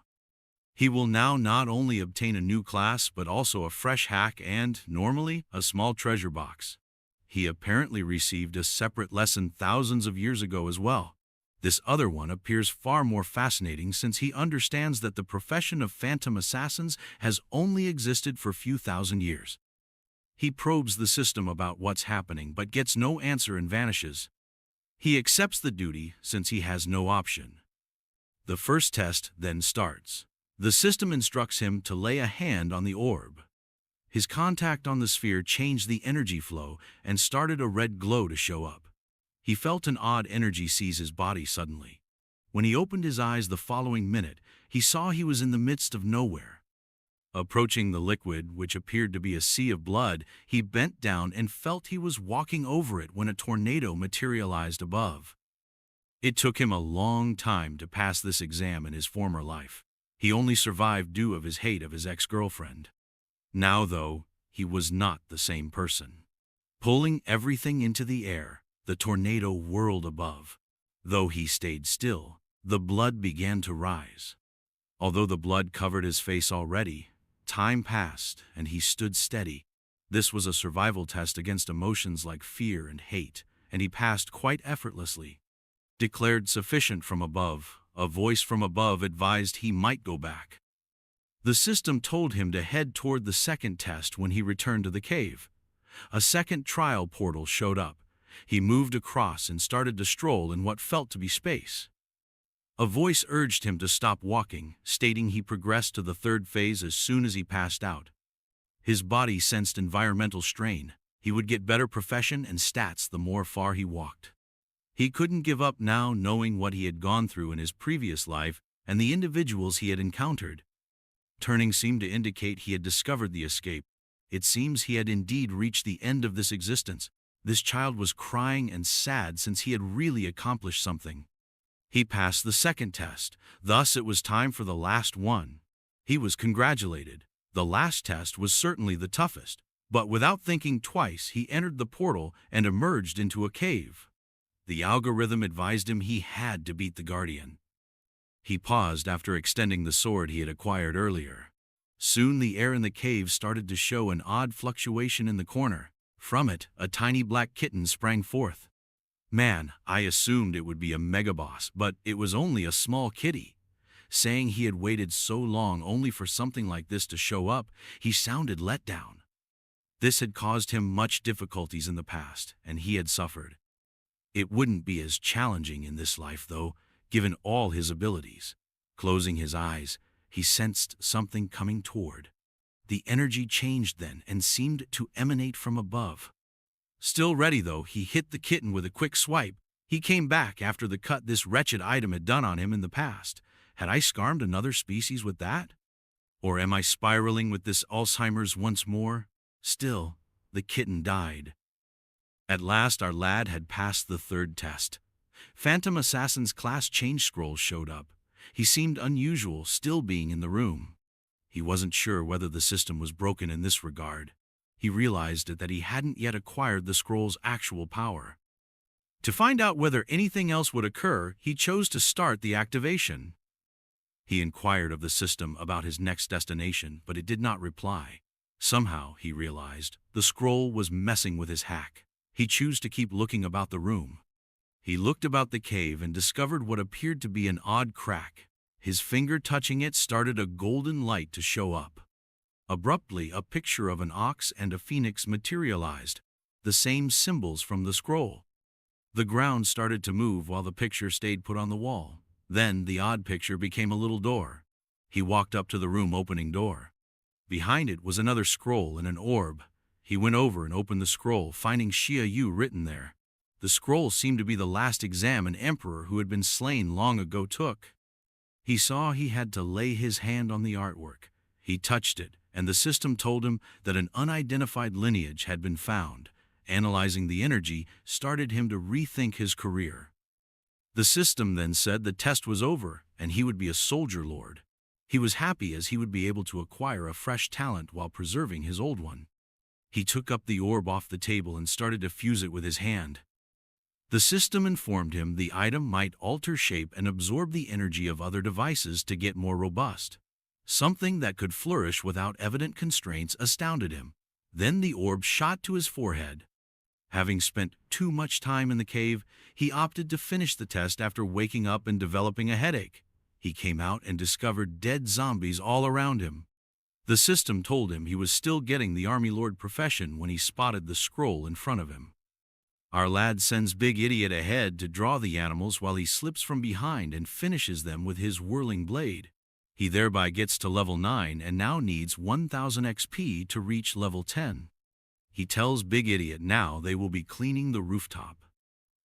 He will now not only obtain a new class, but also a fresh hack and, normally, a small treasure box. He apparently received a separate lesson thousands of years ago as well. This other one appears far more fascinating since he understands that the profession of phantom assassins has only existed for a few thousand years. He probes the system about what's happening but gets no answer and vanishes. He accepts the duty since he has no option. The first test then starts. The system instructs him to lay a hand on the orb. His contact on the sphere changed the energy flow and started a red glow to show up. He felt an odd energy seize his body suddenly. When he opened his eyes the following minute, he saw he was in the midst of nowhere. Approaching the liquid, which appeared to be a sea of blood, he bent down and felt he was walking over it when a tornado materialized above. It took him a long time to pass this exam in his former life. He only survived due of his hate of his ex-girlfriend. Now, though, he was not the same person. Pulling everything into the air, the tornado whirled above. Though he stayed still, the blood began to rise. Although the blood covered his face already, time passed and he stood steady. This was a survival test against emotions like fear and hate, and he passed quite effortlessly. Declared sufficient from above, a voice from above advised he might go back. The system told him to head toward the second test when he returned to the cave. A second trial portal showed up. He moved across and started to stroll in what felt to be space. A voice urged him to stop walking, stating he progressed to the third phase as soon as he passed out. His body sensed environmental strain. He would get better profession and stats the more far he walked. He couldn't give up now, knowing what he had gone through in his previous life and the individuals he had encountered. Turning seemed to indicate he had discovered the escape. It seems he had indeed reached the end of this existence. This child was crying and sad since he had really accomplished something. He passed the second test, thus it was time for the last one. He was congratulated. The last test was certainly the toughest, but without thinking twice he entered the portal and emerged into a cave. The algorithm advised him he had to beat the Guardian. He paused after extending the sword he had acquired earlier. Soon the air in the cave started to show an odd fluctuation in the corner. From it, a tiny black kitten sprang forth. Man, I assumed it would be a megaboss, but it was only a small kitty. Saying he had waited so long only for something like this to show up, he sounded let down. This had caused him much difficulties in the past, and he had suffered. It wouldn't be as challenging in this life, though, given all his abilities. Closing his eyes, he sensed something coming toward. The energy changed then and seemed to emanate from above. Still ready, though, he hit the kitten with a quick swipe. He came back after the cut this wretched item had done on him in the past. Had I scarmed another species with that? Or am I spiraling with this Alzheimer's once more? Still, the kitten died. At last our lad had passed the third test. Phantom Assassin's class change scrolls showed up. He seemed unusual, still being in the room. He wasn't sure whether the system was broken in this regard. He realized that he hadn't yet acquired the scroll's actual power. To find out whether anything else would occur, he chose to start the activation. He inquired of the system about his next destination, but it did not reply. Somehow, he realized, the scroll was messing with his hack. He chose to keep looking about the room. He looked about the cave and discovered what appeared to be an odd crack. His finger touching it started a golden light to show up. Abruptly, a picture of an ox and a phoenix materialized, the same symbols from the scroll. The ground started to move while the picture stayed put on the wall. Then the odd picture became a little door. He walked up to the room opening door. Behind it was another scroll and an orb. He went over and opened the scroll, finding Xia Yu written there. The scroll seemed to be the last exam an emperor who had been slain long ago took. He saw he had to lay his hand on the artwork. He touched it, and the system told him that an unidentified lineage had been found. Analyzing the energy started him to rethink his career. The system then said the test was over and he would be a soldier lord. He was happy as he would be able to acquire a fresh talent while preserving his old one. He took up the orb off the table and started to fuse it with his hand. The system informed him the item might alter shape and absorb the energy of other devices to get more robust. Something that could flourish without evident constraints astounded him. Then the orb shot to his forehead. Having spent too much time in the cave, he opted to finish the test after waking up and developing a headache. He came out and discovered dead zombies all around him. The system told him he was still getting the Army Lord profession when he spotted the scroll in front of him. Our lad sends Big Idiot ahead to draw the animals while he slips from behind and finishes them with his whirling blade. He thereby gets to level 9 and now needs 1000 XP to reach level 10. He tells Big Idiot now they will be cleaning the rooftop.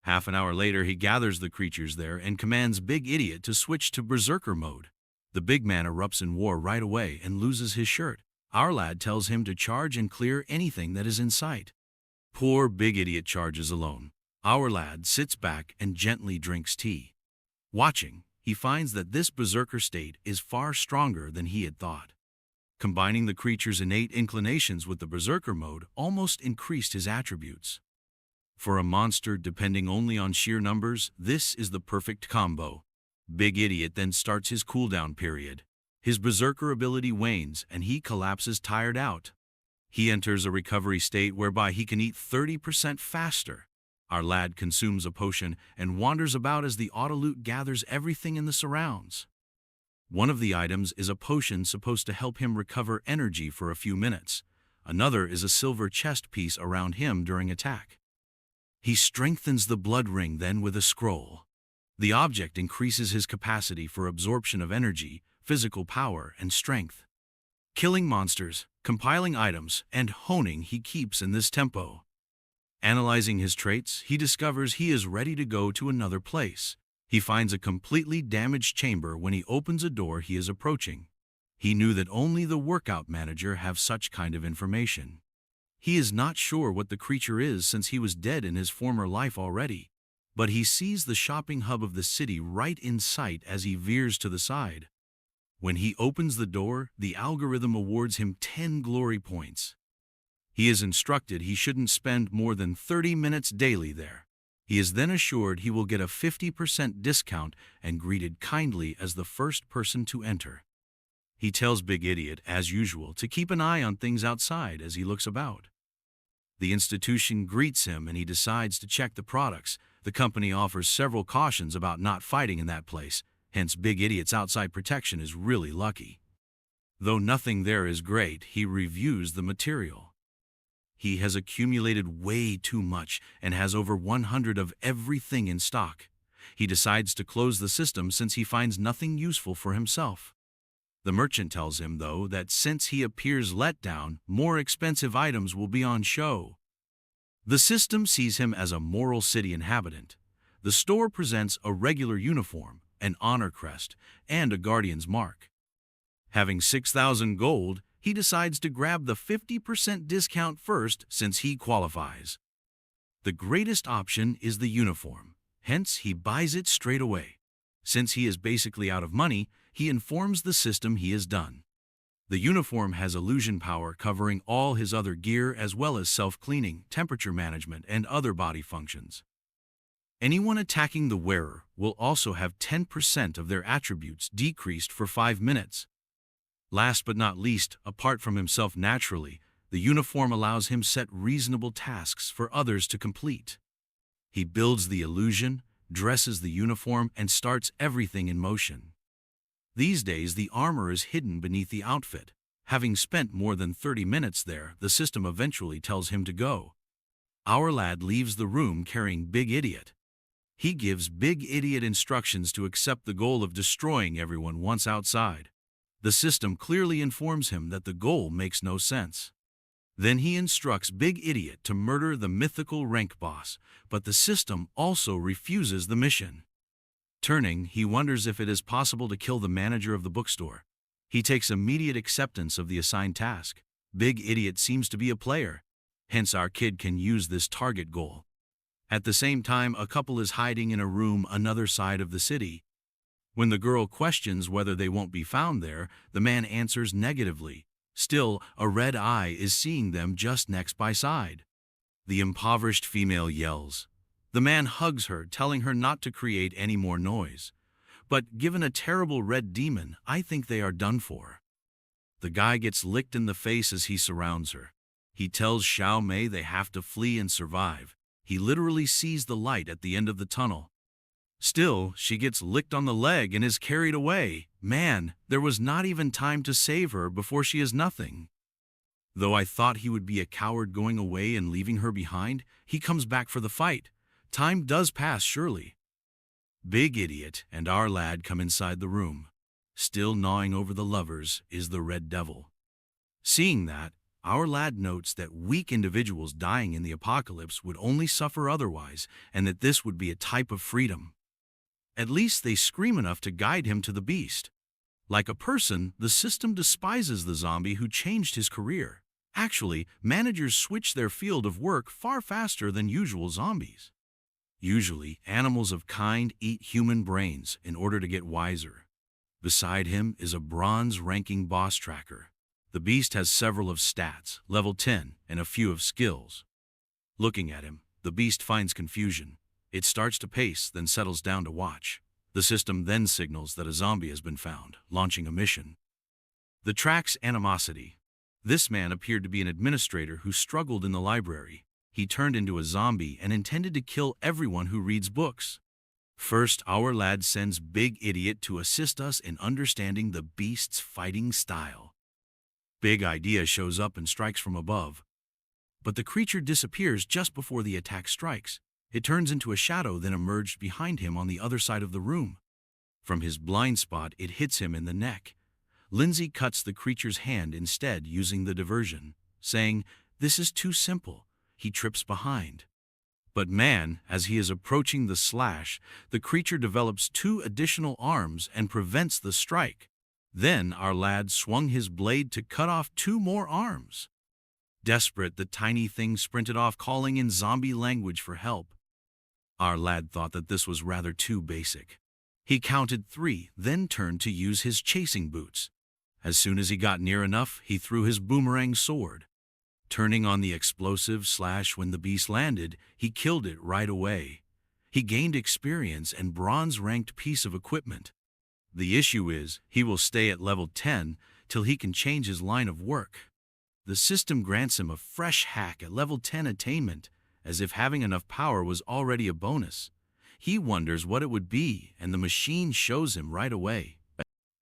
Half an hour later, he gathers the creatures there and commands Big Idiot to switch to Berserker mode. The big man erupts in war right away and loses his shirt. Our lad tells him to charge and clear anything that is in sight. Poor big idiot charges alone. Our lad sits back and gently drinks tea. Watching, he finds that this berserker state is far stronger than he had thought. Combining the creature's innate inclinations with the berserker mode almost increased his attributes. For a monster depending only on sheer numbers, this is the perfect combo. Big Idiot then starts his cooldown period. His berserker ability wanes and he collapses tired out. He enters a recovery state whereby he can eat 30% faster. Our lad consumes a potion and wanders about as the autoloot gathers everything in the surrounds. One of the items is a potion supposed to help him recover energy for a few minutes. Another is a silver chest piece around him during attack. He strengthens the blood ring then with a scroll. The object increases his capacity for absorption of energy, physical power, and strength. Killing monsters, compiling items, and honing he keeps in this tempo. Analyzing his traits, he discovers he is ready to go to another place. He finds a completely damaged chamber when he opens a door he is approaching. He knew that only the workout manager have such kind of information. He is not sure what the creature is since he was dead in his former life already, but he sees the shopping hub of the city right in sight as he veers to the side. When he opens the door, the algorithm awards him 10 glory points. He is instructed he shouldn't spend more than 30 minutes daily there. He is then assured he will get a 50% discount and greeted kindly as the first person to enter. He tells Big Idiot, as usual, to keep an eye on things outside as he looks about. The institution greets him and he decides to check the products. The company offers several cautions about not fighting in that place, hence Big Idiot's outside protection is really lucky. Though nothing there is great, he reviews the material. He has accumulated way too much and has over 100 of everything in stock. He decides to close the system since he finds nothing useful for himself. The merchant tells him, though, that since he appears let down, more expensive items will be on show. The system sees him as a moral city inhabitant. The store presents a regular uniform, an honor crest, and a guardian's mark. Having 6,000 gold, he decides to grab the 50% discount first since he qualifies. The greatest option is the uniform, hence he buys it straight away. Since he is basically out of money, he informs the system he is done. The uniform has illusion power covering all his other gear as well as self-cleaning, temperature management, and other body functions. Anyone attacking the wearer will also have 10% of their attributes decreased for 5 minutes. Last but not least, apart from himself naturally, the uniform allows him set reasonable tasks for others to complete. He builds the illusion, dresses the uniform, and starts everything in motion. These days, the armor is hidden beneath the outfit. Having spent more than 30 minutes there, the system eventually tells him to go. Our lad leaves the room carrying Big Idiot. He gives Big Idiot instructions to accept the goal of destroying everyone once outside. The system clearly informs him that the goal makes no sense. Then he instructs Big Idiot to murder the mythical rank boss, but the system also refuses the mission. Turning, he wonders if it is possible to kill the manager of the bookstore. He takes immediate acceptance of the assigned task. Big Idiot seems to be a player, hence our kid can use this target goal. At the same time, a couple is hiding in a room another side of the city. When the girl questions whether they won't be found there, the man answers negatively. Still, a red eye is seeing them just next by side. The impoverished female yells. The man hugs her, telling her not to create any more noise. But given a terrible red demon, I think they are done for. The guy gets licked in the face as he surrounds her. He tells Xiao Mei they have to flee and survive. He literally sees the light at the end of the tunnel. Still, she gets licked on the leg and is carried away. Man, there was not even time to save her before she is nothing. Though I thought he would be a coward going away and leaving her behind, he comes back for the fight. Time does pass, surely. Big Idiot and our lad come inside the room. Still gnawing over the lovers is the Red Devil. Seeing that, our lad notes that weak individuals dying in the apocalypse would only suffer otherwise, and that this would be a type of freedom. At least they scream enough to guide him to the beast. Like a person, the system despises the zombie who changed his career. Actually, managers switch their field of work far faster than usual zombies. Usually, animals of kind eat human brains in order to get wiser. Beside him is a bronze-ranking boss tracker. The beast has several of stats, level 10, and a few of skills. Looking at him, the beast finds confusion. It starts to pace, then settles down to watch. The system then signals that a zombie has been found, launching a mission. The track's animosity. This man appeared to be an administrator who struggled in the library. He turned into a zombie and intended to kill everyone who reads books. First, our lad sends Big Idiot to assist us in understanding the beast's fighting style. Big Idea shows up and strikes from above. But the creature disappears just before the attack strikes. It turns into a shadow, then emerged behind him on the other side of the room. From his blind spot, it hits him in the neck. Lindsay cuts the creature's hand instead, using the diversion, saying, "This is too simple." He trips behind. But man, as he is approaching the slash, the creature develops 2 additional arms and prevents the strike. Then our lad swung his blade to cut off 2 more arms. Desperate, the tiny thing sprinted off, calling in zombie language for help. Our lad thought that this was rather too basic. He counted 3, then turned to use his chasing boots. As soon as he got near enough, he threw his boomerang sword. Turning on the explosive slash when the beast landed, he killed it right away. He gained experience and bronze-ranked piece of equipment. The issue is, he will stay at level 10 till he can change his line of work. The system grants him a fresh hack at level 10 attainment, as if having enough power was already a bonus. He wonders what it would be, and the machine shows him right away.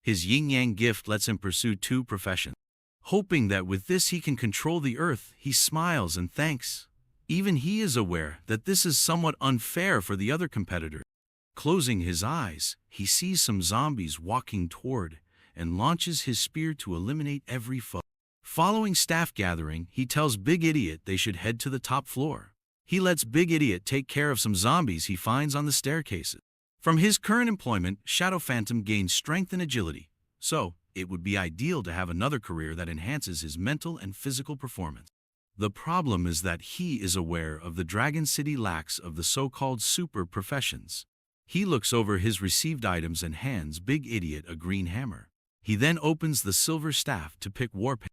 His yin-yang gift lets him pursue 2 professions. Hoping that with this he can control the earth, he smiles and thanks. Even he is aware that this is somewhat unfair for the other competitors. Closing his eyes, he sees some zombies walking toward and launches his spear to eliminate every foe. Following staff gathering, he tells Big Idiot they should head to the top floor. He lets Big Idiot take care of some zombies he finds on the staircases. From his current employment, Shadow Phantom gains strength and agility, so it would be ideal to have another career that enhances his mental and physical performance. The problem is that he is aware of the Dragon City lacks of the so-called super professions. He looks over his received items and hands Big Idiot a green hammer. He then opens the silver staff to pick warp.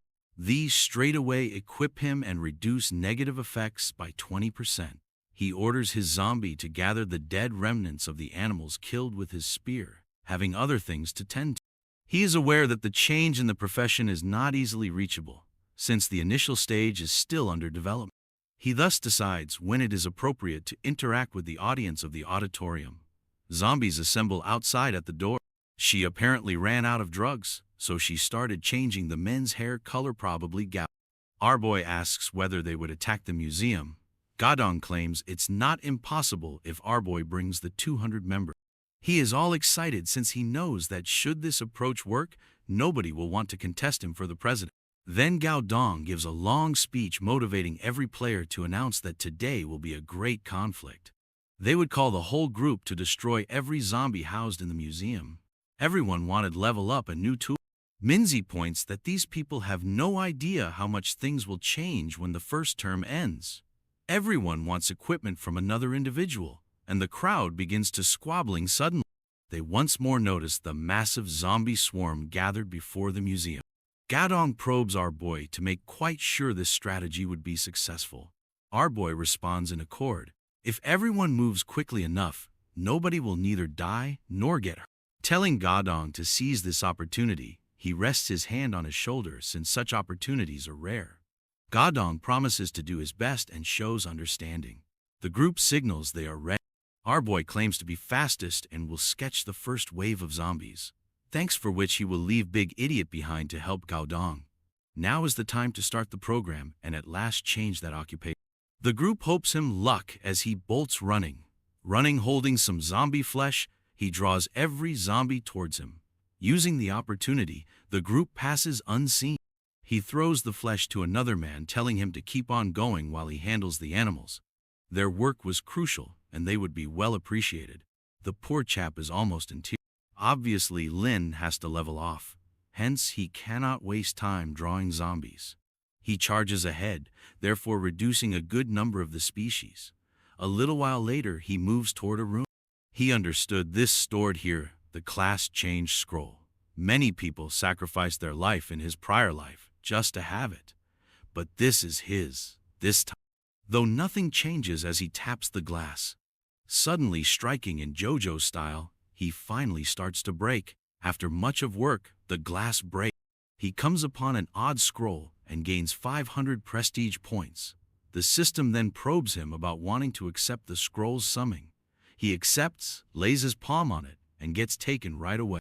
These straightaway equip him and reduce negative effects by 20%. He orders his zombie to gather the dead remnants of the animals killed with his spear, having other things to tend to. He is aware that the change in the profession is not easily reachable, since the initial stage is still under development. He thus decides when it is appropriate to interact with the audience of the auditorium. Zombies assemble outside at the door. She apparently ran out of drugs, so she started changing the men's hair color, probably gout. Our boy asks whether they would attack the museum. Gadong claims it's not impossible if our boy brings the 200 members. He is all excited since he knows that should this approach work, nobody will want to contest him for the president. Then Gao Dong gives a long speech motivating every player to announce that today will be a great conflict. They would call the whole group to destroy every zombie housed in the museum. Everyone wanted level up a new tool. Minzy points that these people have no idea how much things will change when the first term ends. Everyone wants equipment from another individual, and the crowd begins to squabbling suddenly. They once more notice the massive zombie swarm gathered before the museum. Gadong probes our boy to make quite sure this strategy would be successful. Our boy responds in accord. If everyone moves quickly enough, nobody will neither die nor get hurt. Telling Gadong to seize this opportunity, he rests his hand on his shoulder since such opportunities are rare. Gadong promises to do his best and shows understanding. The group signals they are ready. Our boy claims to be fastest and will sketch the first wave of zombies, thanks for which he will leave Big Idiot behind to help Gadong. Now is the time to start the program and at last change that occupation. The group hopes him luck as he bolts running. Running holding some zombie flesh, he draws every zombie towards him. Using the opportunity, the group passes unseen. He throws the flesh to another man, telling him to keep on going while he handles the animals. Their work was crucial, and they would be well appreciated. The poor chap is almost in tears. Obviously, Lin has to level off. Hence, he cannot waste time drawing zombies. He charges ahead, therefore reducing a good number of the species. A little while later, he moves toward a room. He understood this stored here, the class change scroll. Many people sacrificed their life in his prior life just to have it. But this is his, this time. Though nothing changes as he taps the glass. Suddenly striking in JoJo style, he finally starts to break. After much of work, the glass breaks. He comes upon an odd scroll and gains 500 prestige points. The system then probes him about wanting to accept the scroll's summing. He accepts, lays his palm on it, and gets taken right away.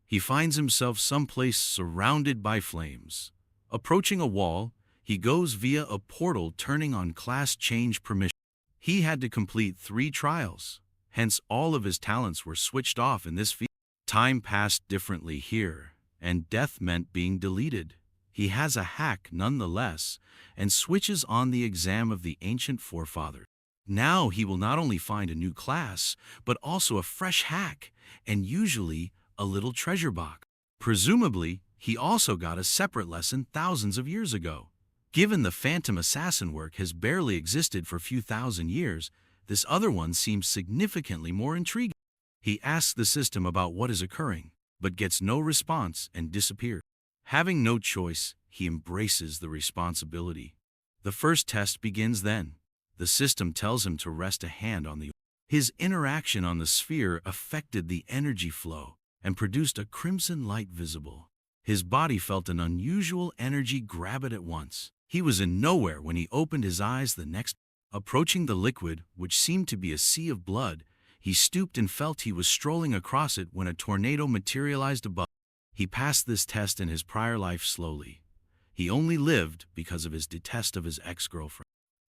He finds himself someplace surrounded by flames. Approaching a wall, he goes via a portal turning on class change permission. He had to complete 3 trials, hence all of his talents were switched off in this field. Time passed differently here, and death meant being deleted. He has a hack nonetheless, and switches on the exam of the ancient forefathers. Now he will not only find a new class, but also a fresh hack, and usually a little treasure box. Presumably, he also got a separate lesson thousands of years ago. Given the Phantom Assassin work has barely existed for a few thousand years, this other one seems significantly more intriguing. He asks the system about what is occurring, but gets no response and disappears. Having no choice, he embraces the responsibility. The first test begins then. The system tells him to rest a hand on the. His interaction on the sphere affected the energy flow and produced a crimson light visible. His body felt an unusual energy grab it at once. He was in nowhere when he opened his eyes the next. Approaching the liquid, which seemed to be a sea of blood, he stooped and felt he was strolling across it when a tornado materialized above. He passed this test in his prior life slowly. He only lived because of his detest of his ex-girlfriend.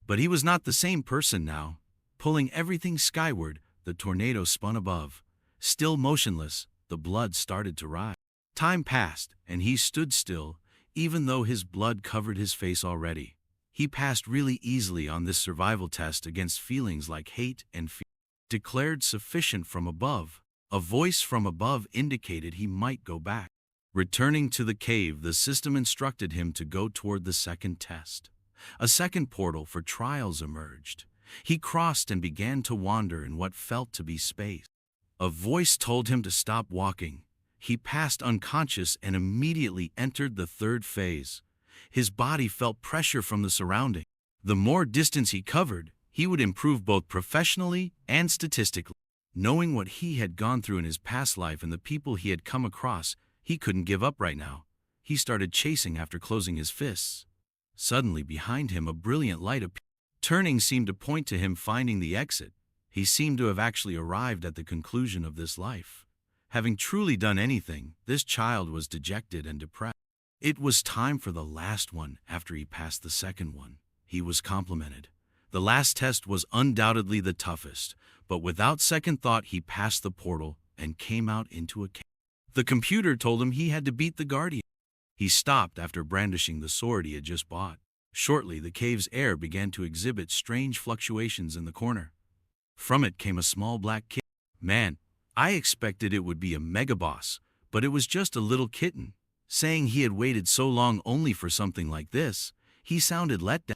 But he was not the same person now. Pulling everything skyward, the tornado spun above. Still motionless, the blood started to rise. Time passed, and he stood still, even though his blood covered his face already. He passed really easily on this survival test against feelings like hate and fear. Declared sufficient from above. A voice from above indicated he might go back. Returning to the cave, the system instructed him to go toward the second test. A second portal for trials emerged. He crossed and began to wander in what felt to be space. A voice told him to stop walking. He passed unconscious and immediately entered the third phase. His body felt pressure from the surrounding. The more distance he covered, he would improve both professionally and statistically. Knowing what he had gone through in his past life and the people he had come across, he couldn't give up right now. He started chasing after closing his fists. Suddenly behind him a brilliant light appeared. Turning seemed to point to him finding the exit. He seemed to have actually arrived at the conclusion of this life. Having truly done anything, this child was dejected and depressed. It was time for the last one. After he passed the second one, he was complimented. The last test was undoubtedly the toughest, but without second thought he passed the portal and came out into a cave. The computer told him he had to beat the guardian. He stopped after brandishing the sword he had just bought. Shortly, the cave's air began to exhibit strange fluctuations in the corner. From it came a small black kitten. Man, I expected it would be a mega boss, but it was just a little kitten. Saying he had waited so long only for something like this, he sounded let down.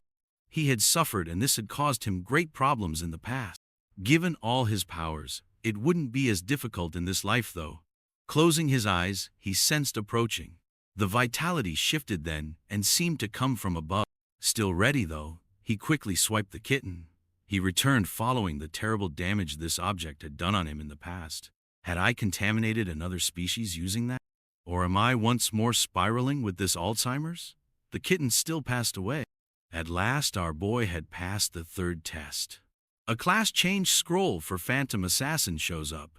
He had suffered and this had caused him great problems in the past. Given all his powers, it wouldn't be as difficult in this life though. Closing his eyes, he sensed approaching. The vitality shifted then and seemed to come from above. Still ready though, he quickly swiped the kitten. He returned following the terrible damage this object had done on him in the past. Had I contaminated another species using that? Or am I once more spiraling with this Alzheimer's? The kitten still passed away. At last our boy had passed the third test. A class change scroll for Phantom Assassin shows up.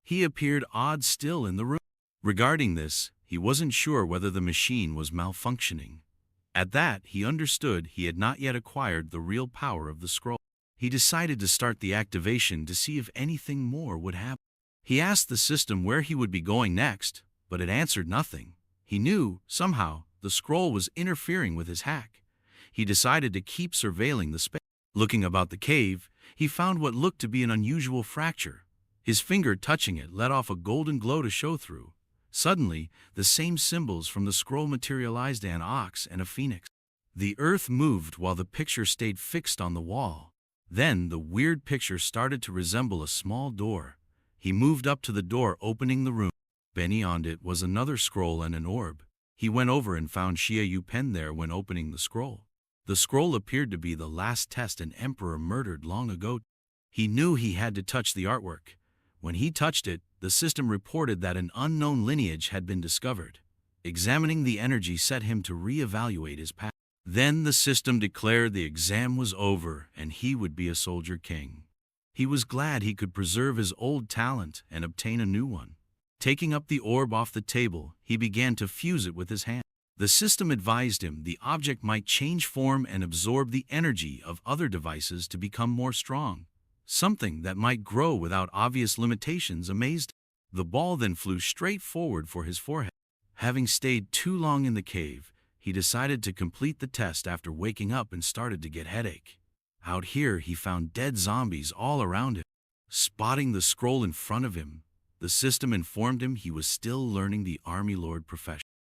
He appeared odd still in the room. Regarding this, he wasn't sure whether the machine was malfunctioning. At that, he understood he had not yet acquired the real power of the scroll. He decided to start the activation to see if anything more would happen. He asked the system where he would be going next, but it answered nothing. He knew, somehow, the scroll was interfering with his hack. He decided to keep surveilling the space. Looking about the cave, he found what looked to be an unusual fracture. His finger touching it let off a golden glow to show through. Suddenly, the same symbols from the scroll materialized: an ox and a phoenix. The earth moved while the picture stayed fixed on the wall. Then the weird picture started to resemble a small door. He moved up to the door, opening the room. Beyond it was another scroll and an orb. He went over and found Xia Yu penned there when opening the scroll. The scroll appeared to be the last test an emperor murdered long ago. He knew he had to touch the artwork. When he touched it, the system reported that an unknown lineage had been discovered. Examining the energy set him to re-evaluate his path. Then the system declared the exam was over and he would be a soldier king. He was glad he could preserve his old talent and obtain a new one. Taking up the orb off the table, he began to fuse it with his hand. The system advised him the object might change form and absorb the energy of other devices to become more strong. Something that might grow without obvious limitations amazed him. The ball then flew straight forward for his forehead. Having stayed too long in the cave, he decided to complete the test after waking up and started to get headache. Out here, he found dead zombies all around him. Spotting the scroll in front of him, the system informed him he was still learning the army lord profession.